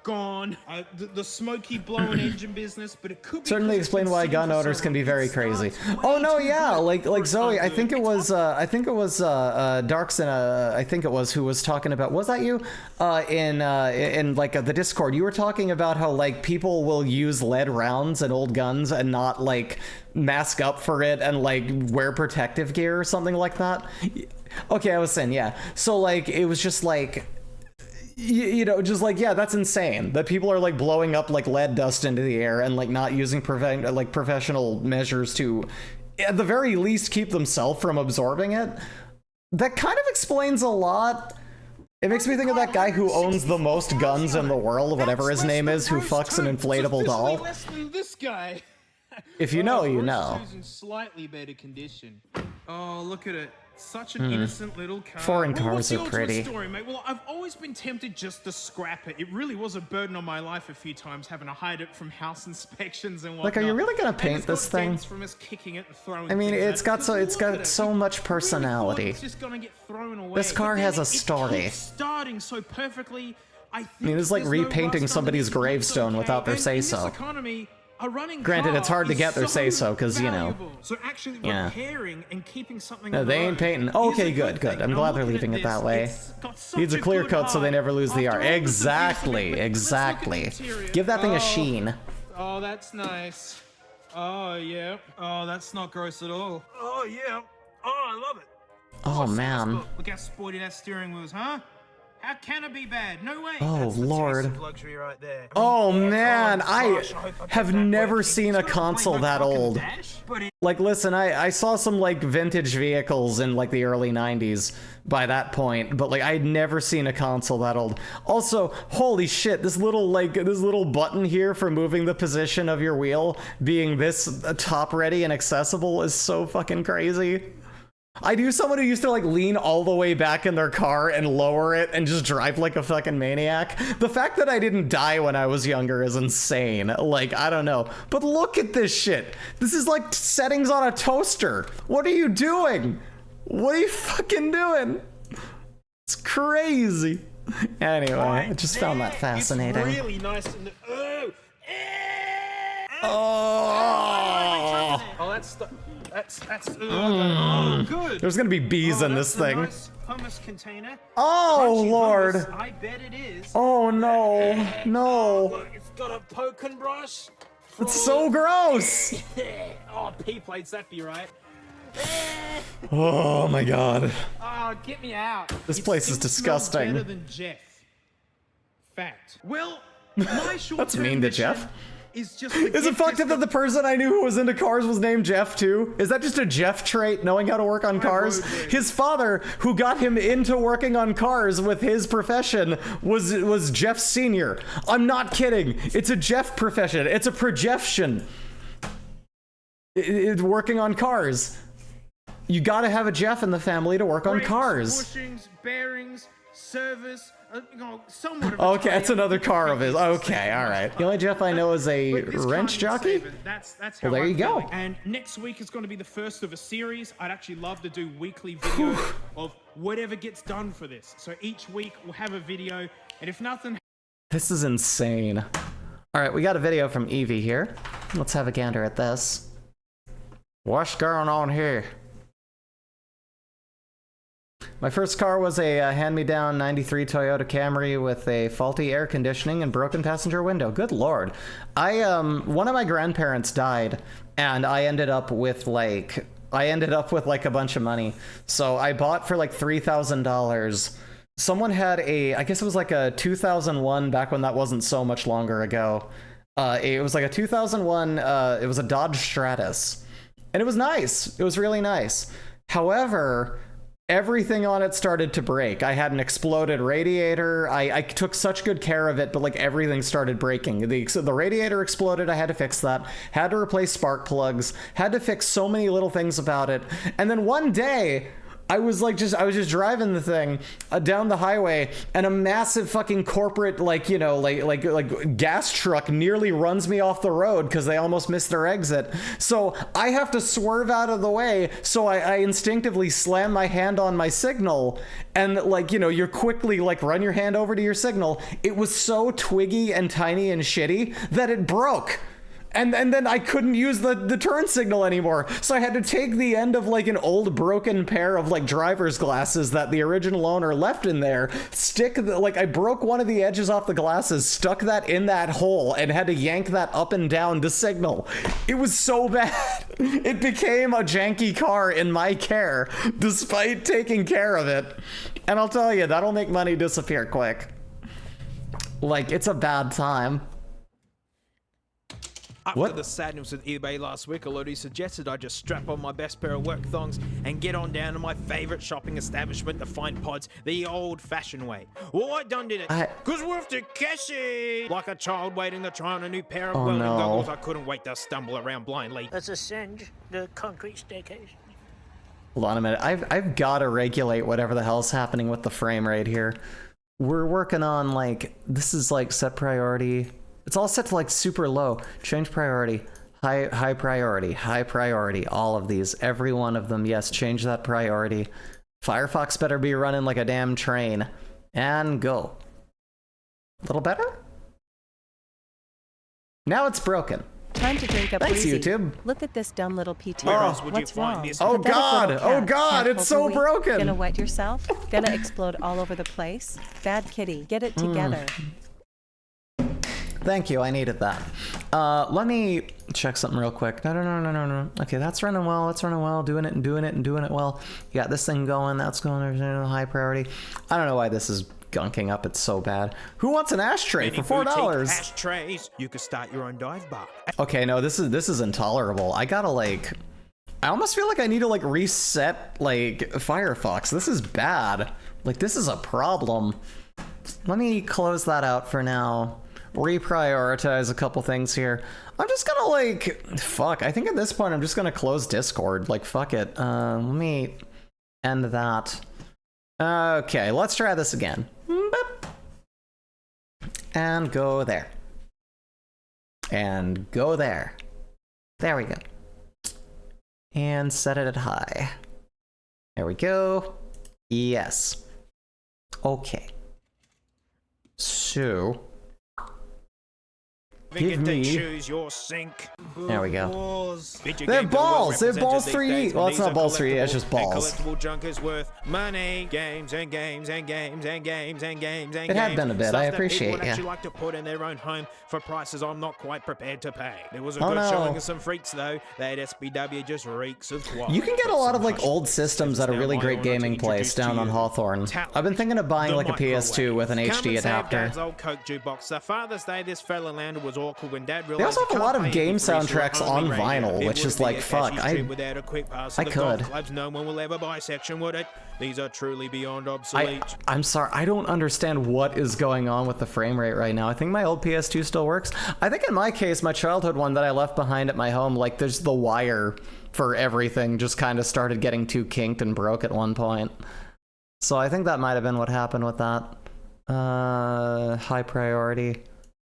gone. The smoky blowing engine business, but it could be certainly explain why gun owners can be very crazy. Oh no, yeah, like Zoe, I think it was Darkson, I think it was, who was talking about, was that you? In like the Discord, you were talking about how, like, people will use lead rounds and old guns and not, like, mask up for it and, like, wear protective gear or something like that. Okay, I was saying, yeah. So, like, it was just like, you know, just like, yeah, that's insane that people are, like, blowing up, like, lead dust into the air and, like, not using professional measures to at the very least keep themselves from absorbing it. That kind of explains a lot. It makes me think of that guy who owns the most guns in the world, whatever his name is, who fucks an inflatable doll. Less than this guy. If you know, you know. In slightly better condition. Oh, look at it. Such an innocent little car. Foreign cars are what's the pretty. ultimate story, mate? Well, I've always been tempted just to scrap it. It really was a burden on my life a few times, having to hide it from house inspections and whatnot. Like, are you really gonna paint this thing? From us kicking it and throwing I mean, things it's got so much personality. it's just gonna get thrown away. This car has a story. Starting so perfectly. I mean, it's like repainting somebody's gravestone without their say-so. Granted, it's hard to get their say-so, because, you know. So actually yeah. repairing and keeping something No, they ain't painting. Okay, good. I'm glad they're leaving it that way. Needs a clear coat so they never lose the art. Exactly. Give that thing a sheen. Oh, that's nice. Oh, yeah. Oh, that's not gross at all. Oh, yeah. Oh, I love it. Oh, man. Look how sporty that steering wheel is, huh? How can it be bad? No way. Oh, Lord. Luxury right there. Oh, man. I have never seen a console that old. Like, listen, I saw some, like, vintage vehicles in, like, the early 90s by that point, but, like, I'd never seen a console that old. Also, holy shit, this little button here for moving the position of your wheel being this top ready and accessible is so fucking crazy. I knew someone who used to, like, lean all the way back in their car and lower it and just drive like a fucking maniac. The fact that I didn't die when I was younger is insane. Like, I don't know. But look at this shit. This is like settings on a toaster. What are you doing? What are you fucking doing? It's crazy. Anyway, I just found that fascinating. It's really nice. Oh, that's oh, good. There's gonna be bees in this thing. Nice hummus container. Oh Crunchy Lord! hummus, I bet it is. Oh no, no! Look, it's got a poking brush. It's so gross! Oh, pea plates, that'd be right. Oh my God! Oh, get me out. This place is disgusting. Better than Jeff. Fact. Well, my short That's mean to Jeff. Is it fucked up that the person I knew who was into cars was named Jeff too? Is that just a Jeff trait, knowing how to work on cars? His father, who got him into working on cars with his profession, was Jeff Senior. I'm not kidding. It's a Jeff profession. It's a projection. It's working on cars. You gotta have a Jeff in the family to work on cars. Bushings, bearings, service. Somewhat of Okay, that's another car of his. Okay, all right. The only Jeff I know is a wrench jockey. That's how Well, there you go. feeling. And next week is going to be the first of a series. I'd actually love to do weekly videos of whatever gets done for this. So each week we'll have a video, and if nothing. This is insane. All right, we got a video from Evie here. Let's have a gander at this. What's going on here? My first car was a hand-me-down 93 Toyota Camry with a faulty air conditioning and broken passenger window. Good lord. One of my grandparents died, and I ended up with like a bunch of money. So I bought for like $3,000. Someone had I guess it was like a 2001, back when that wasn't so much longer ago. It was like a 2001, it was a Dodge Stratus. And it was nice. It was really nice. However, everything on it started to break. I had an exploded radiator. I took such good care of it, but like everything started breaking. The radiator exploded. I had to fix that. Had to replace spark plugs. Had to fix so many little things about it. And then one day, I was just driving the thing down the highway, and a massive fucking corporate like gas truck nearly runs me off the road because they almost missed their exit. So I have to swerve out of the way. So I instinctively slam my hand on my signal, and you quickly run your hand over to your signal. It was so twiggy and tiny and shitty that it broke. And then I couldn't use the turn signal anymore. So I had to take the end of an old broken pair of driver's glasses that the original owner left in there, I broke one of the edges off the glasses, stuck that in that hole, and had to yank that up and down to signal. It was so bad. It became a janky car in my care, despite taking care of it. And I'll tell you, that'll make money disappear quick. It's a bad time. After the sadness with eBay last week, Elodie suggested I just strap on my best pair of work thongs and get on down to my favourite shopping establishment to find pods the old-fashioned way. Well, I done did it, because we're off to Cassie! Like a child waiting to try on a new pair of welding goggles, I couldn't wait to stumble around blindly. Let's ascend the concrete staircase. Hold on a minute. I've got to regulate whatever the hell's happening with the frame rate here. We're working on, this is, set priority. It's all set to super low. Change priority. High priority. High priority. All of these. Every one of them. Yes, change that priority. Firefox better be running like a damn train. And go. A little better? Now it's broken. Time to drink up Thanks, Breezy. YouTube. Look at this dumb little PT. What's wrong? Oh god! Oh god! It's so broken! Gonna wet yourself? Gonna explode all over the place? Bad kitty. Get it together. Thank you, I needed that. Let me check something real quick. No. Okay, that's running well, doing it well. You got this thing going, that's going high priority. I don't know why this is gunking up, it's so bad. Who wants an ashtray for $4? Ashtrays, you could start your own dive bar. Okay, no, this is intolerable. I gotta I almost feel like I need to reset Firefox. This is bad. This is a problem. Let me close that out for now. Reprioritize a couple things here. I'm just gonna fuck. I think at this point I'm just gonna close Discord. Fuck it. Let me end that. Okay, let's try this again. Boop. And go there. And go there. There we go. And set it at high. There we go. Yes. Okay. So Give me. Choose your sink. There we go. Balls. They're balls. They're balls 3D. Well, it's not balls 3D. It's just balls. Collectible junk is worth money. Games and games and games and games and games and It had been a bit. Stuff I that appreciate. people would Yeah. actually like to put in their own home for prices I'm not quite prepared to pay. There was a Oh, good no. showing of some freaks though. That SBW just reeks of quality. You can get a lot of like old systems at a really great gaming place down on Hawthorne. I've been thinking of buying like a PS2 with an HD adapter. Dad's old Coke jukebox. The Father's Day this fella landed was awkward when Dad realized They also have a lot of game soundtracks on radio. vinyl, It which is would be like a fuck. cashies trip without a quick pass to I the golf could. clubs. No one will ever buy section, would it? These are truly beyond obsolete. I'm sorry, I don't understand what is going on with the frame rate right now. I think my old PS2 still works. I think in my case, my childhood one that I left behind at my home, like there's the wire for everything just kind of started getting too kinked and broke at one point. So I think that might have been what happened with that. High priority.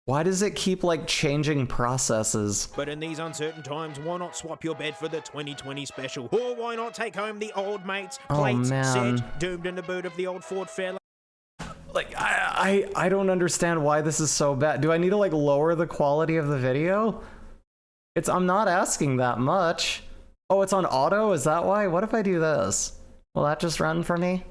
Why does it keep like changing processes? But in these uncertain times, why not swap your bed for the 2020 special? Or why not take home the old mate's plates, man. set, doomed in the boot of the old Ford Fairlane? Like, I don't understand why this is so bad. Do I need to like lower the quality of the video? I'm not asking that much. Oh, it's on auto? Is that why? What if I do this? Will that just run for me?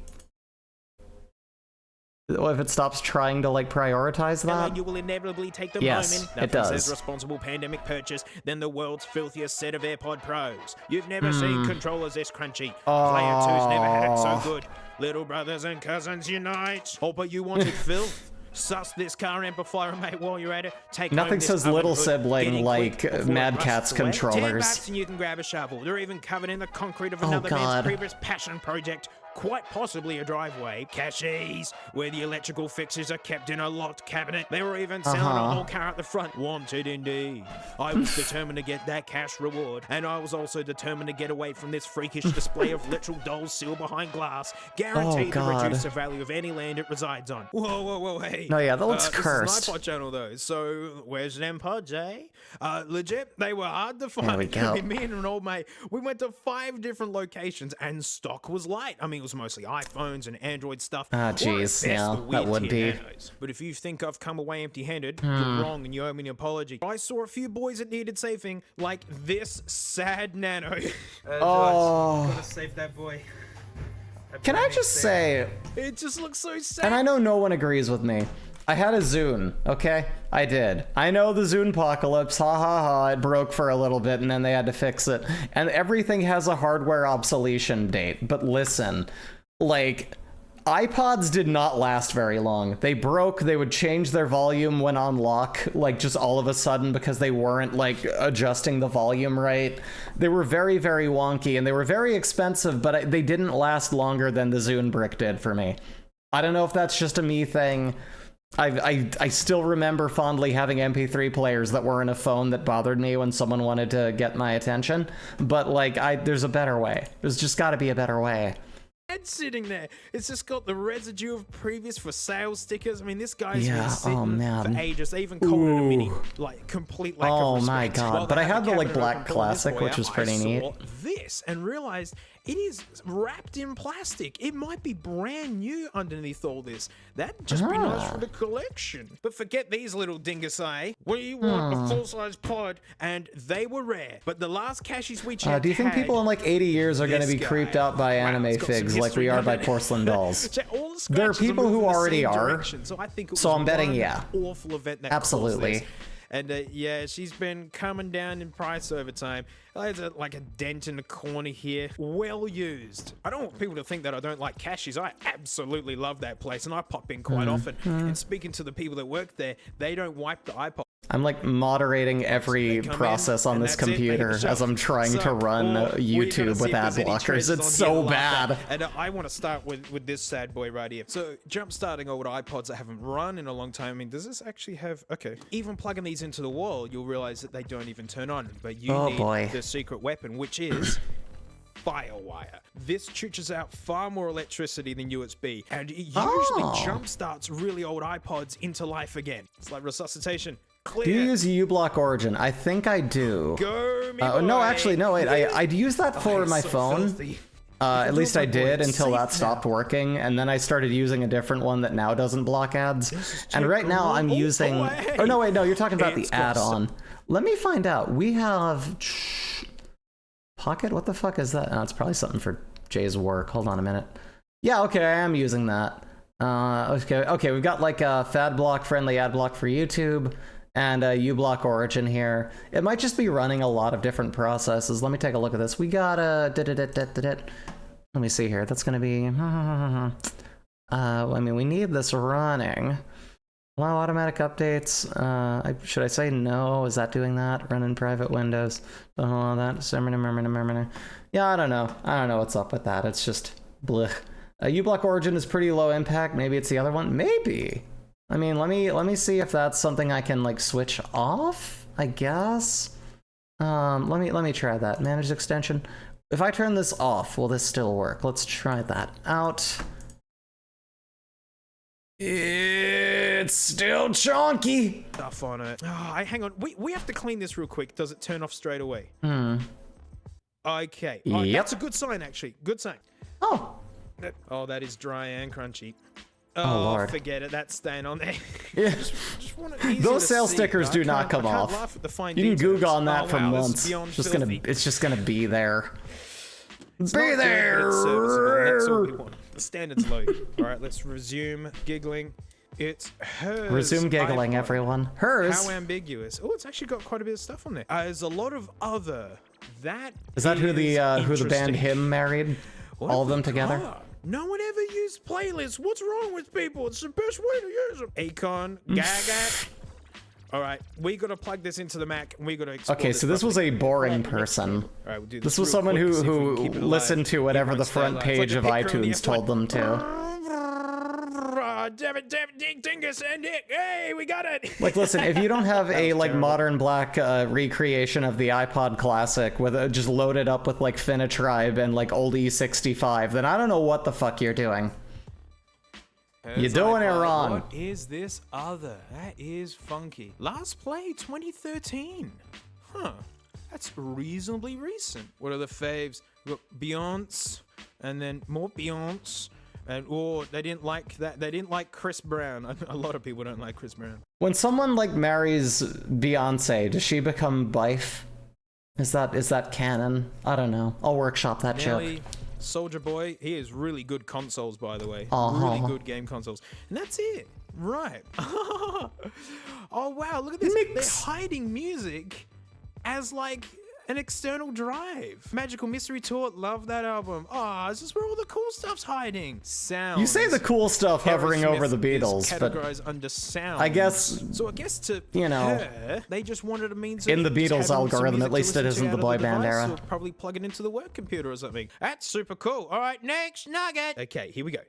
What if it stops trying to like prioritize that? You will inevitably take them Yes, home in. it Nothing does. says responsible pandemic purchase than the world's filthiest set of AirPod Pros. You've never seen controllers this crunchy. Player 2's never had it so good. Little brothers and cousins unite. Oh, but you wanted filth? Suss this car amplifier, mate, while you're at it. Take Nothing home this says oven little hood. sibling Get in like quick before Mad it Catz rusts away. controllers. $10 and you can grab a shovel. They're even covered in the concrete of Oh, another man's God. previous passion project. Quite possibly a driveway. Cashies, where the electrical fixtures are kept in a locked cabinet. They were even selling a whole car at the front. Wanted indeed. I was determined to get that cash reward, and I was also determined to get away from this freakish display of literal dolls sealed behind glass, guaranteed to God. reduce the value of any land it resides on. Whoa, hey. No, yeah, that looks This cursed. is an iPod channel though, so where's them pods, eh? Legit, they were hard to find. There we go. I mean, me and an old mate, we went to 5 different locations and stock was light. I mean, it was mostly iPhones and Android stuff. Ah, Or at jeez, best, yeah, the that would weird-tier be. nanos. But if you think I've come away empty-handed, Hmm. you're wrong and you owe me an apology. I saw a few boys that needed saving, like this sad nano. Oh. Gotta save that boy. Can I just say, It just looks so sad. and I know no one agrees with me, I had a Zune, okay? I did. I know the Zune apocalypse, ha ha ha, it broke for a little bit and then they had to fix it. And everything has a hardware obsolescence date, but listen, like, iPods did not last very long. They broke, they would change their volume when on lock, like just all of a sudden because they weren't like adjusting the volume right. They were very, very wonky and they were very expensive, but they didn't last longer than the Zune brick did for me. I don't know if that's just a me thing. I still remember fondly having MP3 players that were in a phone that bothered me when someone wanted to get my attention, but like there's a better way. There's just got to be a better way. Sitting there, it's just got the residue of previous for sale stickers. I mean, this guy's Yeah, been sitting oh, man. for ages. They even called it a mini, like complete lack of Oh respect. my God, While but they I had the like cabinet black open pulling this classic, boy which out, was pretty I neat. saw this and realized it is wrapped in plastic. It might be brand new underneath all this. That'd just be nice for the collection. But forget these little dingus, eh? We want a full-size pod, and they were rare. But the last cashies we checked Do you think had people in like 80 years are going to this be guy. creeped out by anime it's got some figs like history we are by behind it. porcelain dolls? Check, all the There are scratches people moving who in the already same are, direction, so I think it so was I'm betting, one yeah. awful event that Absolutely. caused this. And yeah, she's been coming down in price over time. There's like a dent in the corner here. Well used. I don't want people to think that I don't like cashies. I absolutely love that place and I pop in quite often. And speaking to the people that work there, they don't wipe the iPod. I'm like moderating every come process in, on and this that's it, they hit computer the shelf. as I'm trying to So, run or we're gonna YouTube see with if ad there's any blockers. treasures It's on here so like that. bad. And I want to start with this sad boy right here. So jump starting old iPods that haven't run in a long time. I mean, does this actually have... Okay. Even plugging these into the wall, you'll realize that they don't even turn on. But you need the secret weapon, which is... Firewire. This churches out far more electricity than USB, and it usually jump starts really old iPods into life again. It's like resuscitation. Clear. Do you use uBlock Origin? I think I do. Go, me No, boy. actually, no, wait. I'd use that for it's my so phone. filthy. At least I did until that stopped working, and then I started using a different one that now doesn't block ads. And right now I'm using... Oh, no, wait, no, you're talking about the add-on. Let me find out. We have... Pocket? What the fuck is that? Oh, it's probably something for Jay's work. Hold on a minute. Yeah, okay, I am using that. Okay, we've got like a fad block friendly ad block for YouTube and a uBlock Origin here. It might just be running a lot of different processes. Let me take a look at this. We got a... Let me see here. That's going to be... I mean, we need this running. Allow automatic updates. Should I say no? Is that doing that? Run in private windows. Don't allow that. Yeah, I don't know. I don't know what's up with that. It's just... blech. uBlock Origin is pretty low impact. Maybe it's the other one. Maybe. I mean, let me see if that's something I can like switch off, I guess. Let me try that. Manage extension. If I turn this off, will this still work? Let's try that out. It's still chunky. Stuff on it. Oh, hang on. We have to clean this real quick. Does it turn off straight away? Okay. Oh, Yep. That's a good sign, actually. Good sign. Oh. Oh, that is dry and crunchy. Oh, Lord. Forget it. That's staying on there. Yeah. Just want it easier Those to sales see. stickers do not come I can't off. laugh at the fine You can details. Google on that Oh, for wow, this is months. beyond It's just gonna be there. It's Be not good, but there. it's serviceable. That's all we want. The standard's low. All right, let's resume giggling. It's hers. Resume giggling, iPod. everyone. Hers. How ambiguous. Oh, it's actually got quite a bit of stuff on there. There's a lot of other. That Is that who the band interesting. Him married? What All of have them we together? got? No one ever used playlists. What's wrong with people? It's the best way to use them. Akon, Gaga. All right, we got to plug this into the Mac, and we got to explore Okay, so this was a boring person. All right, we'll do This this was real someone quick to see if we who can keep it listened alive. to whatever It the won't stay front alive. It's like page a of picture on the iTunes told them to. Damn it, Ding Dingus and Dick. Hey, we got it. Like, listen, if you don't have a like terrible. modern black recreation of the iPod Classic with just loaded up with like Finitribe and like old E65, then I don't know what the fuck you're doing. You're doing it wrong. What is this other? That is funky. Last play 2013. Huh. That's reasonably recent. What are the faves? We've got Beyonce, and then more Beyonce. And they didn't like that. They didn't like Chris Brown. A lot of people don't like Chris Brown. When someone like marries Beyonce, does she become Bife? Is that canon? I don't know. I'll workshop that Nelly, joke. Soldier Boy, he has really good consoles, by the way. Uh-huh. Really good game consoles. And that's it. Right. Oh, wow. Look at this. Mix. They're hiding music as, like, an external drive. Magical Mystery Tour, love that album. This is where all the cool stuff's hiding. Sound. You say the cool stuff hovering over the Aerosmith Beatles, is but categorized under sound. I guess, So I guess to you know, her, they just wanted a means in of the just Beatles having some algorithm, music at to least it listen to isn't out the of boy band device, era. or probably plug it into the work computer or something. That's super cool. All right, next nugget. Okay, here we go.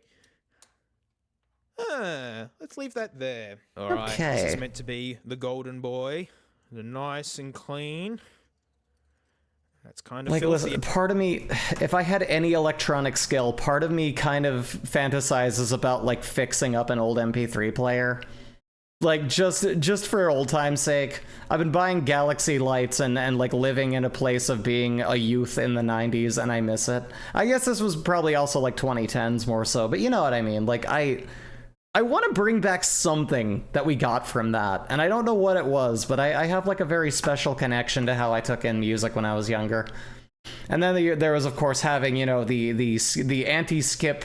Let's leave that there. All right, Okay. this is meant to be the golden boy, the nice and clean. That's kind of like, filthy. listen, part of me, if I had any electronic skill, part of me kind of fantasizes about like fixing up an old MP3 player. Like, just for old time's sake. I've been buying Galaxy lights and like living in a place of being a youth in the 90s, and I miss it. I guess this was probably also like 2010s more so, but you know what I mean. Like, I want to bring back something that we got from that, and I don't know what it was, but I have like a very special connection to how I took in music when I was younger. And then there was, of course, having, you know, the anti-skip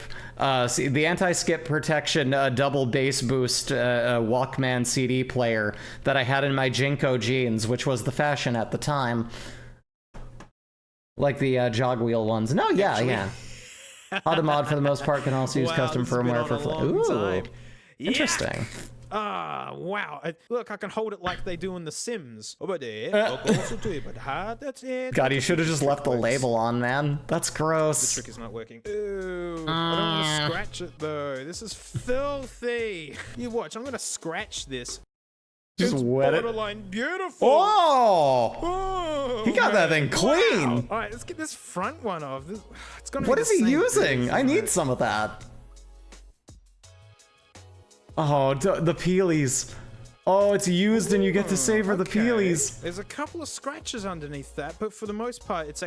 protection double bass boost Walkman CD player that I had in my Jinko jeans, which was the fashion at the time, like the jog wheel ones. No, yeah. Automod for the most part can also use custom firmware for Ooh, interesting. Wow. Look, I can hold it like they do in The Sims. Over there. That's it. God, you should have just left the label on, man. That's gross. The trick is not working. Ooh, I don't want to scratch it though. This is filthy. You watch, I'm gonna scratch this. Just It's wet it. borderline beautiful. Oh! He got that thing clean. Wow. All right, let's get this front one off. It's gonna What be is the he same using? thing, I isn't need it? some of that. Oh, the peelies. Oh, it's used and you get to savor the peelies. There's a couple of scratches underneath that, but for the most part, it's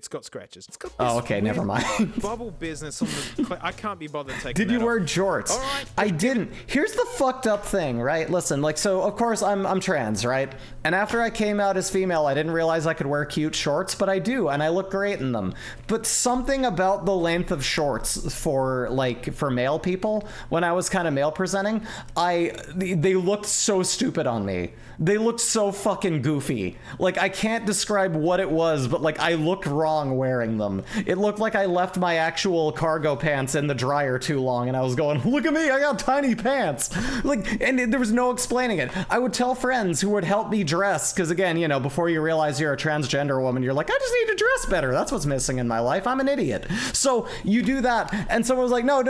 got scratches. It's got this Oh, okay, never mind. bubble business on the. I can't be bothered taking. Did you that wear off. jorts? All right. I didn't. Here's the fucked up thing, right? Listen, like, so of course I'm trans, right? And after I came out as female, I didn't realize I could wear cute shorts, but I do, and I look great in them. But something about the length of shorts for male people, when I was kind of male presenting, they looked so stupid on me. They looked so fucking goofy. Like, I can't describe what it was, but like I looked wrong wearing them. It looked like I left my actual cargo pants in the dryer too long, and I was going, look at me, I got tiny pants. Like, and there was no explaining it. I would tell friends who would help me dress, because again, you know, before you realize you're a transgender woman, you're like, I just need to dress better. That's what's missing in my life. I'm an idiot. So you do that, and someone was like, no,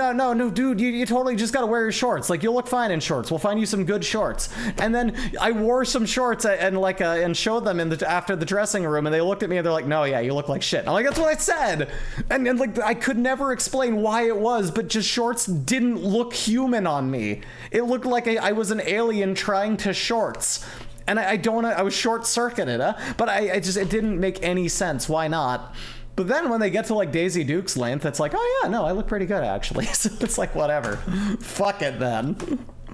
dude, you totally just gotta wear your shorts. Like, you'll look fine in shorts. We'll find you some good shorts. And then I wore some shorts and showed them after the dressing room, and they looked at me and they're like, no, yeah, you look like shit. And I'm like, that's what I said. And like, I could never explain why it was, but just shorts didn't look human on me. It looked like I was an alien trying to shorts. And I was short-circuited, but it didn't make any sense. Why not? But then when they get to like Daisy Duke's length, it's like, oh yeah, no, I look pretty good actually. So it's like, whatever. Fuck it then.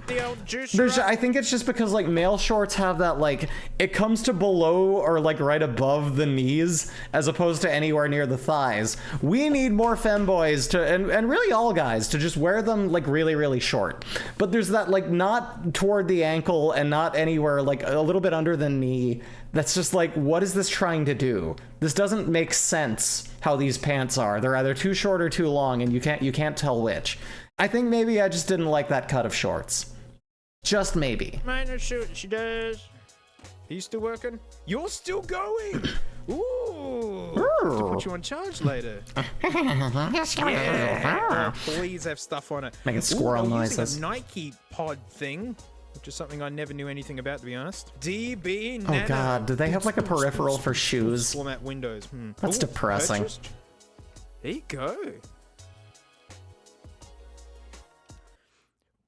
I think it's just because like male shorts have that, like, it comes to below or like right above the knees as opposed to anywhere near the thighs. We need more femboys to, and really all guys, to just wear them like really, really short. But there's that like not toward the ankle and not anywhere, like a little bit under the knee. That's just like, what is this trying to do? This doesn't make sense how these pants are. They're either too short or too long, and you can't tell which. I think maybe I just didn't like that cut of shorts. Just maybe. Minor shoot, she does. Are you still working? You're still going. Ooh. To put you on charge later. Yeah. Please have stuff on it. Making squirrel noises. Using a Nike pod thing, which is something I never knew anything about, to be honest. DB Nano. Oh god, do they have like a peripheral for shoes? Format Windows. That's depressing. Purchased. There you go.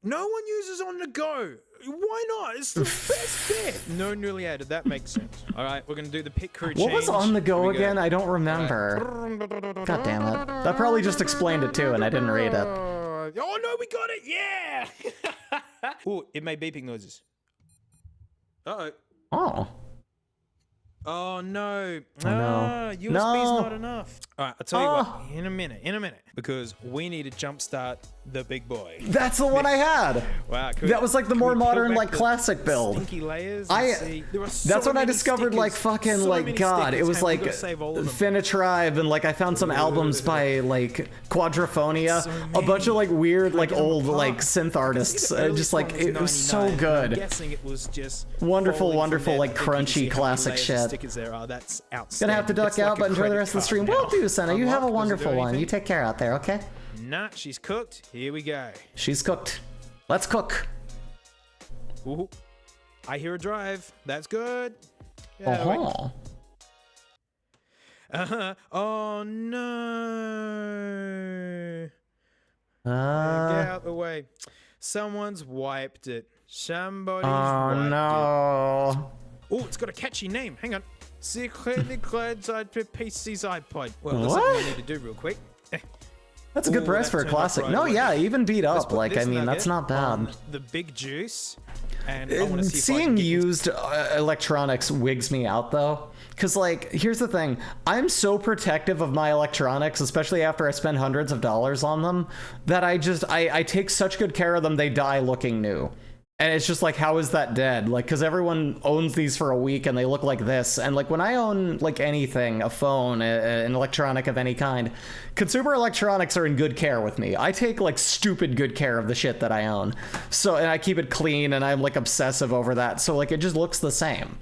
No one uses on the go. Why not? It's the best bit. No newly added. That makes sense. All right, we're going to do the pit crew change. What was on the go again? I don't remember. God damn it. That probably just explained it too, and I didn't read it. Oh no, we got it. Yeah. Ooh, it made beeping noises. Uh-oh. Oh. Oh no. Oh, no. USB's not enough. All right, I'll tell you what. In a minute. Because we need to jumpstart the big boy. That's the one I had. Wow. That was like the more modern, like classic build. Stinky layers. That's when I discovered like fucking like God. It was like Finitribe, and like I found some albums by like Quadrophonia, a bunch of like weird like old like synth artists. Just like it was so good. I'm guessing it was just wonderful like crunchy classic shit. That's outstanding. Gonna have to duck out, but enjoy the rest of the stream. Will do, Senna. You have a wonderful one. You take care out there, okay? Nah, she's cooked. Here we go. She's cooked. Let's cook. Ooh. I hear a drive. That's good. Yeah, Oh no. Get out the way. Someone's wiped it. Somebody's wiped it. No. Oh, it's got a catchy name. Hang on. Secretly classified PC's iPod. Well, that's What? something I need to do real quick. That's a good price for a classic. Right no, away. yeah, even beat up. Like, I This mean, that's nugget not bad. on the big juice. And I want to see Seeing used electronics wigs me out, though. Because, like, here's the thing. I'm so protective of my electronics, especially after I spend hundreds of dollars on them, that I take such good care of them, they die looking new. And it's just like, how is that dead? Like, because everyone owns these for a week and they look like this. And like, when I own like anything, a phone, an electronic of any kind, consumer electronics are in good care with me. I take like stupid good care of the shit that I own. So, and I keep it clean, and I'm like obsessive over that. So like, it just looks the same.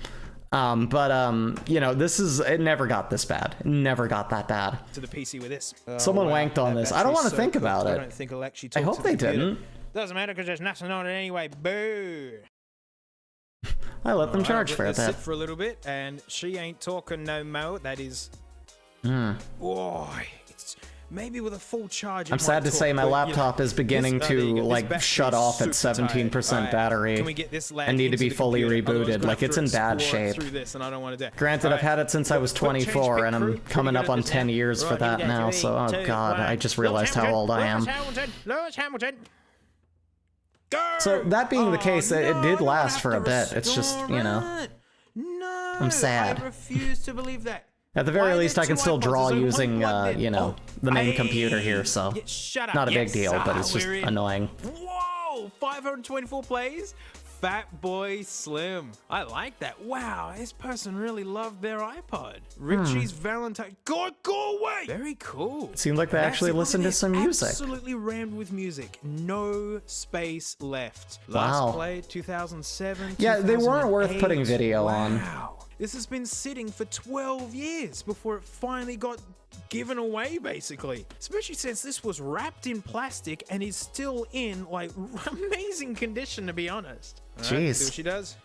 You know, it never got this bad. It never got that bad. to the PC with this. Someone wanked on this. I don't want to think about it. I don't think I'll actually talk I hope to they the computer. didn't. Doesn't matter because there's nothing on it anyway. Boo. I let them charge for Let's it. sit for a little bit, and she ain't talking no more. That is. Mm. Oh, maybe with a full charge. I'm sad to say my laptop is beginning to like shut off at 17% battery and need to be fully rebooted. Like it's in bad shape. Granted, I've had it since I was 24 and I'm coming up on 10 years for that now, so oh god, I just realized how old I am. Lewis Hamilton. So that being the case, it did last for a bit. It's just, you know, I'm sad. I refuse to believe that. At the very least, I can still draw using, you know, the main computer here, so not a big deal, but it's just annoying. Whoa, 524 plays? Fat Boy Slim. I like that. Wow, this person really loved their iPod. Richie's Valentine. God, go away! Very cool. It seemed like they actually listened to some music. Absolutely rammed with music. No space left. Last played 2007. Yeah, they weren't worth putting video on. Wow. This has been sitting for 12 years before it finally got given away, basically. Especially since this was wrapped in plastic and is still in, like, amazing condition, to be honest. Jeez. See what she does?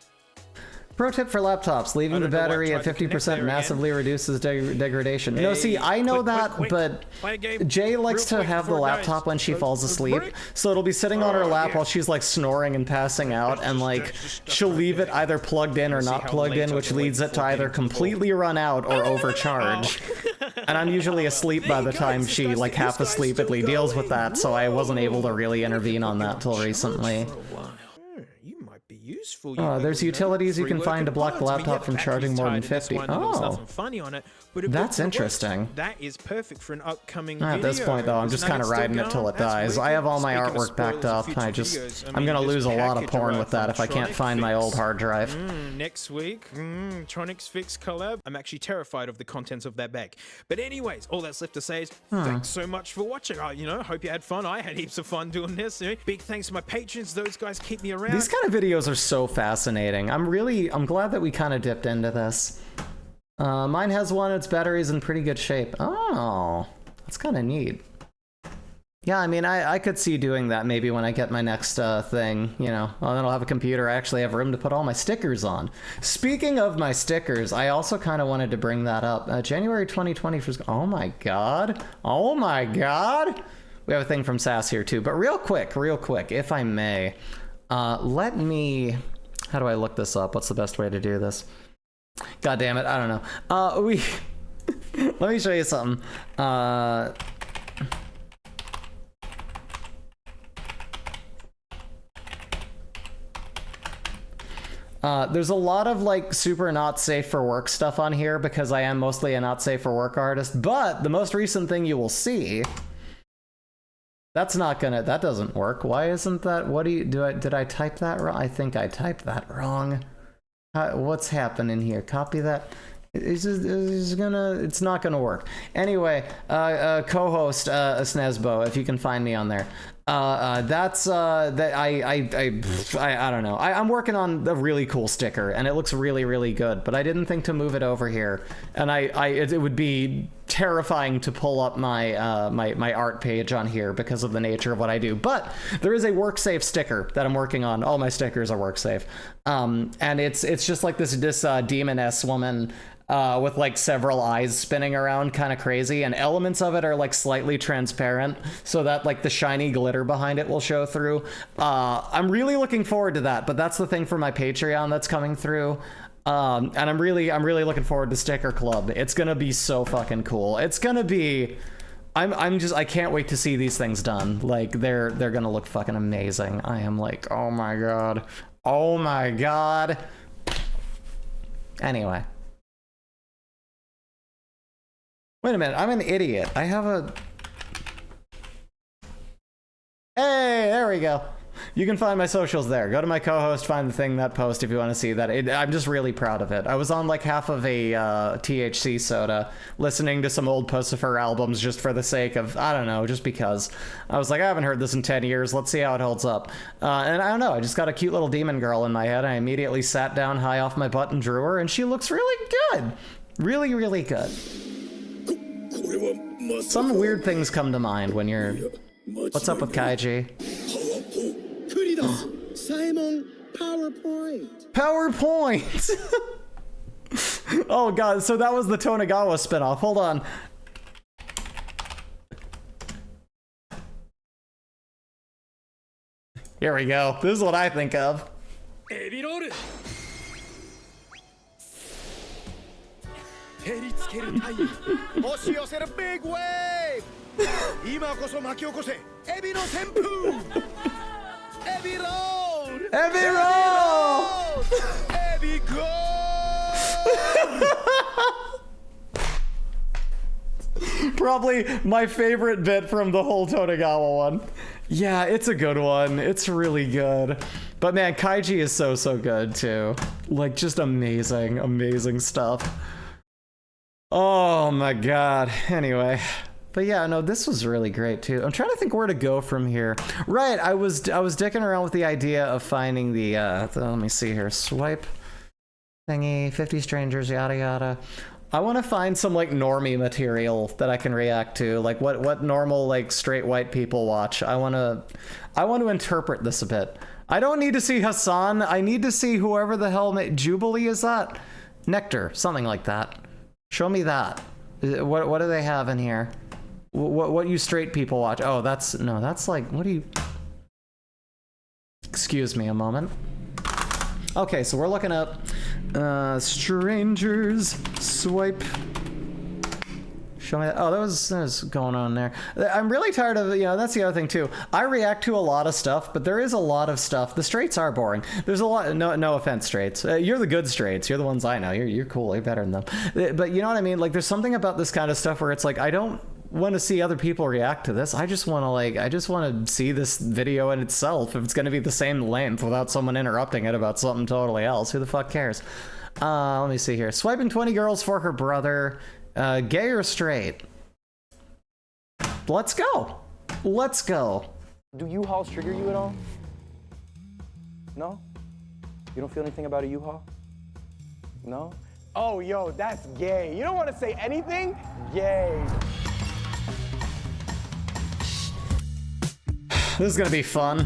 Pro tip for laptops, leaving the battery at 50% massively reduces degradation. No, see, I know that, but Jay likes to have the laptop when she falls asleep, so it'll be sitting on her lap while she's like snoring and passing out, and like she'll leave it either plugged in or not plugged in, which leads it to either completely run out or overcharge. And I'm usually asleep by the time she like half asleepedly deals with that, so I wasn't able to really intervene on that till recently. Useful. There's utilities you can find to block the laptop from charging more than 50. Oh, funny on it, but that's interesting. That is perfect for an upcoming At this point, though, I'm just kind of riding it till it dies. I have all my artwork backed up. I'm gonna lose a lot of porn with that if I can't find my old hard drive. Next week, Tronics Fix collab. I'm actually terrified of the contents of that bag. But anyways, all that's left to say is thanks so much for watching. You know, hope you had fun. I had heaps of fun doing this. Big thanks to my patrons. Those guys keep me around. These kind of videos are so fascinating. I'm glad that we kind of dipped into this. Mine has one, its battery's in pretty good shape. Oh, that's kind of neat. Yeah, I mean, I could see doing that maybe when I get my next thing, you know. Well, then I'll have a computer. I actually have room to put all my stickers on. Speaking of my stickers, I also kind of wanted to bring that up. January 2020, oh my god. Oh my god. We have a thing from Sass here too, but real quick, if I may, let me, how do I look this up? What's the best way to do this? God damn it, I don't know. Let me show you something. There's a lot of like super not safe for work stuff on here because I am mostly a not safe for work artist, but the most recent thing you will see, that doesn't work. Why isn't that? Did I type that wrong? I think I typed that wrong. What's happening here? Copy that. It's not gonna work. Anyway, co-host Snesbo, if you can find me on there. I don't know. I'm working on a really cool sticker and it looks really, really good, but I didn't think to move it over here. And it would be terrifying to pull up my my art page on here because of the nature of what I do. But there is a work safe sticker that I'm working on. All my stickers are work safe. And it's just like this demoness woman with like several eyes spinning around, kind of crazy, and elements of it are like slightly transparent so that like the shiny glitter behind it will show through. I'm really looking forward to that, but that's the thing for my Patreon that's coming through. And I'm really looking forward to Sticker Club. It's gonna be so fucking cool. It's gonna be, I can't wait to see these things done. Like they're gonna look fucking amazing. I am like, oh my god. Anyway. Wait a minute, I'm an idiot. I have a... Hey, there we go. You can find my socials there. Go to my co-host, find the thing, that post if you want to see that. I'm just really proud of it. I was on like half of a THC soda, listening to some old Pussifer albums just for the sake of, I don't know, just because. I was like, I haven't heard this in 10 years. Let's see how it holds up. And I don't know, I just got a cute little demon girl in my head. I immediately sat down high off my butt and drew her, and she looks really good. Really, really good. Some weird things come to mind when you're... What's up with Kaiji? PowerPoint! Oh god, so that was the Tonegawa spinoff. Hold on. Here we go. This is what I think of. エビロール照りつける太陽押し寄せるビッグウェーブ今こそ巻き起こせエビの旋風エビロールエビロールエビゴー Probably my favorite bit from the whole Tonegawa one. Yeah, it's a good one. It's really good. But man, Kaiji is so good too. Like, just amazing, amazing stuff. Oh my god. Anyway. But yeah, no, this was really great too. I'm trying to think where to go from here. Right, I was dicking around with the idea of finding the let me see here. Swipe thingy, 50 strangers, yada yada. I want to find some like normie material that I can react to, like what normal like straight white people watch. I want to interpret this a bit. I don't need to see Hassan. I need to see whoever the hell Jubilee is that? Nectar, something like that. Show me that. What do they have in here? What you straight people watch? Oh, that's like, what do you... Excuse me a moment. Okay, so we're looking up strangers, swipe. Show me that. Oh, that was going on there. I'm really tired of, that's the other thing too. I react to a lot of stuff, but there is a lot of stuff. The straights are boring. There's a lot, no offense, straights. You're the good straights. You're the ones I know. You're cool. You're better than them. But you know what I mean? Like, there's something about this kind of stuff where it's like, I don't want to see other people react to this. I just want to see this video in itself. If it's going to be the same length without someone interrupting it about something totally else, who the fuck cares? Let me see here. Swiping 20 girls for her brother. Gay or straight? Let's go. Let's go. Do U-Hauls trigger you at all? No? You don't feel anything about a U-Haul? No? Oh, yo, that's gay. You don't want to say anything? Gay. This is gonna be fun.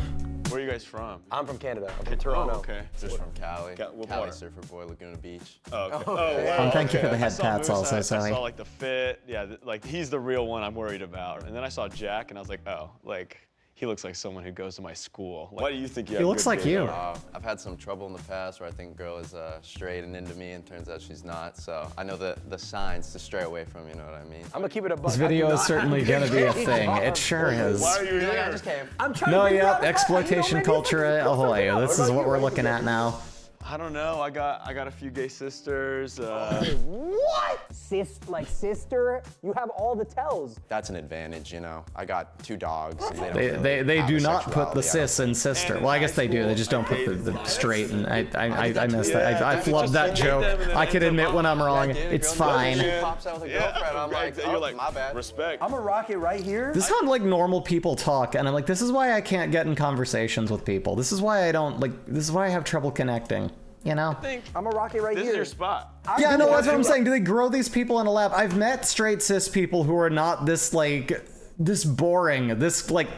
Where are you guys from? I'm from Canada. I'm from Toronto. Oh, okay. Just from Cali. What Cali part? Surfer Boy, Laguna Beach. Oh, okay. Oh, thank you for the head I saw pats Moose, also, I Sally. saw like the fit. Yeah, like he's the real one I'm worried about. And then I saw Jack and I was like, oh, like he looks like someone who goes to my school. Like, why do you think you have He looks like you. I've had some trouble in the past where I think a girl is straight and into me, and turns out she's not. So I know the signs to stray away from. You know what I mean? I'm gonna keep it a buck. This video is certainly gonna be a thing. It sure is. Why are you here? I just came. I'm trying No, to figure out exploitation culture ahoy. This is what we're looking at now. I don't know. I got a few gay sisters. What? Sister? You have all the tells. That's an advantage, you know. I got 2 dogs. And They do not put the cis in sister. Well, I guess they do. They just don't put the straight. And I missed that. I flubbed that joke. I can admit when I'm wrong. It's fine. Pops out with a girlfriend. I'm like, you're like, my bad. Respect. I'm a rocket right here. This is how like normal people talk, and I'm like, this is why I can't get in conversations with people. This is why I don't like. This is why I have trouble connecting. You know? I'm a rocket right here. This is your spot. Yeah, no, that's what I'm saying. Do they grow these people in a lab? I've met straight cis people who are not this like this boring, this like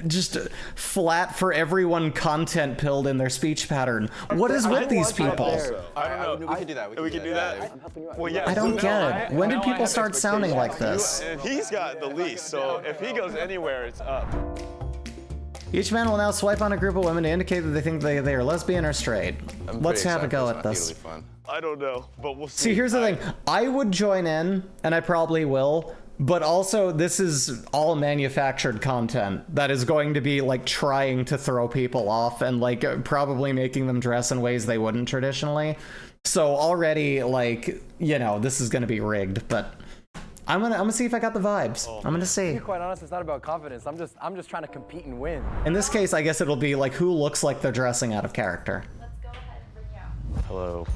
just flat for everyone content pilled in their speech pattern. What is with these people? I don't know. We can do that. We can do that. Well, yeah. I don't get it. When did people start sounding like this? And he's got the least, so if he goes anywhere, it's up. Each man will now swipe on a group of women to indicate that they think they are lesbian or straight. Let's have a go at this. I don't know, but we'll see. See, here's the thing. I would join in, and I probably will, but also this is all manufactured content that is going to be like trying to throw people off and like probably making them dress in ways they wouldn't traditionally. So already, like, you know, this is going to be rigged, but I'm gonna see if I got the vibes. I'm gonna see. To be quite honest, it's not about confidence. I'm just trying to compete and win. In this case, I guess it'll be like who looks like they're dressing out of character. Let's go ahead and bring you out. Hello.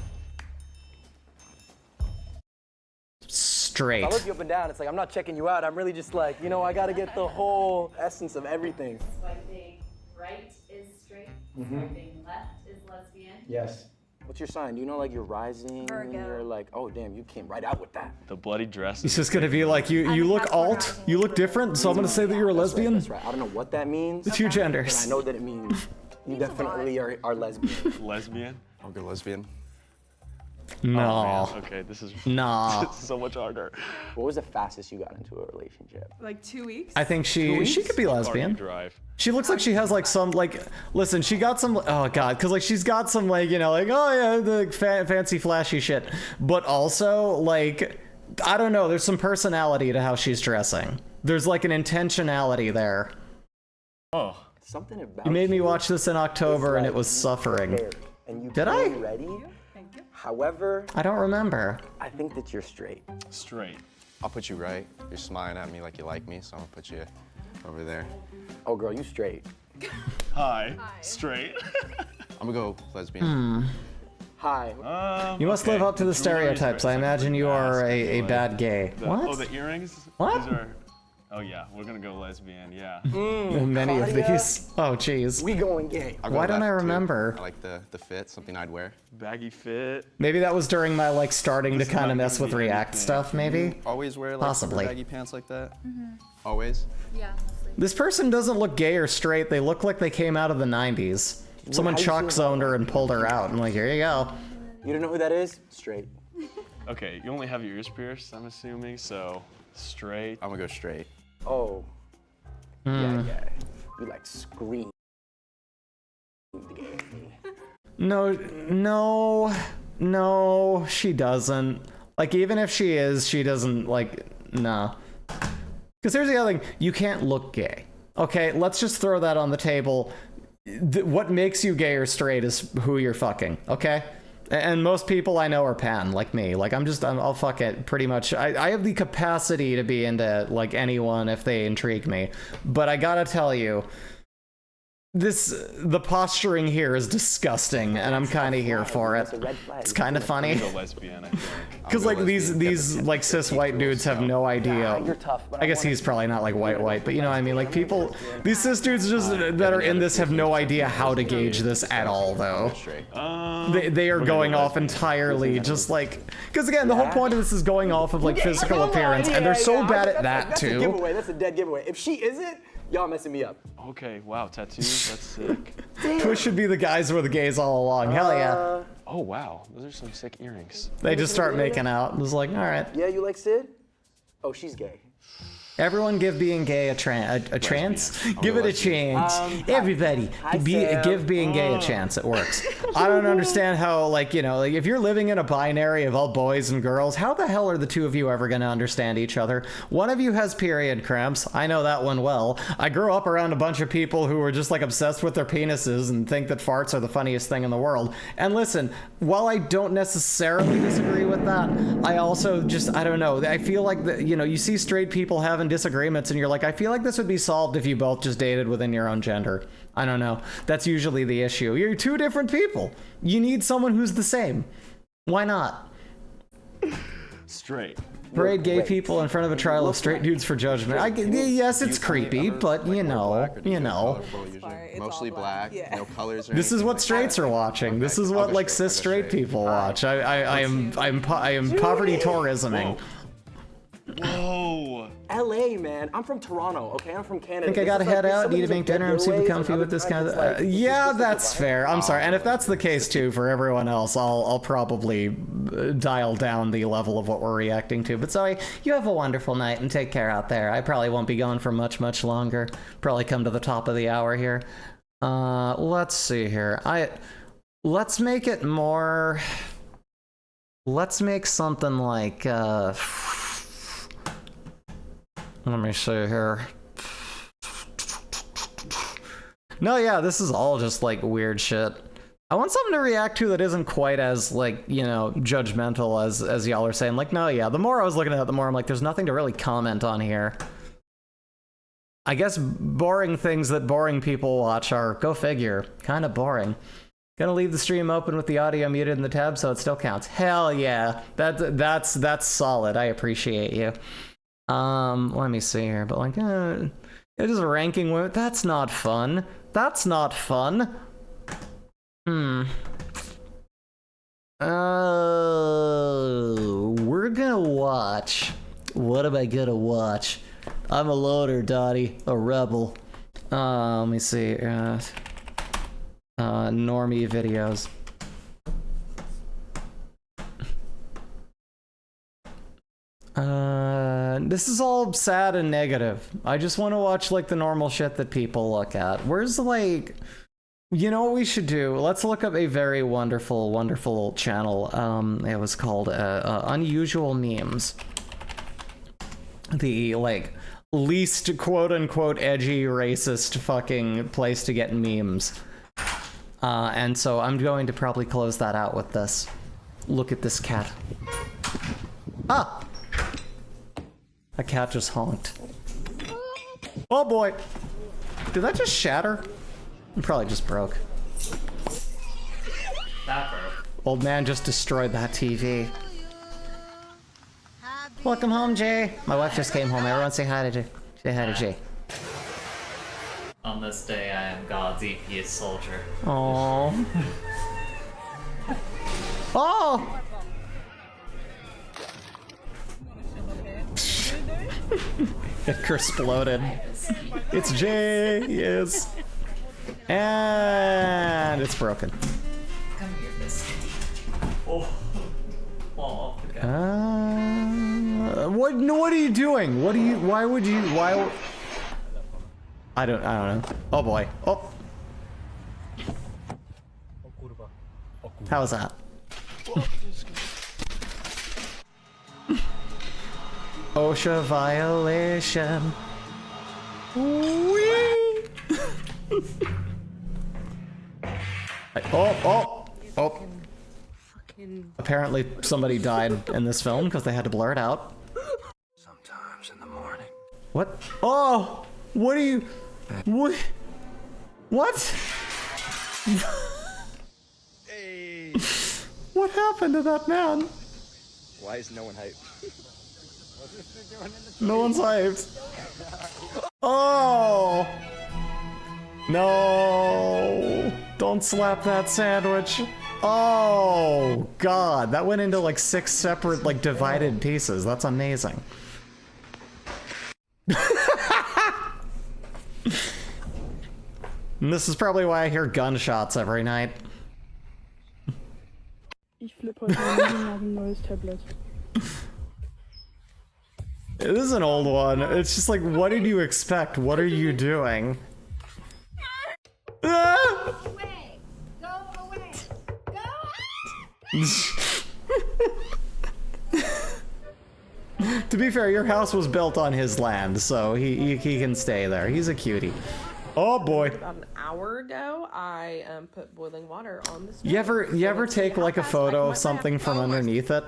Straight. If I look you up and down, it's like I'm not checking you out. I'm really just like, you know, I gotta get the whole essence of everything. Swiping right is straight. Swiping left is lesbian. Yes. What's your sign? Do you know like you're rising? Virgo. And you're like, oh damn, you came right out with that. The bloody dress. It's just gonna be like you look alt, you look different, so I'm gonna say that you're a lesbian. That's right. I don't know what that means. The 2 genders. But I know that it means you definitely are lesbian. Lesbian? I'll go lesbian. No. Oh, man. Okay, this is Nah. this is so much harder. What was the fastest you got into a relationship? Like 2 weeks? I think she could be lesbian. Drive. She looks like she has like some like, listen, she got some, oh god, because like she's got some like, you know, like, oh yeah, the fancy flashy shit, but also like, I don't know, there's some personality to how she's dressing. There's like an intentionality there. Oh. Something about You made me watch this in October and it was suffering. Did I? Ready? However, I don't remember. I think that you're straight. Straight. I'll put you right. You're smiling at me like you like me, so I'm gonna put you over there. Oh, girl, you straight. Hi. Straight. I'm gonna go lesbian. Hi. You must live up to the stereotypes. I imagine you are a bad gay. What? Oh, the earrings? What? These are, oh yeah, we're gonna go lesbian, yeah. Many of these. Oh, jeez. We going gay. Why don't I remember? I like the fit, something I'd wear. Baggy fit. Maybe that was during my like starting to kind of mess with React stuff, maybe? Always wear like super Possibly. baggy pants like that? Always? Yeah. This person doesn't look gay or straight. They look like they came out of the 90s. Someone chalk zoned her and pulled her out. I'm like, here you go. You don't know who that is? Straight. Okay, you only have your ears pierced, I'm assuming, so straight. I'm gonna go straight. Oh. Yeah. You like scream. No, she doesn't. Like, even if she is, she doesn't, like, nah. Because here's the other thing, you can't look gay. Okay, let's just throw that on the table. What makes you gay or straight is who you're fucking, okay? And most people I know are pan, like me. Like, I'll fuck it, pretty much. I have the capacity to be into, like, anyone if they intrigue me. But I gotta tell you, the posturing here is disgusting, and I'm kind of here for it. It's kind of funny. Because like these like cis white dudes have no idea. I guess he's probably not like white, but you know what I mean. Like people, these cis dudes just that are in this have no idea how to gauge this at all, though. They are going off entirely just like, because again, the whole point of this is going off of like physical appearance, and they're so bad at that too. That's a giveaway. That's a dead giveaway. If she isn't, y'all messing me up. Okay, wow, tattoos, that's sick. Twitch should be the guys who are the gays all along. Hell yeah. Oh wow, those are some sick earrings. They just start making out. It was like, all right. Yeah, you like Sid? Oh, she's gay. Everyone give being gay a chance. Give it a chance. Everybody, give being gay a chance. It works. I don't understand how, like, you know, like if you're living in a binary of all boys and girls, how the hell are the two of you ever going to understand each other? One of you has period cramps. I know that one well. I grew up around a bunch of people who were just like obsessed with their penises and think that farts are the funniest thing in the world. And listen, while I don't necessarily disagree with that, I also just, I don't know. I feel like, you know, you see straight people having disagreements and you're like, I feel like this would be solved if you both just dated within your own gender. I don't know. That's usually the issue. You're two different people. You need someone who's the same. Why not? Straight. Parade gay people in front of a trial of straight dudes for judgment. Yes, it's creepy, but you know. Mostly black, no colors. This is what straights are watching. This is what like cis straight people watch. I am poverty tourisming. Whoa. LA, man. I'm from Toronto, okay? I'm from Canada. I think I gotta head out, need to make dinner. I'm super comfy with this kind of... yeah, that's fair. I'm sorry. And if that's the case, too, for everyone else, I'll probably dial down the level of what we're reacting to. But sorry, you have a wonderful night and take care out there. I probably won't be going for much longer. Probably come to the top of the hour here. Let's see here. Let's make it more... Let's make something like... Let me see here. No, yeah, this is all just like weird shit. I want something to react to that isn't quite as like, you know, judgmental as y'all are saying. Like, no, yeah, the more I was looking at it, the more I'm like, there's nothing to really comment on here. I guess boring things that boring people watch are, go figure, kind of boring. Gonna leave the stream open with the audio muted in the tab so it still counts. Hell yeah, that's solid. I appreciate you. Let me see here, but like, it is ranking women. That's not fun. That's not fun. We're gonna watch. What am I gonna watch? I'm a loader, Dottie, a rebel. Let me see. Normie videos. This is all sad and negative. I just want to watch like the normal shit that people look at. Where's like, you know what we should do? Let's look up a very wonderful, wonderful channel. It was called Unusual Memes. The like least quote unquote edgy racist fucking place to get memes. And so I'm going to probably close that out with this. Look at this cat. Ah! A cat just honked. Oh boy! Did that just shatter? It probably just broke. That broke. Old man just destroyed that TV. Welcome home, Jay. My wife just came home. Everyone say hi to Jay. Say hi to Jay. On this day, I am God's EPS soldier. Aww. Oh! It exploded. It's Jay, yes. And it's broken. Come here, Misty. Oh. Oh, What? No, what are you doing? What are you? Why would you? Why? I don't know. Oh boy. Oh. How was that? OSHA violation. Whee! Oh. Apparently somebody died in this film because they had to blur it out. Sometimes in the morning. What? Oh! What are you... What? What? Hey! What happened to that man? Why is no one hyped? No one's hyped. Oh! No! Don't slap that sandwich. Oh, God. That went into like 6 separate, like, divided pieces. That's amazing. And this is probably why I hear gunshots every night. It is an old one. It's just like, what did you expect? What are you doing? Ah! To be fair, your house was built on his land, so he can stay there. He's a cutie. Oh boy. About an hour ago, I put boiling water on the stove. You ever take like a photo of something from underneath it?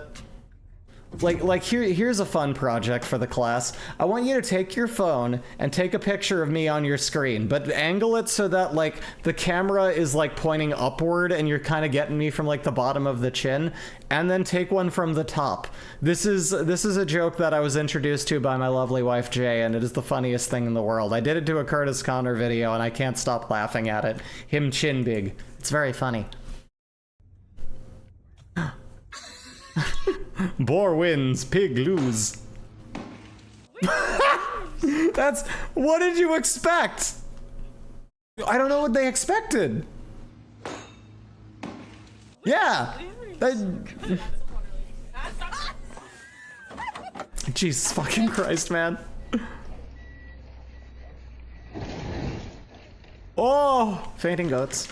Like here's a fun project for the class. I want you to take your phone and take a picture of me on your screen, but angle it so that like the camera is like pointing upward and you're kind of getting me from like the bottom of the chin, and then take one from the top. This is a joke that I was introduced to by my lovely wife Jay, and it is the funniest thing in the world. I did it to a Curtis Connor video and I can't stop laughing at it. Him chin big. It's very funny. Boar wins, pig lose. That's... What did you expect? I don't know what they expected. Yeah. Jesus fucking Christ, man. Oh, fainting goats.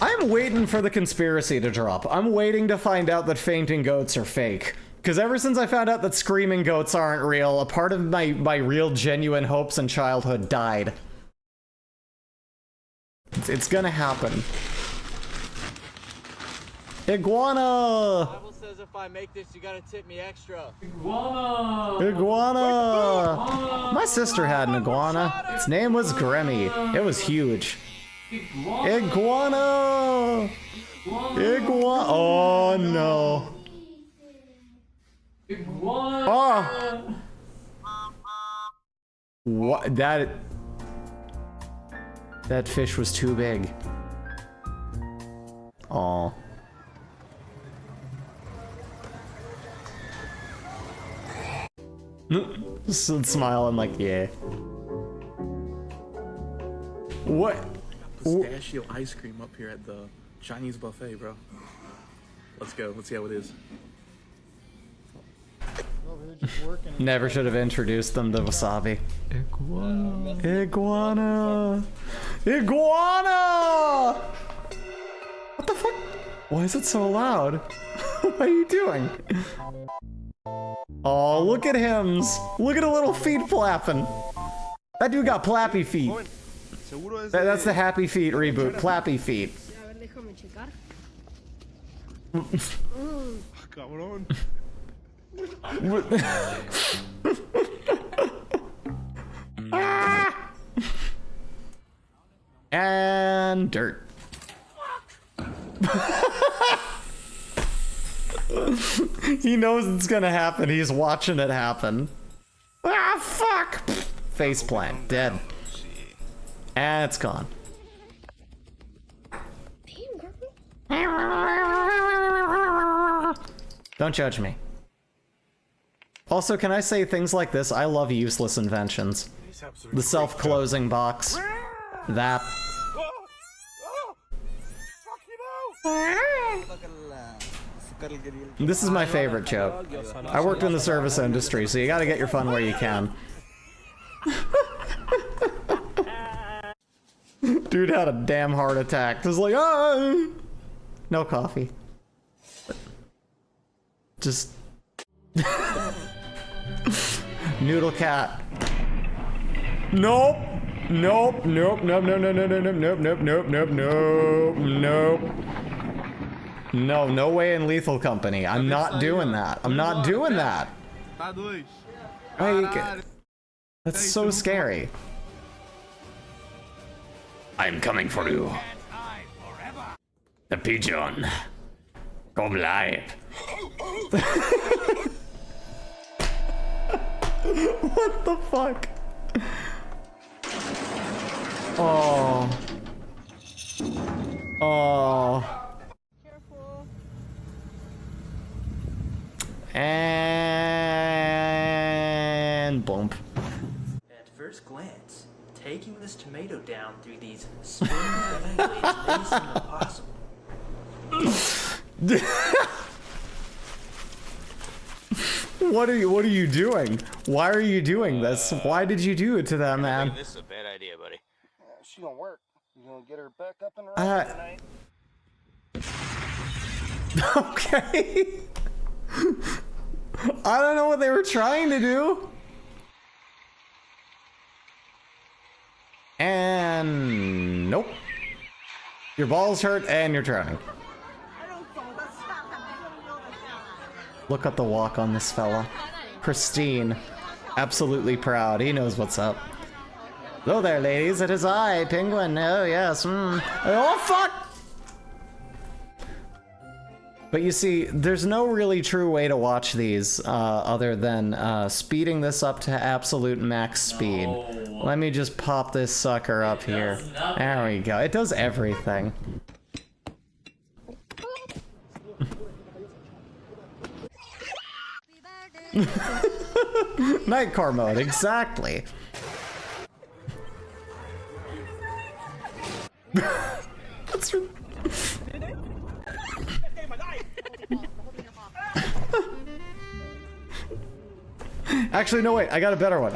I'm waiting for the conspiracy to drop. I'm waiting to find out that fainting goats are fake. Because ever since I found out that screaming goats aren't real, a part of my real genuine hopes in childhood died. It's gonna happen. Iguana! The Bible says if I make this, you gotta tip me extra. Iguana! Iguana! My sister had an iguana. Its name was Grammy. It was huge. Iguana! Iguana! Oh no! Iguana! Oh! What? That fish was too big. Oh. Smiling like, yeah. What? Pistachio ice cream up here at the Chinese buffet, bro. Let's go. Let's see how it is. Never should have introduced them to wasabi. Iguana! Iguana! What the fuck? Why is it so loud? What are you doing? Oh, look at him! Look at the little feet flapping! That dude got plappy feet. That's the Happy Feet reboot. Plappy feet. Got one on. And dirt. He knows it's gonna happen. He's watching it happen. Ah, fuck! Faceplant. Dead. And it's gone. Don't judge me. Also, can I say things like this? I love useless inventions. The self-closing box. That. This is my favorite joke. I worked in the service industry, so you gotta get your fun where you can. Dude had a damn heart attack. Just like, ah! No coffee. Just... Noodle cat. Nope! Nope, nope, nope, nope, nope, nope, nope, nope, nope, nope, nope, nope, nope. No, no way in Lethal Company. I'm not doing that. I'm not doing that. Like, that's so scary. I'm coming for you. The pigeon. Come live. What the fuck? Oh. Oh. And bump. At first glance, taking this tomato down through these spinning blades may seem impossible. What are you doing? Why are you doing this? Why did you do it to that man? This is a bad idea, buddy. She gonna work. You gonna get her back up and running tonight? Okay. I don't know what they were trying to do. And nope. Your balls hurt and you're drowning. Look at the walk on this fella. Pristine. Absolutely proud. He knows what's up. Hello there, ladies. It is I, Penguin. Oh, yes. Oh, fuck! But you see, there's no really true way to watch these other than speeding this up to absolute max speed. No. Let me just pop this sucker up here. There we go. It does everything. Nightcore mode, exactly. That's actually, no, wait, I got a better one.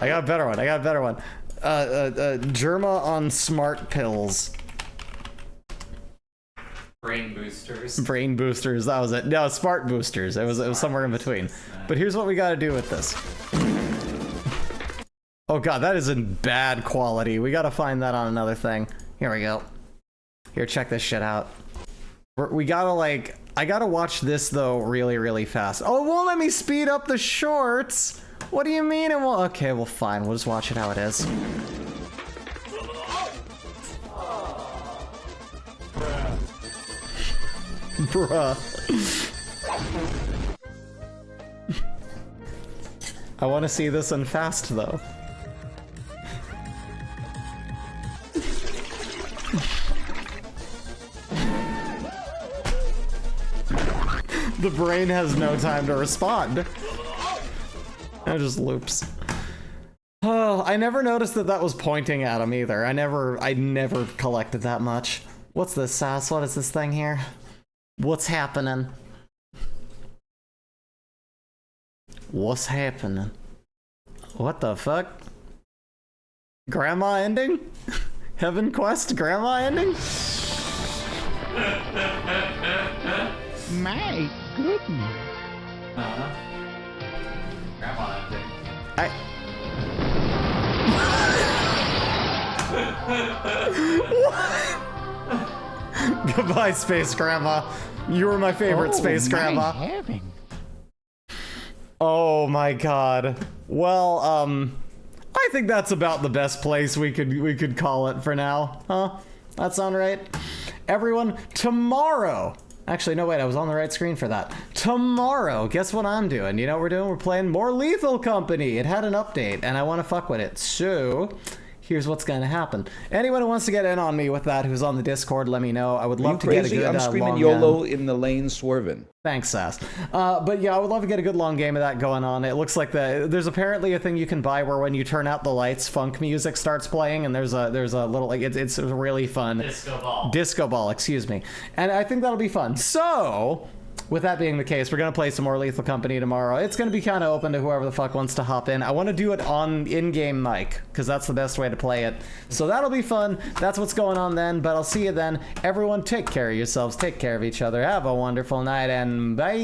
Germa on smart pills. Brain boosters. Brain boosters, that was it. No, smart boosters. It was somewhere in between. But here's what we gotta do with this. Oh god, that is in bad quality. We gotta find that on another thing. Here we go. Here, check this shit out. We gotta, like... I gotta watch this, though, really, really fast. Oh, it won't let me speed up the shorts! What do you mean it won't? Okay, well, fine. We'll just watch it how it is. Bruh. I want to see this in fast, though. The brain has no time to respond. It just loops. Oh, I never noticed that was pointing at him either. I never collected that much. What's this, Sass? What is this thing here? What's happening? What's happening? What the fuck? Grandma ending? Heaven Quest grandma ending? My goodness. Grandma ending. Goodbye, Space Grandma. You were my favorite Space Grandma. Heaven. Oh my god. Well, I think that's about the best place we could call it for now. Huh? That sound right? Everyone, tomorrow. Actually, no, wait, I was on the right screen for that. Tomorrow, guess what I'm doing? You know what we're doing? We're playing more Lethal Company. It had an update, and I want to fuck with it. So, here's what's going to happen. Anyone who wants to get in on me with that, who's on the Discord, let me know. I would love to get a good I'm screaming long YOLO in the lane swerving. Thanks, Sass. But yeah, I would love to get a good long game of that going on. It looks like there's apparently a thing you can buy where when you turn out the lights, funk music starts playing, and there's a little like it's really fun. Disco ball, excuse me. And I think that'll be fun. So, with that being the case, we're gonna play some more Lethal Company tomorrow. It's gonna be kind of open to whoever the fuck wants to hop in. I want to do it on in-game mic because that's the best way to play it. So that'll be fun. That's what's going on then. But I'll see you then. Everyone, take care of yourselves. Take care of each other. Have a wonderful night and bye.